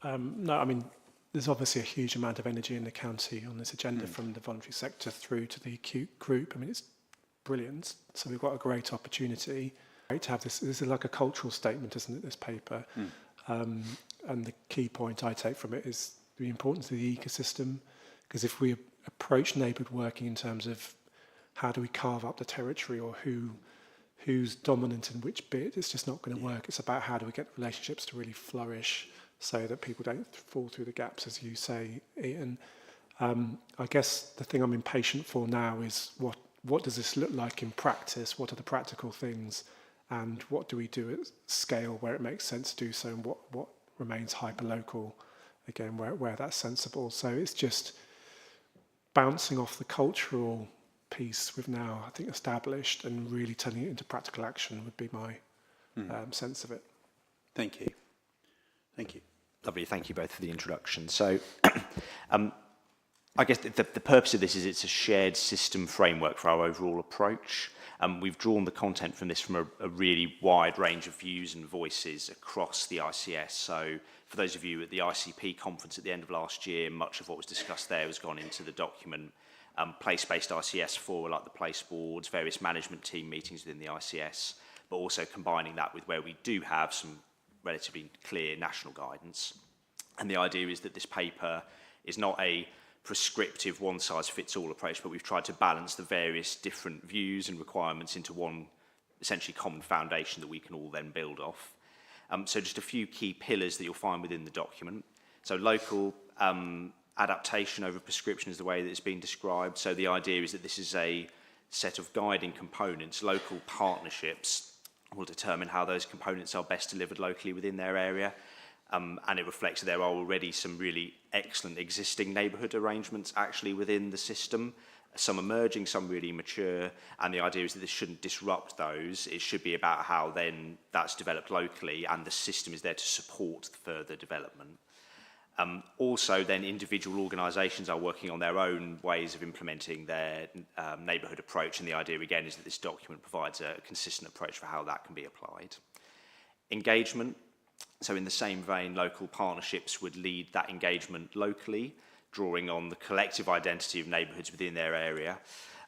No, I mean, there's obviously a huge amount of energy in the county on this agenda, from the voluntary sector through to the acute group. I mean, it's brilliant. So we've got a great opportunity. Great to have this. This is like a cultural statement, isn't it, this paper? And the key point I take from it is the importance of the ecosystem. Because if we approach neighbourhood working in terms of how do we carve up the territory or who's dominant in which bit, it's just not going to work. It's about how do we get relationships to really flourish so that people don't fall through the gaps, as you say, Ian. I guess the thing I'm impatient for now is what does this look like in practice? What are the practical things? And what do we do at scale where it makes sense to do so, and what remains hyper-local, again, where that's sensible. So it's just bouncing off the cultural piece we've now, I think, established, and really turning it into practical action would be my sense of it. Thank you. Thank you. Lovely, thank you both for the introduction. So I guess the purpose of this is it's a shared system framework for our overall approach. We've drawn the content from this from a really wide range of views and voices across the ICS. So for those of you at the ICP conference at the end of last year, much of what was discussed there has gone into the document. Place-based ICS for like the place boards, various management team meetings within the ICS, but also combining that with where we do have some relatively clear national guidance. And the idea is that this paper is not a prescriptive one-size-fits-all approach, but we've tried to balance the various different views and requirements into one essentially common foundation that we can all then build off. So just a few key pillars that you'll find within the document. So local adaptation over prescription is the way that it's been described. So the idea is that this is a set of guiding components. Local partnerships will determine how those components are best delivered locally within their area. And it reflects that there are already some really excellent existing neighbourhood arrangements actually within the system, some emerging, some really mature, and the idea is that this shouldn't disrupt those. It should be about how then that's developed locally and the system is there to support further development. Also then individual organisations are working on their own ways of implementing their neighbourhood approach, and the idea again is that this document provides a consistent approach for how that can be applied. Engagement. So in the same vein, local partnerships would lead that engagement locally, drawing on the collective identity of neighbourhoods within their area.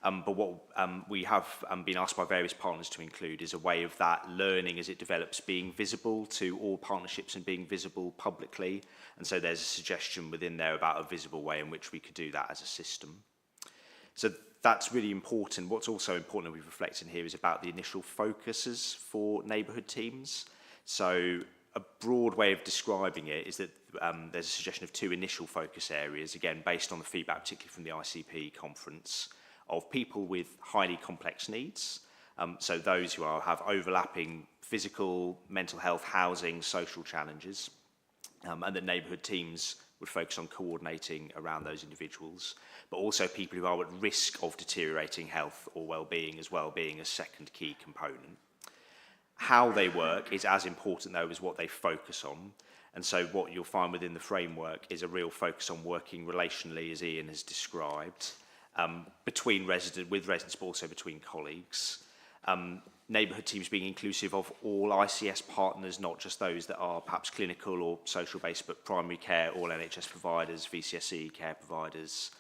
But what we have been asked by various partners to include is a way of that learning as it develops being visible to all partnerships and being visible publicly. And so there's a suggestion within there about a visible way in which we could do that as a system. So that's really important. What's also important that we've reflected here is about the initial focuses for neighbourhood teams. So a broad way of describing it is that there's a suggestion of two initial focus areas, again, based on the feedback, particularly from the ICP conference, of people with highly complex needs. So those who have overlapping physical, mental health, housing, social challenges, and that neighbourhood teams would focus on coordinating around those individuals, but also people who are at risk of deteriorating health or well-being as well, being a second key component. How they work is as important, though, as what they focus on. And so what you'll find within the framework is a real focus on working relationally, as Ian has described, with residents, but also between colleagues. Neighbourhood teams being inclusive of all ICS partners, not just those that are perhaps clinical or social-based, but primary care, all NHS providers, VCSE care providers,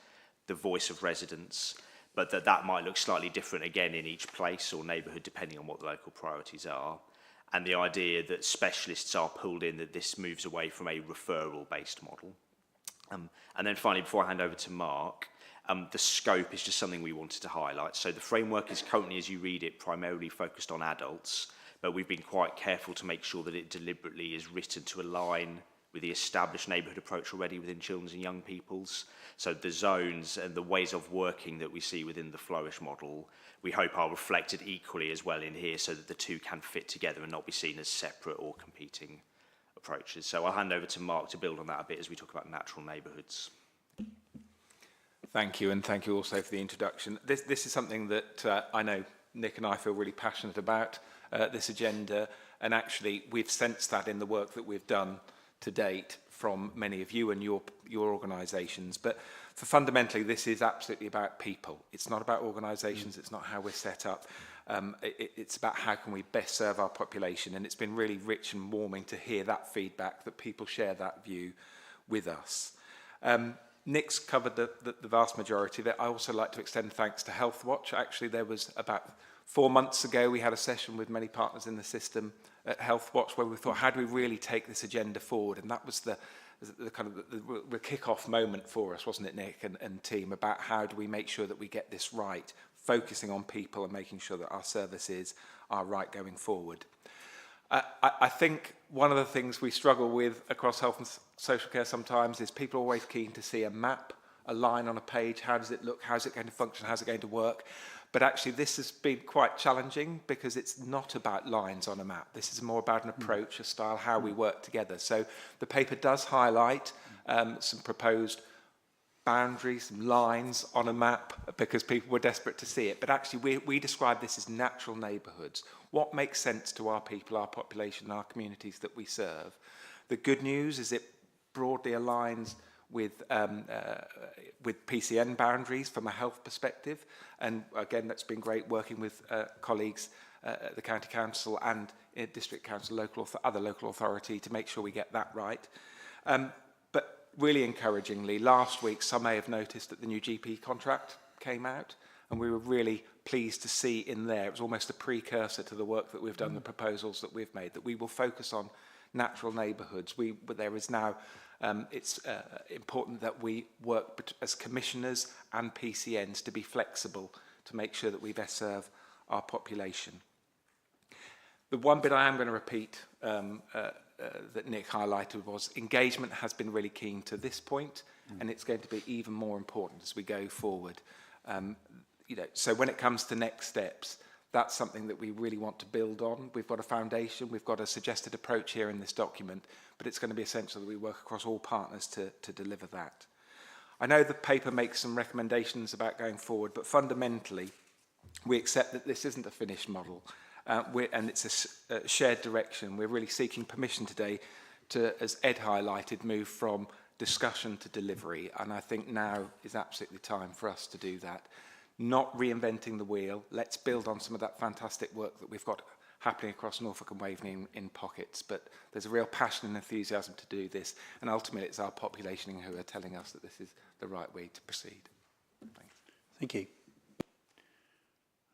the voice of residents. But that might look slightly different again in each place or neighbourhood depending on what the local priorities are. And the idea that specialists are pulled in, that this moves away from a referral-based model. And then finally, before I hand over to Mark, the scope is just something we wanted to highlight. So the framework is currently, as you read it, primarily focused on adults, but we've been quite careful to make sure that it deliberately is written to align with the established neighbourhood approach already within children's and young people's. So the zones and the ways of working that we see within the Flourish model, we hope are reflected equally as well in here so that the two can fit together and not be seen as separate or competing approaches. So I'll hand over to Mark to build on that a bit as we talk about natural neighbourhoods. Thank you, and thank you also for the introduction. This is something that I know Nick and I feel really passionate about, this agenda, and actually we've sensed that in the work that we've done to date from many of you and your organisations. But fundamentally, this is absolutely about people. It's not about organisations, it's not how we're set up. It's about how can we best serve our population, and it's been really rich and warming to hear that feedback, that people share that view with us. Nick's covered the vast majority of it. I also like to extend thanks to Health Watch. Actually, there was about 4 months ago, we had a session with many partners in the system at Health Watch where we thought, how do we really take this agenda forward? And that was the kind of the kick-off moment for us, wasn't it, Nick and team, about how do we make sure that we get this right, focusing on people and making sure that our services are right going forward. I think one of the things we struggle with across health and social care sometimes is people are always keen to see a map, a line on a page. How does it look? How's it going to function? How's it going to work? But actually this has been quite challenging because it's not about lines on a map. This is more about an approach, a style, how we work together. So the paper does highlight some proposed boundaries, some lines on a map because people were desperate to see it. But actually we describe this as natural neighbourhoods. What makes sense to our people, our population, our communities that we serve? The good news is it broadly aligns with PCN boundaries from a health perspective. And again, that's been great working with colleagues at the County Council and District Council, other local authority to make sure we get that right. But really encouragingly, last week, some may have noticed that the new GP contract came out, and we were really pleased to see in there, it was almost a precursor to the work that we've done, the proposals that we've made, that we will focus on natural neighbourhoods. But there is now, it's important that we work as commissioners and PCNs to be flexible to make sure that we best serve our population. The one bit I am going to repeat that Nick highlighted was engagement has been really keen to this point, and it's going to be even more important as we go forward. So when it comes to next steps, that's something that we really want to build on. We've got a foundation, we've got a suggested approach here in this document, but it's going to be essential that we work across all partners to deliver that. I know the paper makes some recommendations about going forward, but fundamentally, we accept that this isn't a finished model. And it's a shared direction. We're really seeking permission today to, as Ed highlighted, move from discussion to delivery. And I think now is absolutely time for us to do that. Not reinventing the wheel. Let's build on some of that fantastic work that we've got happening across Norfolk and Waveney in pockets. But there's a real passion and enthusiasm to do this. And ultimately, it's our population who are telling us that this is the right way to proceed. Thanks. Thank you.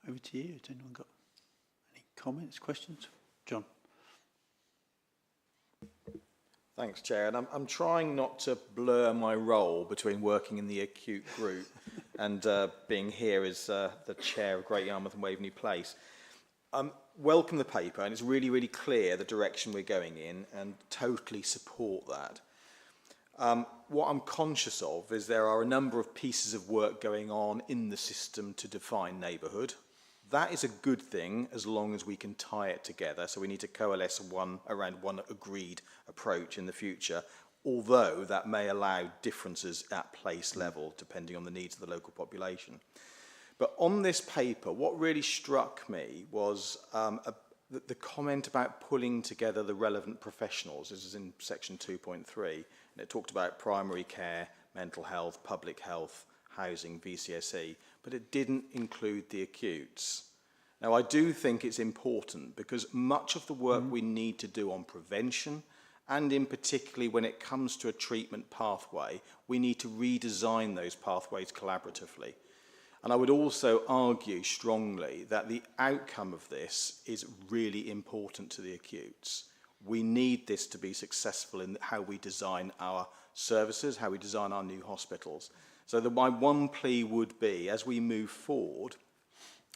Over to you. Has anyone got comments, questions? John. Thanks, Chair. And I'm trying not to blur my role between working in the acute group and being here as the Chair of Great Yarmouth and Waveney Place. Welcome the paper, and it's really, really clear the direction we're going in, and totally support that. What I'm conscious of is there are a number of pieces of work going on in the system to define neighbourhood. That is a good thing as long as we can tie it together. So we need to coalesce around one agreed approach in the future, although that may allow differences at place level depending on the needs of the local population. But on this paper, what really struck me was the comment about pulling together the relevant professionals. This is in section 2.3, and it talked about primary care, mental health, public health, housing, VCSE, but it didn't include the acutes. Now, I do think it's important because much of the work we need to do on prevention, and in particularly when it comes to a treatment pathway, we need to redesign those pathways collaboratively. And I would also argue strongly that the outcome of this is really important to the acutes. We need this to be successful in how we design our services, how we design our new hospitals. So my one plea would be, as we move forward,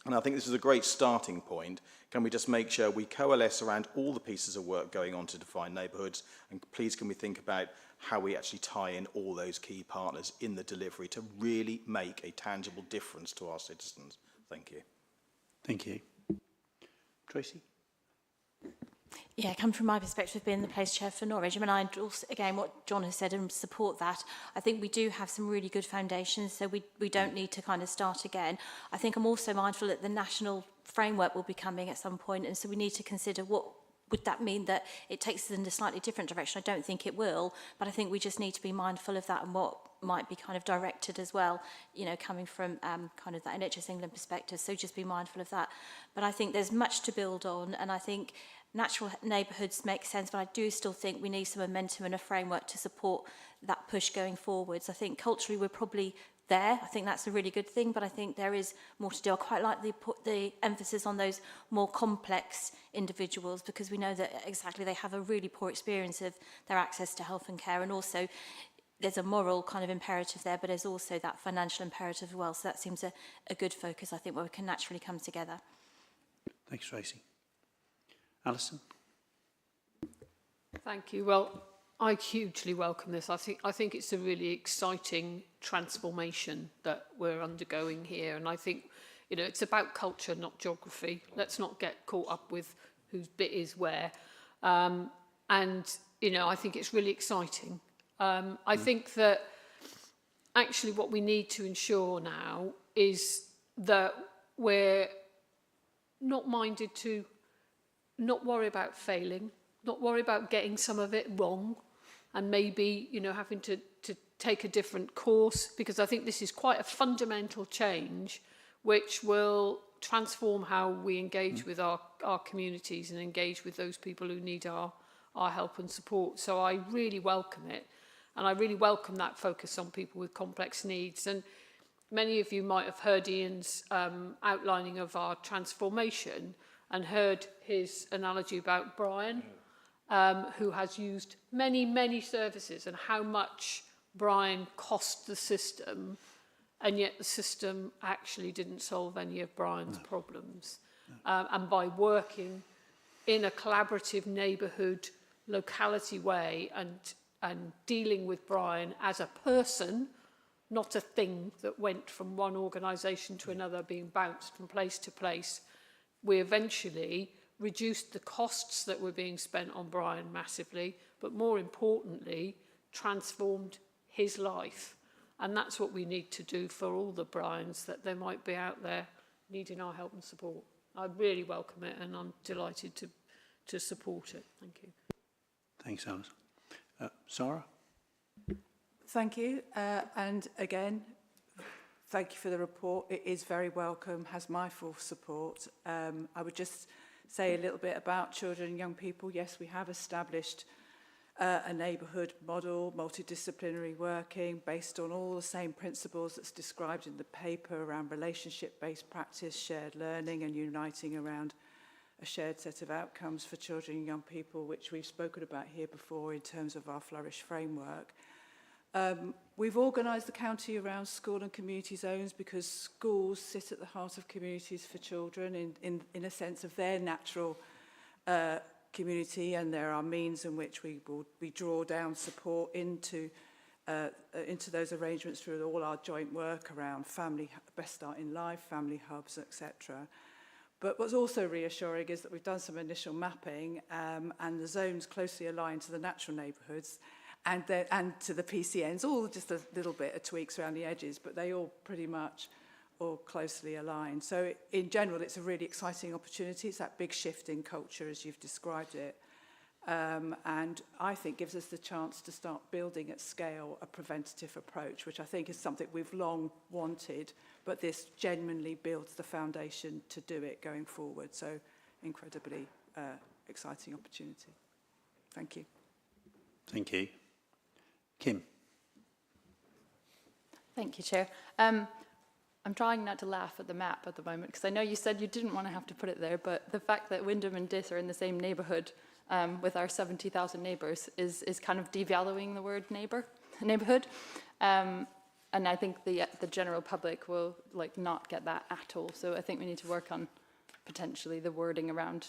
and I think this is a great starting point, can we just make sure we coalesce around all the pieces of work going on to define neighbourhoods, and please can we think about how we actually tie in all those key partners in the delivery to really make a tangible difference to our citizens. Thank you. Thank you. Tracy? Yeah, come from my perspective, being the place chair for Norwich. I mean, I also, again, what John has said, and support that. I think we do have some really good foundations, so we don't need to kind of start again. I think I'm also mindful that the national framework will be coming at some point, and so we need to consider what would that mean that it takes us in a slightly different direction. I don't think it will, but I think we just need to be mindful of that and what might be kind of directed as well, you know, coming from kind of that NHS England perspective. So just be mindful of that. But I think there's much to build on, and I think natural neighbourhoods make sense, but I do still think we need some momentum and a framework to support that push going forwards. I think culturally we're probably there. I think that's a really good thing, but I think there is more to do. I quite like the emphasis on those more complex individuals, because we know that exactly they have a really poor experience of their access to health and care, and also there's a moral kind of imperative there, but there's also that financial imperative as well. So that seems a good focus, I think, where we can naturally come together. Thanks, Tracy. Alison? Thank you. Well, I hugely welcome this. I think it's a really exciting transformation that we're undergoing here, and I think, you know, it's about culture, not geography. Let's not get caught up with whose bit is where. And, you know, I think it's really exciting. I think that actually what we need to ensure now is that we're not minded to not worry about failing, not worry about getting some of it wrong, and maybe, you know, having to take a different course, because I think this is quite a fundamental change which will transform how we engage with our communities and engage with those people who need our help and support. So I really welcome it, and I really welcome that focus on people with complex needs. And many of you might have heard Ian's outlining of our transformation and heard his analogy about Brian, who has used many, many services, and how much Brian cost the system, and yet the system actually didn't solve any of Brian's problems. And by working in a collaborative neighbourhood, locality way, and dealing with Brian as a person, not a thing that went from one organisation to another, being bounced from place to place, we eventually reduced the costs that were being spent on Brian massively, but more importantly, transformed his life. And that's what we need to do for all the Brians that there might be out there needing our help and support. I really welcome it, and I'm delighted to support it. Thank you. Thanks, Alice. Sarah? Thank you. And again, thank you for the report. It is very welcome, has my full support. I would just say a little bit about children and young people. Yes, we have established a neighbourhood model, multidisciplinary working, based on all the same principles that's described in the paper around relationship-based practice, shared learning, and uniting around a shared set of outcomes for children and young people, which we've spoken about here before in terms of our Flourish framework. We've organised the county around school and community zones because schools sit at the heart of communities for children in a sense of their natural community, and there are means in which we draw down support into those arrangements through all our joint work around family, Best Start in Life, family hubs, etc. But what's also reassuring is that we've done some initial mapping, and the zones closely aligned to the natural neighbourhoods and to the PCNs, all just a little bit of tweaks around the edges, but they all pretty much all closely aligned. So in general, it's a really exciting opportunity. It's that big shift in culture as you've described it. And I think gives us the chance to start building at scale a preventative approach, which I think is something we've long wanted, but this genuinely builds the foundation to do it going forward. So incredibly exciting opportunity. Thank you. Thank you. Kim? Thank you, Chair. I'm trying not to laugh at the map at the moment, because I know you said you didn't want to have to put it there, but the fact that Wyndham and Diss are in the same neighbourhood with our 70,000 neighbours is kind of devaluing the word neighbourhood. And I think the general public will not get that at all. So I think we need to work on potentially the wording around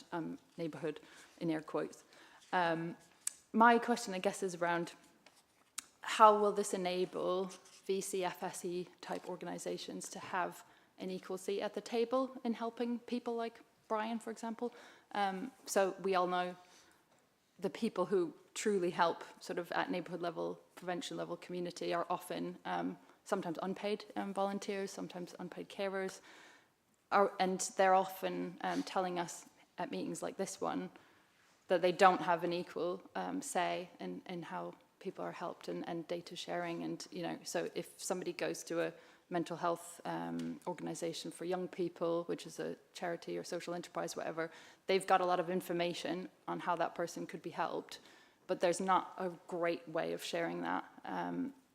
neighbourhood in air quotes. My question, I guess, is around how will this enable VCFSE type organisations to have an equal seat at the table in helping people like Brian, for example? So we all know the people who truly help sort of at neighbourhood level, prevention level community are often sometimes unpaid volunteers, sometimes unpaid carers, and they're often telling us at meetings like this one that they don't have an equal say in how people are helped and data sharing. And, you know, so if somebody goes to a mental health organisation for young people, which is a charity or social enterprise, whatever, they've got a lot of information on how that person could be helped, but there's not a great way of sharing that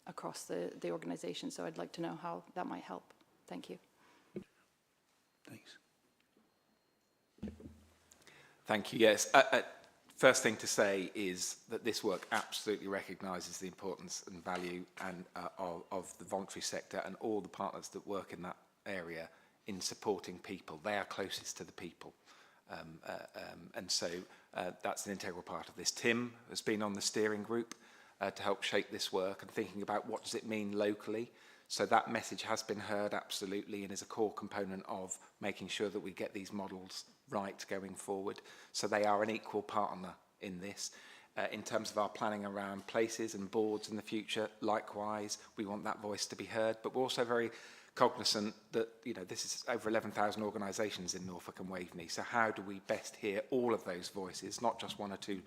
across the organisation. So I'd like to know how that might help. Thank you. Thanks. Thank you. Yes. First thing to say is that this work absolutely recognises the importance and value of the voluntary sector and all the partners that work in that area in supporting people. They are closest to the people. And so that's an integral part of this. Tim has been on the steering group to help shape this work and thinking about what does it mean locally. So that message has been heard absolutely and is a core component of making sure that we get these models right going forward. So they are an equal partner in this. In terms of our planning around places and boards in the future, likewise, we want that voice to be heard, but we're also very cognizant that, you know, this is over 11,000 organisations in Norfolk and Waveney, so how do we best hear all of those voices, not just one or two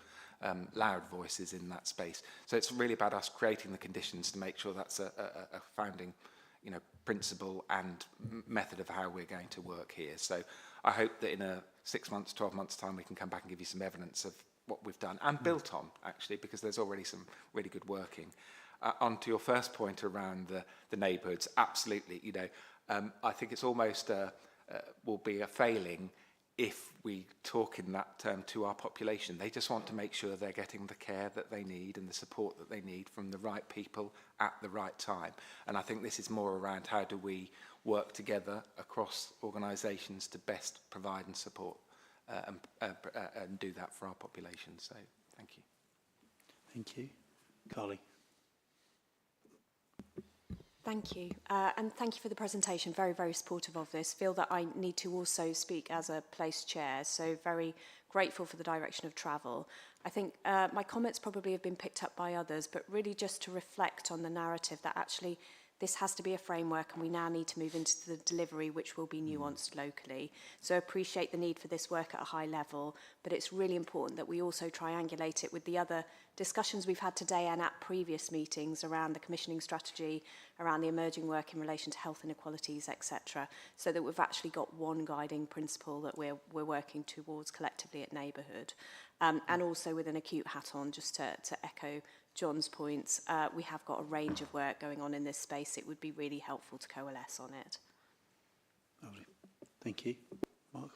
loud voices in that space. So it's really about us creating the conditions to make sure that's a founding, you know, principle and method of how we're going to work here. So I hope that in a 6 months, 12 months time, we can come back and give you some evidence of what we've done and built on, actually, because there's already some really good working. On to your first point around the neighbourhoods, absolutely, you know, I think it's almost will be a failing if we talk in that term to our population. They just want to make sure they're getting the care that they need and the support that they need from the right people at the right time. And I think this is more around how do we work together across organisations to best provide and support and do that for our population. So thank you. Thank you. Carly. Thank you. And thank you for the presentation. Very, very supportive of this. Feel that I need to also speak as a place chair, so very grateful for the direction of travel. I think my comments probably have been picked up by others, but really just to reflect on the narrative that actually this has to be a framework and we now need to move into the delivery, which will be nuanced locally. So I appreciate the need for this work at a high level, but it's really important that we also triangulate it with the other discussions we've had today and at previous meetings around the commissioning strategy, around the emerging work in relation to health inequalities, etc., so that we've actually got one guiding principle that we're working towards collectively at Neighbourhood. And also with an acute hat on, just to echo John's points, we have got a range of work going on in this space. It would be really helpful to coalesce on it. Lovely. Thank you. Mark?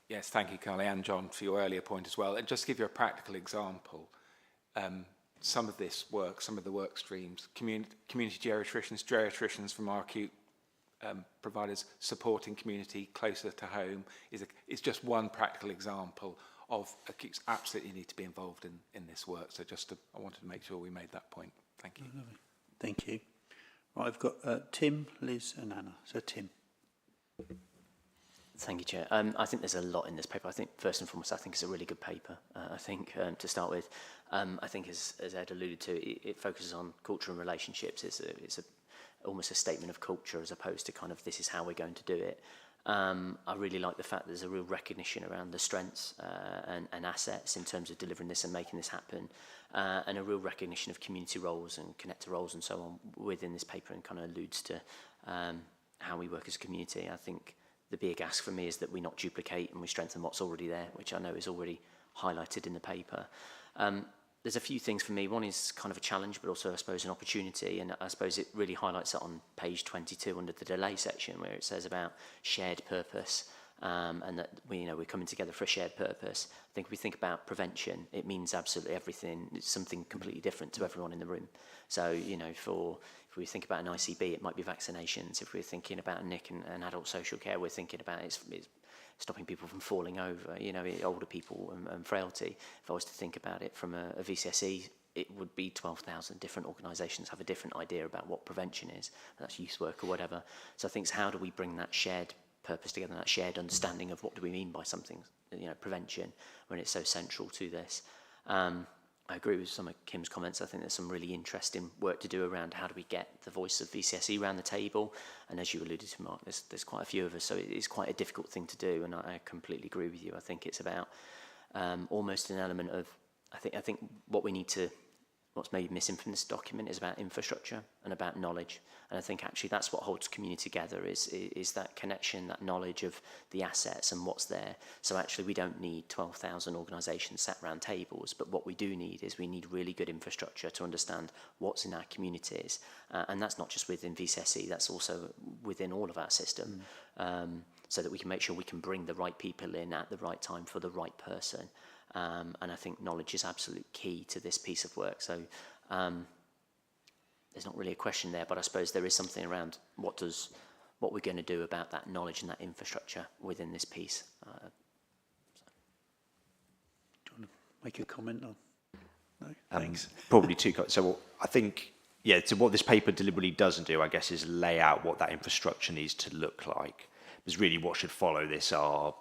Yes, thank you, Carly, and John, for your earlier point as well. And just to give you a practical example, some of this work, some of the work streams, community geriatricians from our acute providers supporting community closer to home is just one practical example of acutes absolutely need to be involved in this work. So I wanted to make sure we made that point. Thank you. Lovely. Thank you. Right, I've got Tim, Liz and Anna. So Tim. Thank you, Chair. I think there's a lot in this paper. I think, first and foremost, I think it's a really good paper. I think, to start with, I think, as Ed alluded to, it focuses on culture and relationships. It's almost a statement of culture as opposed to kind of this is how we're going to do it. I really like the fact that there's a real recognition around the strengths and assets in terms of delivering this and making this happen, and a real recognition of community roles and connector roles and so on within this paper, and kind of alludes to how we work as a community. I think the big ask for me is that we not duplicate and we strengthen what's already there, which I know is already highlighted in the paper. There's a few things for me. One is kind of a challenge, but also, I suppose, an opportunity. And I suppose it really highlights it on page 22 under the delay section, where it says about shared purpose, and that we're coming together for a shared purpose. I think if we think about prevention, it means absolutely everything. It's something completely different to everyone in the room. So, if we think about an ICB, it might be vaccinations. If we're thinking about NIC and adult social care, we're thinking about it's stopping people from falling over, older people and frailty. If I was to think about it from a VCSE, it would be 12,000 different organisations have a different idea about what prevention is. That's youth work or whatever. So I think it's how do we bring that shared purpose together, that shared understanding of what do we mean by something, prevention, when it's so central to this. I agree with some of Kim's comments. I think there's some really interesting work to do around how do we get the voice of VCSE around the table. And as you alluded to, Mark, there's quite a few of us, so it's quite a difficult thing to do. And I completely agree with you. I think it's about almost an element of, I think what we need to, what's maybe missing from this document is about infrastructure and about knowledge. And I think actually that's what holds community together is that connection, that knowledge of the assets and what's there. So actually we don't need 12,000 organisations sat around tables, but what we do need is we need really good infrastructure to understand what's in our communities. And that's not just within VCSE, that's also within all of our system, so that we can make sure we can bring the right people in at the right time for the right person. And I think knowledge is absolute key to this piece of work. So there's not really a question there, but I suppose there is something around what we're going to do about that knowledge and that infrastructure within this piece. make a comment on? No, thanks. Probably two. So I think, yeah, so what this paper deliberately doesn't do, I guess, is lay out what that infrastructure needs to look like. Because really what should follow this are,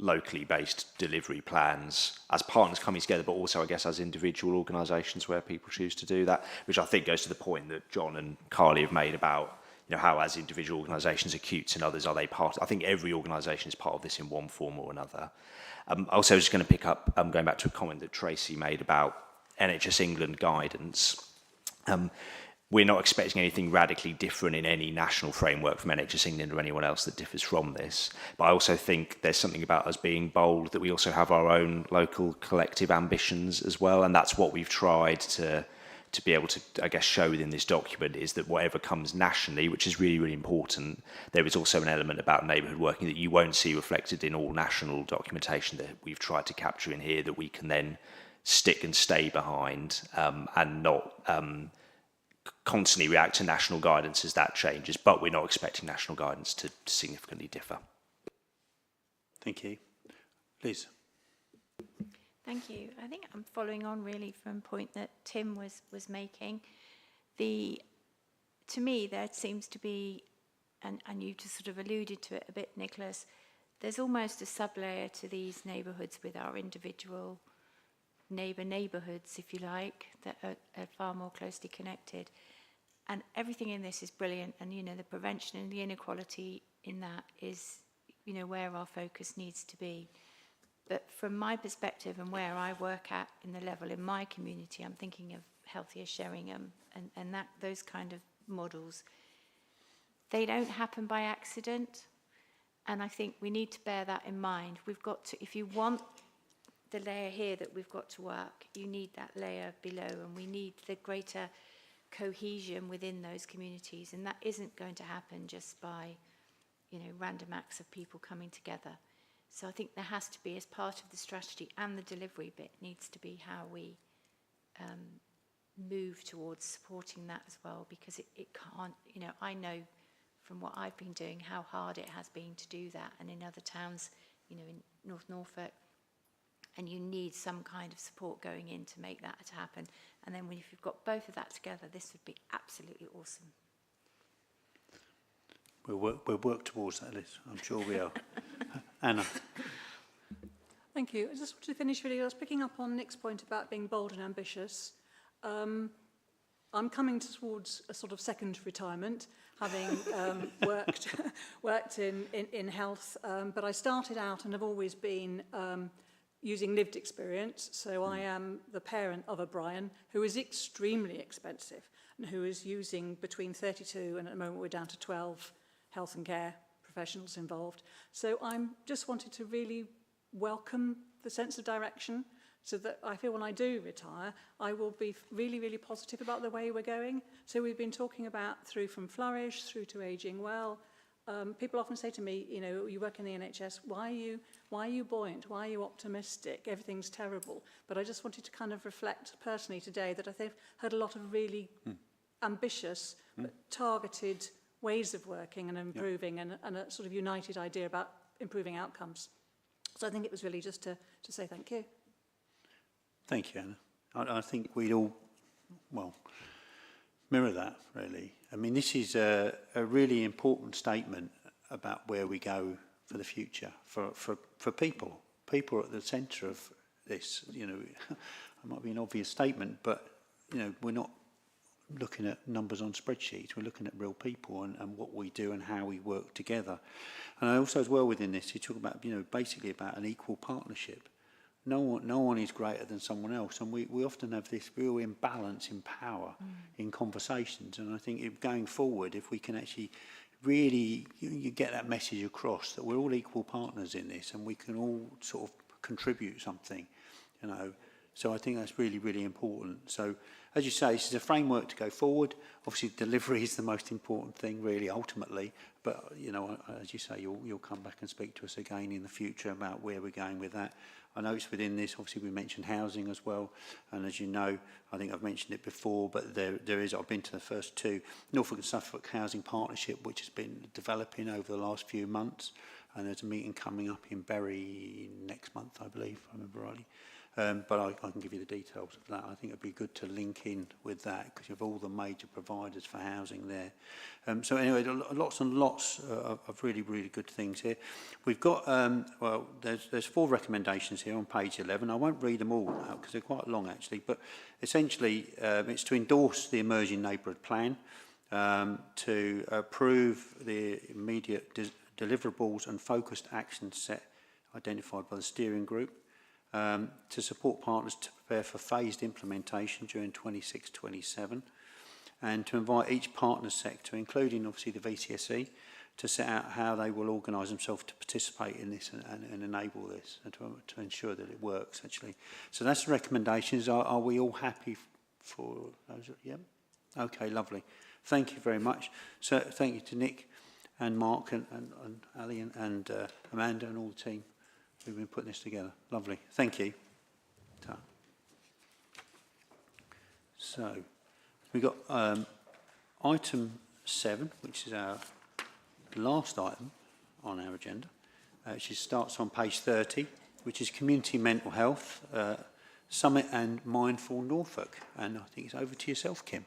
locally based delivery plans as partners coming together, but also, I guess, as individual organisations where people choose to do that, which I think goes to the point that John and Carly have made about, how as individual organisations, acutes and others, are they part? I think every organisation is part of this in one form or another. Also, just going to pick up, going back to a comment that Tracy made about NHS England guidance. We're not expecting anything radically different in any national framework from NHS England or anyone else that differs from this. But I also think there's something about us being bold, that we also have our own local collective ambitions as well. And that's what we've tried to be able to, I guess, show within this document, is that whatever comes nationally, which is really, really important, there is also an element about neighbourhood working that you won't see reflected in all national documentation that we've tried to capture in here, that we can then stick and stay behind and not constantly react to national guidance as that changes, but we're not expecting national guidance to significantly differ. Thank you. Liz. Thank you. I think I'm following on really from a point that Tim was making. To me, there seems to be, and you just sort of alluded to it a bit, Nicholas, there's almost a sub-layer to these neighbourhoods with our individual neighbourhoods, if you like, that are far more closely connected. And everything in this is brilliant, and the prevention and the inequality in that is where our focus needs to be. But from my perspective and where I work at in the level in my community, I'm thinking of Healthier Sheringham and those kind of models. They don't happen by accident, and I think we need to bear that in mind. We've got to, if you want the layer here that we've got to work, you need that layer below, and we need the greater cohesion within those communities, and that isn't going to happen just by random acts of people coming together. So I think there has to be, as part of the strategy and the delivery bit, needs to be how we move towards supporting that as well, because it can't, I know from what I've been doing how hard it has been to do that, and in other towns, in North Norfolk, and you need some kind of support going in to make that to happen. And then if you've got both of that together, this would be absolutely awesome. We'll work towards that, Liz. I'm sure we are. Anna. Thank you. I just wanted to finish really. I was picking up on Nick's point about being bold and ambitious. I'm coming towards a sort of second retirement, having worked in health, but I started out and have always been using lived experience. So I am the parent of a Brian who is extremely expensive and who is using between 32 and at the moment we're down to 12 health and care professionals involved. So I'm just wanted to really welcome the sense of direction, so that I feel when I do retire, I will be really, really positive about the way we're going. So we've been talking about from Flourish through to Ageing Well. People often say to me, you work in the NHS, why are you buoyant? Why are you optimistic? Everything's terrible. But I just wanted to kind of reflect personally today that I think I've heard a lot of really ambitious, but targeted ways of working and improving, and a sort of united idea about improving outcomes. So I think it was really just to say thank you. Thank you, Anna. I think we'd all, mirror that, really. I mean, this is a really important statement about where we go for the future, for people. People are at the centre of this. It might be an obvious statement, but, we're not looking at numbers on spreadsheets. We're looking at real people and what we do and how we work together. And I also, as well, within this, you talk about, basically about an equal partnership. No one is greater than someone else, and we often have this real imbalance in power in conversations. And I think going forward, if we can actually really you get that message across that we're all equal partners in this, and we can all sort of contribute something, So I think that's really, really important. So, as you say, this is a framework to go forward. Obviously, delivery is the most important thing, really, ultimately. But, as you say, you'll come back and speak to us again in the future about where we're going with that. I noticed within this, obviously, we mentioned housing as well. And as you know, I think I've mentioned it before, but there is, I've been to the first two, Norfolk and Suffolk Housing Partnership, which has been developing over the last few months. And there's a meeting coming up in Bury next month, I believe, if I remember rightly. But I can give you the details of that. I think it'd be good to link in with that because you have all the major providers for housing there. So anyway, lots and lots of really, really good things here. We've got, well, there's 4 recommendations here on page 11. I won't read them all out because they're quite long actually, but essentially it's to endorse the Emerging Neighbourhood Plan, to approve the immediate deliverables and focused action set identified by the steering group, to support partners to prepare for phased implementation during 26-27, and to invite each partner sector, including obviously the VCSE, to set out how they will organise themselves to participate in this and enable this, and to ensure that it works actually. So that's the recommendations. Are we all happy for those? Yeah? Okay, lovely. Thank you very much. So thank you to Nick and Mark and Ali and Amanda and all the team who've been putting this together. Lovely. Thank you. So we've got item 7, which is our last item on our agenda. Which starts on page 30, which is Community Mental Health Summit and Mindful Norfolk. And I think it's over to yourself, Kim.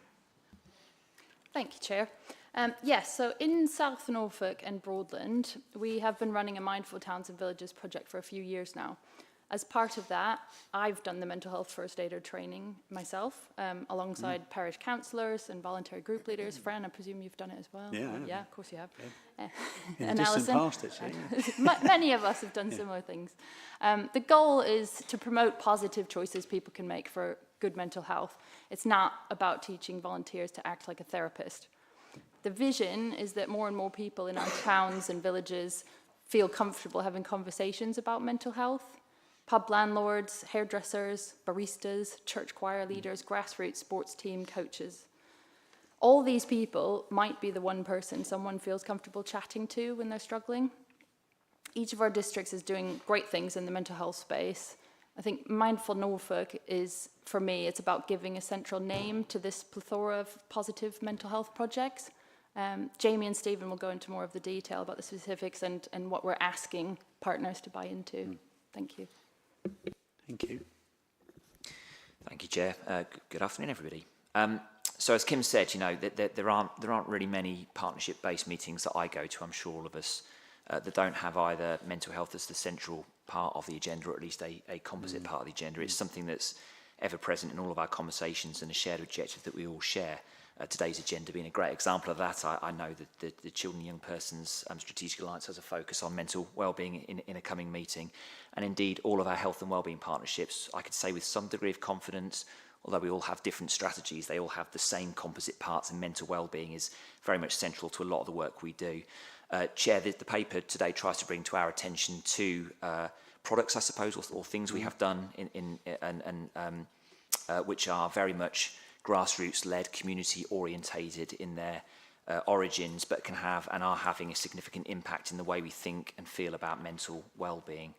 Thank you, Chair. Yes, so in South Norfolk and Broadland, we have been running a Mindful Towns and Villages project for a few years now. As part of that, I've done the mental health first aider training myself, alongside parish councillors and voluntary group leaders. Fran, I presume you've done it as well? Yeah, of course you have. Yeah. And Alison. Alison. Many of us have done similar things. The goal is to promote positive choices people can make for good mental health. It's not about teaching volunteers to act like a therapist. The vision is that more and more people in our towns and villages feel comfortable having conversations about mental health. Pub landlords, hairdressers, baristas, church choir leaders, grassroots sports team coaches. All these people might be the one person someone feels comfortable chatting to when they're struggling. Each of our districts is doing great things in the mental health space. I think Mindful Norfolk is, for me, it's about giving a central name to this plethora of positive mental health projects. Jamie and Stephen will go into more of the detail about the specifics and what we're asking partners to buy into. Thank you. Thank you. Thank you, Chair. Good afternoon, everybody. So as Kim said, you know, there aren't really many partnership-based meetings that I go to, I'm sure all of us, that don't have either mental health as the central part of the agenda, or at least a composite part of the agenda. It's something that's ever present in all of our conversations and a shared objective that we all share. Today's agenda being a great example of that. I know that the Children and Young Persons Strategic Alliance has a focus on mental wellbeing in a coming meeting. And indeed, all of our health and wellbeing partnerships, I could say with some degree of confidence, although we all have different strategies, they all have the same composite parts, and mental wellbeing is very much central to a lot of the work we do. Chair, the paper today tries to bring to our attention 2 products, I suppose, or things we have done which are very much grassroots-led, community-orientated in their origins, but can have and are having a significant impact in the way we think and feel about mental well-being.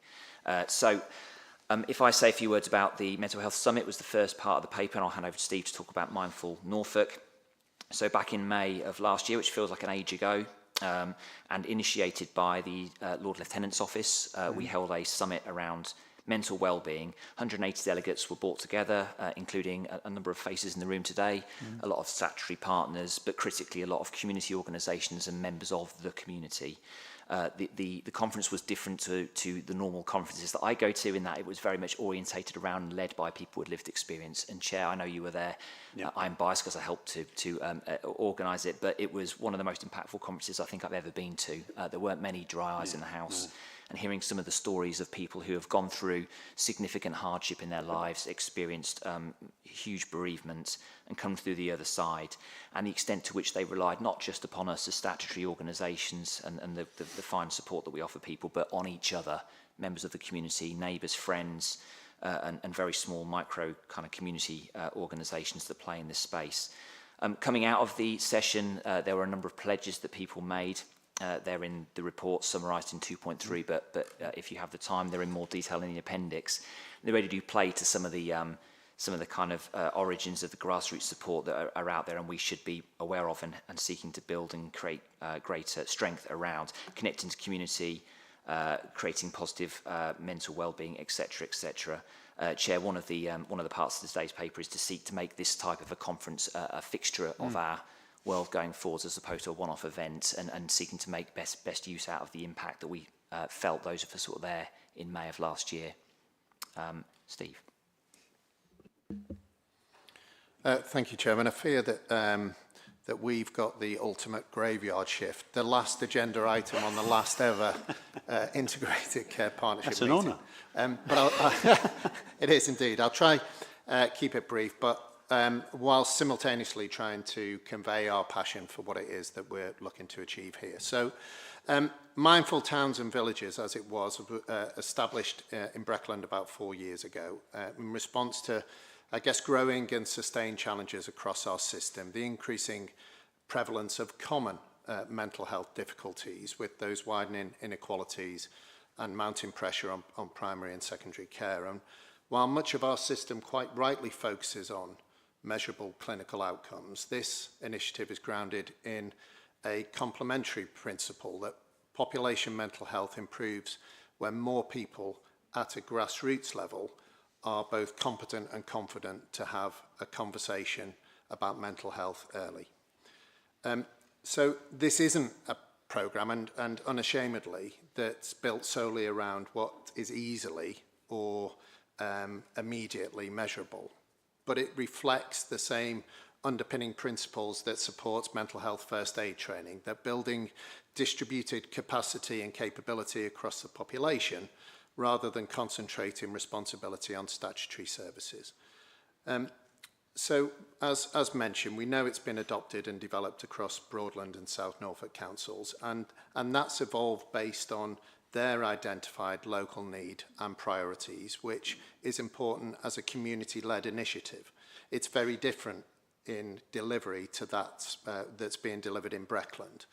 If I say a few words about the Mental Health Summit, was the first part of the paper, and I'll hand over to Steve to talk about Mindful Norfolk. So back in May of last year, which feels like an age ago, and initiated by the Lord Lieutenant's Office, we held a summit around mental wellbeing. 180 delegates were brought together, including a number of faces in the room today, a lot of statutory partners, but critically a lot of community organisations and members of the community. The conference was different to the normal conferences that I go to, in that it was very much orientated around and led by people with lived experience. And Chair, I know you were there. Yeah. I'm biased because I helped to organise it, but it was one of the most impactful conferences I think I've ever been to. There weren't many dry eyes in the house. And hearing some of the stories of people who have gone through significant hardship in their lives, experienced huge bereavement, and come through the other side, and the extent to which they relied not just upon us as statutory organisations and the fine support that we offer people, but on each other, members of the community, neighbours, friends, and very small micro kind of community organisations that play in this space. Coming out of the session, there were a number of pledges that people made. They're in the report summarised in 2.3, but if you have the time, they're in more detail in the appendix. They really do play to some of the kind of origins of the grassroots support that are out there, and we should be aware of and seeking to build and create greater strength around connecting to community, creating positive mental well-being, etc., etc. Chair, one of the parts of today's paper is to seek to make this type of a conference a fixture of our world going forwards, as opposed to a one-off event, and seeking to make best use out of the impact that we felt, those of us who were there in May of last year. Steve. Thank you, Chairman. I fear that that we've got the ultimate graveyard shift, the last agenda item on the last ever integrated care partnership That's an meeting. honour. But it is indeed. I'll try keep it brief, but while simultaneously trying to convey our passion for what it is that we're looking to achieve here. So, Mindful Towns and Villages, as it was, established in Breckland about 4 years ago in response to, I guess, growing and sustained challenges across our system, the increasing prevalence of common mental health difficulties with those widening inequalities and mounting pressure on primary and secondary care. And while much of our system quite rightly focuses on measurable clinical outcomes, this initiative is grounded in a complementary principle that population mental health improves when more people at a grassroots level are both competent and confident to have a conversation about mental health early. So this isn't a programme, and unashamedly, that's built solely around what is easily or immediately measurable. But it reflects the same underpinning principles that supports mental health first aid training, that building distributed capacity and capability across the population rather than concentrating responsibility on statutory services. So, as mentioned, we know it's been adopted and developed across Broadland and South Norfolk councils, and that's evolved based on their identified local need and priorities, which is important as a community-led initiative. It's very different in delivery to that that's being delivered in Breckland.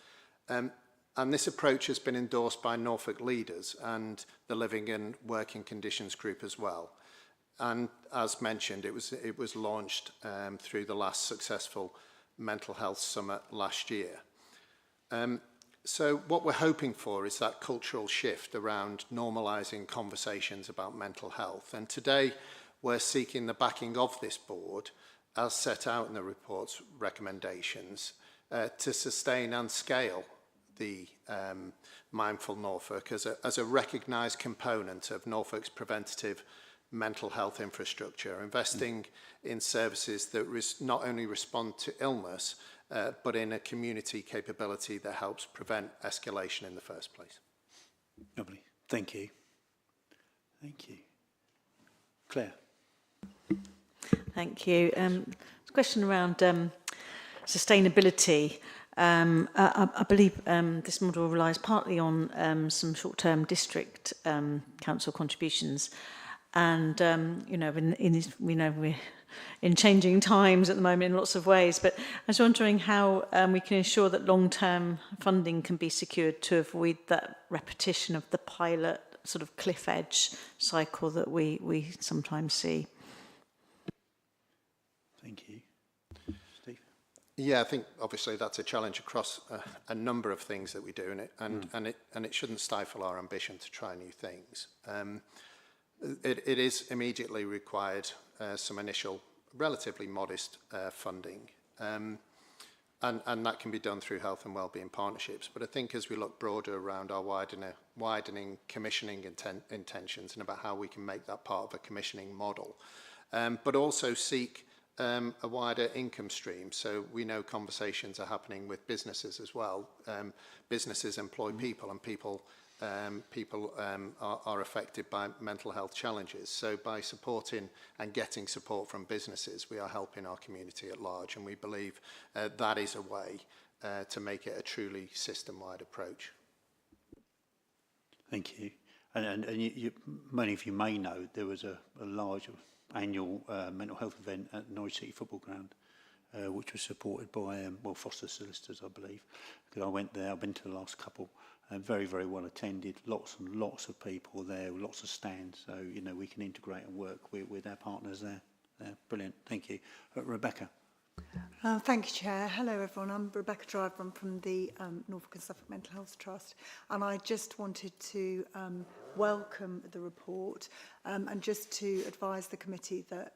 And this approach has been endorsed by Norfolk leaders and the Living and Working Conditions Group as well. And as mentioned, it was launched through the last successful Mental Health Summit last year. So what we're hoping for is that cultural shift around normalising conversations about mental health. And today we're seeking the backing of this board, as set out in the report's recommendations, to sustain and scale the Mindful Norfolk as a recognised component of Norfolk's preventative mental health infrastructure, investing in services that not only respond to illness, but in a community capability that helps prevent escalation in the first place. Lovely. Thank you. Thank you. Claire. Thank you. A question around sustainability. I believe this model relies partly on some short-term district council contributions, and you know, we know we're in changing times at the moment in lots of ways. But I was wondering how we can ensure that long-term funding can be secured to avoid that repetition of the pilot sort of cliff edge cycle that we sometimes see. Thank you. Steve? Yeah, I think obviously that's a challenge across a number of things that we do, and it shouldn't stifle our ambition to try new things. It is immediately required some initial, relatively modest funding, and that can be done through health and wellbeing partnerships. But I think as we look broader around our widening commissioning intentions and about how we can make that part of a commissioning model, but also seek a wider income stream. So we know conversations are happening with businesses as well. Businesses employ people, and people are affected by mental health challenges. So by supporting and getting support from businesses, we are helping our community at large, and we believe that is a way to make it a truly system-wide approach. Thank you. And many of you may know there was a large annual mental health event at Norwich City Football Ground, which was supported by Foster Solicitors, I believe. Because I went there, I've been to the last couple, and very, very well attended. Lots and lots of people there, lots of stands. So, you know, we can integrate and work with our partners there. Brilliant. Thank you. Rebecca. Thank you, Chair. Hello, everyone. I'm Rebecca Driver. I'm from the Norfolk and Suffolk Mental Health Trust. And I just wanted to welcome the report and just to advise the committee that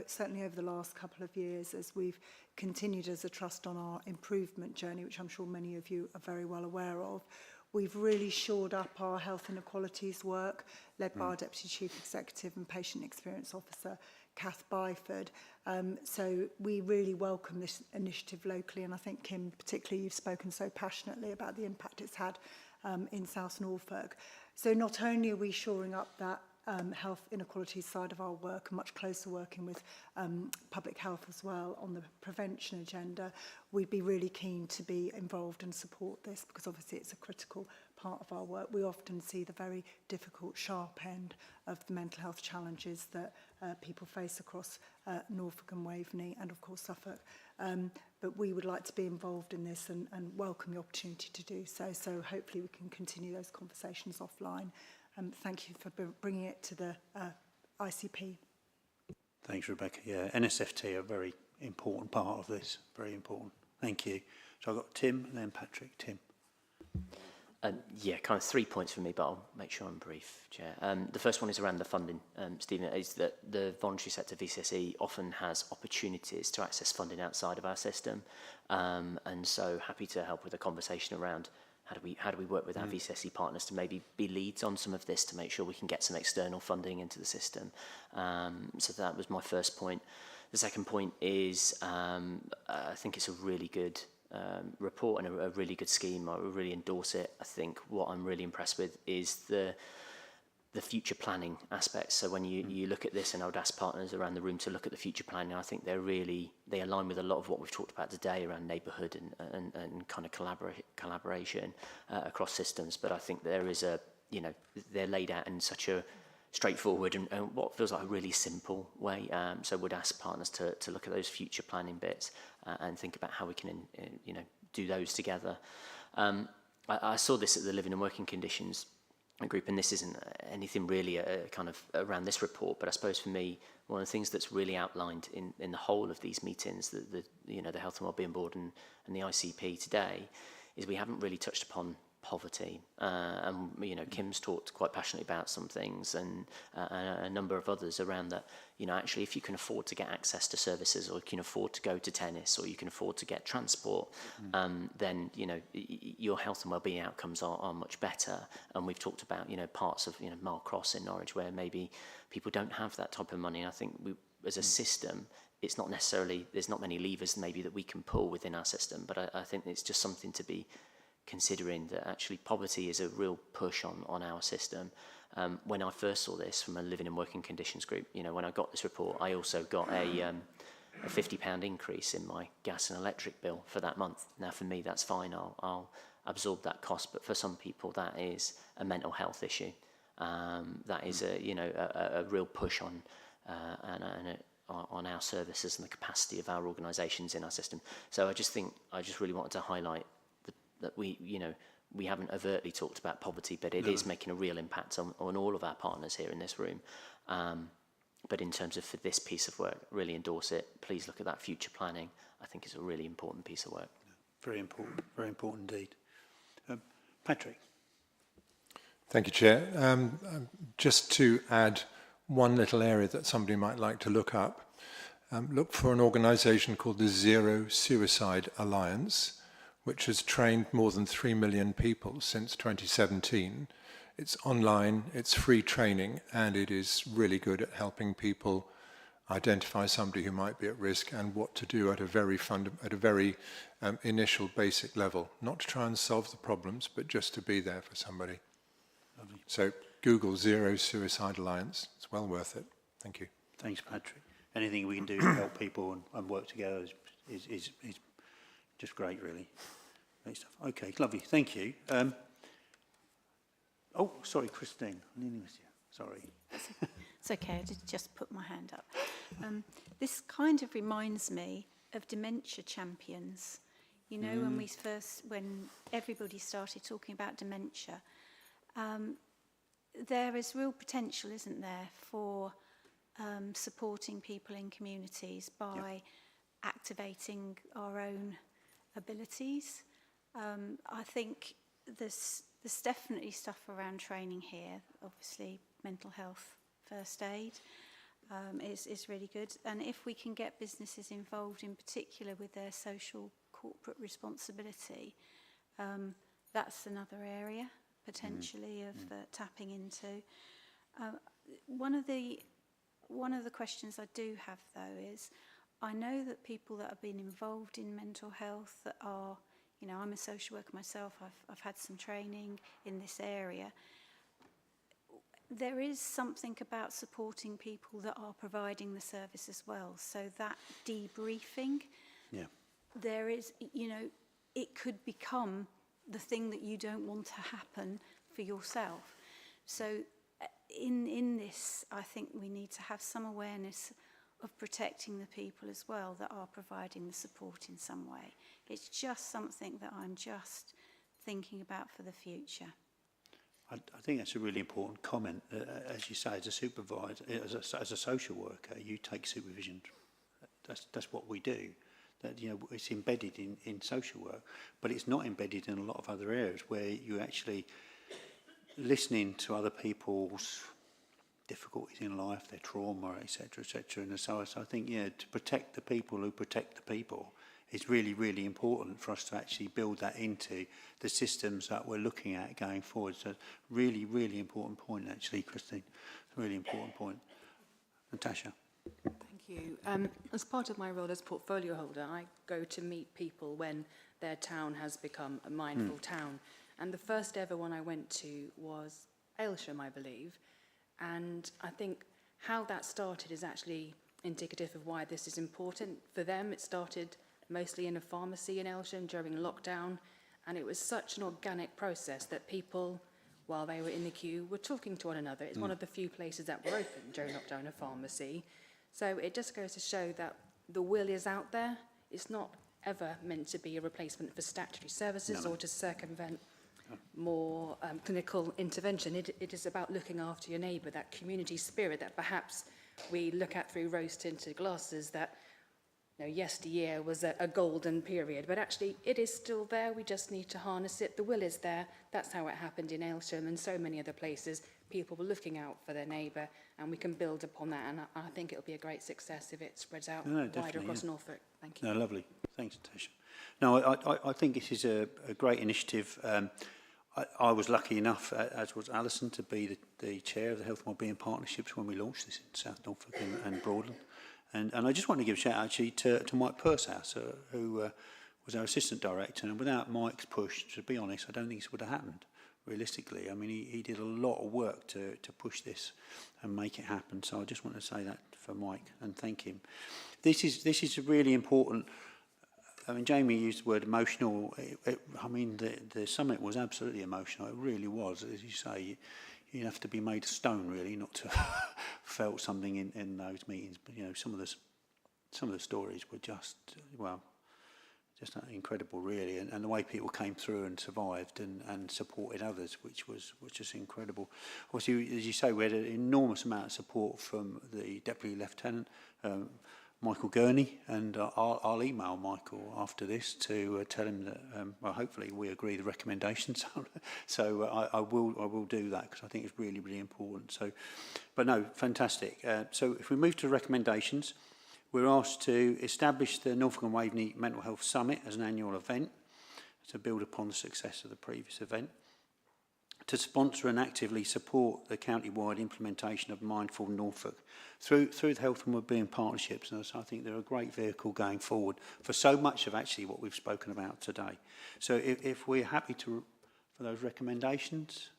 certainly over the last couple of years, as we've continued as a trust on our improvement journey, which I'm sure many of you are very well aware of, we've really shored up our health inequalities work, led by our Deputy Chief Executive and Patient Experience Officer, Kath Byford. So we really welcome this initiative locally, and I think, Kim, particularly you've spoken so passionately about the impact it's had in South Norfolk. So not only are we shoring up that health inequalities side of our work and much closer working with public health as well on the prevention agenda, we'd be really keen to be involved and support this because obviously it's a critical part of our work. We often see the very difficult sharp end of the mental health challenges that people face across Norfolk and Waveney and of course Suffolk. But we would like to be involved in this and welcome the opportunity to do so. So hopefully we can continue those conversations offline. Thank you for bringing it to the ICP. Thanks, Rebecca. Yeah, NSFT are a very important part of this, very important. Thank you. So I've got Tim and then Patrick. Tim. Yeah, kind of 3 points for me, but I'll make sure I'm brief, Chair. The first one is around the funding, Stephen, is that the voluntary sector VCSE often has opportunities to access funding outside of our system. And so happy to help with a conversation around how do we work with our VCSE partners to maybe be leads on some of this to make sure we can get some external funding into the system. So that was my first point. The second point is I think it's a really good report and a really good scheme. I would really endorse it. I think what I'm really impressed with is the future planning aspects. So when you look at this, and I would ask partners around the room to look at the future planning, I think they align with a lot of what we've talked about today around neighbourhood and kind of collaboration across systems. But I think there is they're laid out in such a straightforward and what feels like a really simple way. So would ask partners to look at those future planning bits and think about how we can do those together. I saw this at the Living and Working Conditions group, and this isn't anything really kind of around this report, but I suppose for me one of the things that's really outlined in the whole of these meetings, the Health and Wellbeing Board and the ICP today, is we haven't really touched upon poverty, and Kim's talked quite passionately about some things, and a number of others around that. Actually, if you can afford to get access to services, or you can afford to go to tennis, or you can afford to get transport, then your health and wellbeing outcomes are much better. And we've talked about parts of Mile Cross in Norwich where maybe people don't have that type of money. And I think we, as a system, it's not necessarily, there's not many levers maybe that we can pull within our system, but I think it's just something to be considering, that actually poverty is a real push on our system. When I first saw this from a Living and Working Conditions group, when I got this report, I also got a £50 increase in my gas and electric bill for that month. Now for me that's fine, I'll absorb that cost, but for some people that is a mental health issue. That is a real push on our services and the capacity of our organisations in our system. So I just really wanted to highlight that we haven't overtly talked about poverty, but it is making a real impact on all of our partners here in this room. But in terms of for this piece of work, really endorse it. Please look at that future planning. I think it's a really important piece of work. Very important indeed. Patrick. Thank you, Chair. Just to add one little area that somebody might like to look up, look for an organisation called the Zero Suicide Alliance, which has trained more than 3 million people since 2017. It's online, it's free training, and it is really good at helping people identify somebody who might be at risk and what to do at a very initial basic level. Not to try and solve the problems, but just to be there for somebody. Lovely. So Google Zero Suicide Alliance. It's well worth it. Thank you. Thanks, Patrick. Anything we can do to help people and work together is just great, really. Great stuff. Okay, lovely. Thank you. Oh, sorry, Christine. I nearly missed you. Sorry. It's okay. I did just put my hand up. This kind of reminds me of dementia champions. When everybody started talking about dementia, there is real potential, isn't there, for supporting people in communities by activating our own abilities. I think there's definitely stuff around training here. Obviously, mental health, first aid is really good. And if we can get businesses involved, in particular with their social corporate responsibility, that's another area potentially of tapping into. One of the questions I do have though is, I know that people that have been involved in mental health that are, you know, I'm a social worker myself, I've had some training in this area. There is something about supporting people that are providing the service as well. So that debriefing, there is, you know, it could become the thing that you don't want to happen for yourself. So in this, I think we need to have some awareness of protecting the people as well that are providing the support in some way. It's just something that I'm just thinking about for the future. I think that's a really important comment. As you say, as a supervisor, as a social worker, you take supervision. That's what we do. That, you know, it's embedded in social work, but it's not embedded in a lot of other areas where you actually listening to other people's difficulties in life, their trauma, etc., etc. And so I think, to protect the people who protect the people is really, really important for us to actually build that into the systems that we're looking at going forward. So really, really important point, actually, Christine. Really important point. Natasha. Thank you. As part of my role as portfolio holder, I go to meet people when their town has become a mindful town. And the first ever one I went to was Aylsham, I believe. And I think how that started is actually indicative of why this is important. For them, it started mostly in a pharmacy in Aylsham during lockdown. And it was such an organic process that people, while they were in the queue, were talking to one another. It's one of the few places that were open during lockdown, a pharmacy. So it just goes to show that the will is out there. It's not ever meant to be a replacement for statutory services or to circumvent more clinical intervention. It is about looking after your neighbour, that community spirit that perhaps we look at through rose-tinted glasses, that, you know, yesteryear was a golden period, but actually it is still there. We just need to harness it. The will is there. That's how it happened in Aylsham and so many other places. People were looking out for their neighbour, and we can build upon that, and I think it'll be a great success if it spreads out wider across Norfolk. Thank you. No, lovely. Thanks, Natasha. No, I think this is a great initiative. I was lucky enough, as was Alison, to be the chair of the Health and Wellbeing Partnerships when we launched this in South Norfolk and Broadland. And I just want to give a shout out actually to Mike Purshouse, who was our assistant director. And without Mike's push, to be honest, I don't think this would have happened, realistically. I mean, he did a lot of work to push this and make it happen. So I just want to say that for Mike and thank him. This is really important. I mean, Jamie used the word emotional. I mean, the summit was absolutely emotional. It really was. As you say, you have to be made of stone, really, not to felt something in those meetings. But, you know, some of the stories were just incredible, really. And the way people came through and survived and supported others, which was just incredible. Obviously, as you say, we had an enormous amount of support from the Deputy Lieutenant, Michael Gurney, and I'll email Michael after this to tell him that, well, hopefully we agree the recommendations. So I will do that because I think it's really, really important. So, but no, fantastic. So if we move to recommendations, we're asked to establish the Norfolk and Waveney Mental Health Summit as an annual event to build upon the success of the previous event, to sponsor and actively support the county-wide implementation of Mindful Norfolk through the Health and Wellbeing Partnerships. And so I think they're a great vehicle going forward for so much of actually what we've spoken about today. So if we're happy for those recommendations,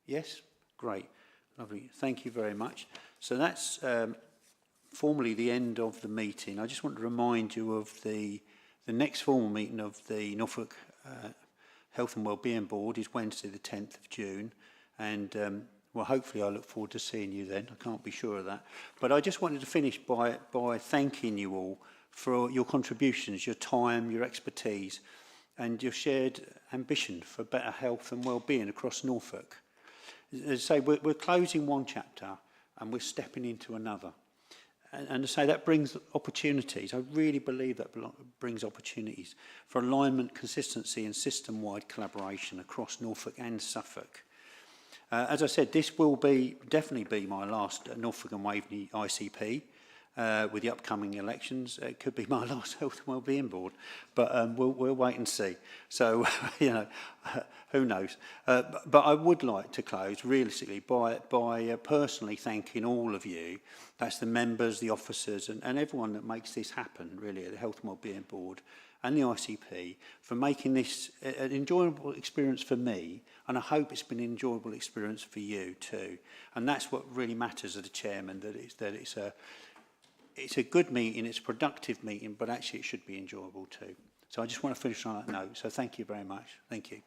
yes, great, lovely, thank you very much. So that's formally the end of the meeting. I just want to remind you of the next formal meeting of the Norfolk Health and Wellbeing Board is Wednesday the 10th of June, and well, hopefully I look forward to seeing you then. I can't be sure of that. But I just wanted to finish by thanking you all for your contributions, your time, your expertise, and your shared ambition for better health and wellbeing across Norfolk. As I say, we're closing one chapter and we're stepping into another. And to say that brings opportunities. I really believe that brings opportunities for alignment, consistency and system-wide collaboration across Norfolk and Suffolk. As I said, this will definitely be my last Norfolk and Waveney ICP. With the upcoming elections, it could be my last Health and Wellbeing Board, but we'll wait and see. So, who knows? But I would like to close realistically by personally thanking all of you. That's the members, the officers, and everyone that makes this happen, really, at the Health and Wellbeing Board and the ICP, for making this an enjoyable experience for me, and I hope it's been an enjoyable experience for you too. And that's what really matters as a chairman, that it's a good meeting, it's a productive meeting, but actually it should be enjoyable too. So I just want to finish on that note. So thank you very much. Thank you.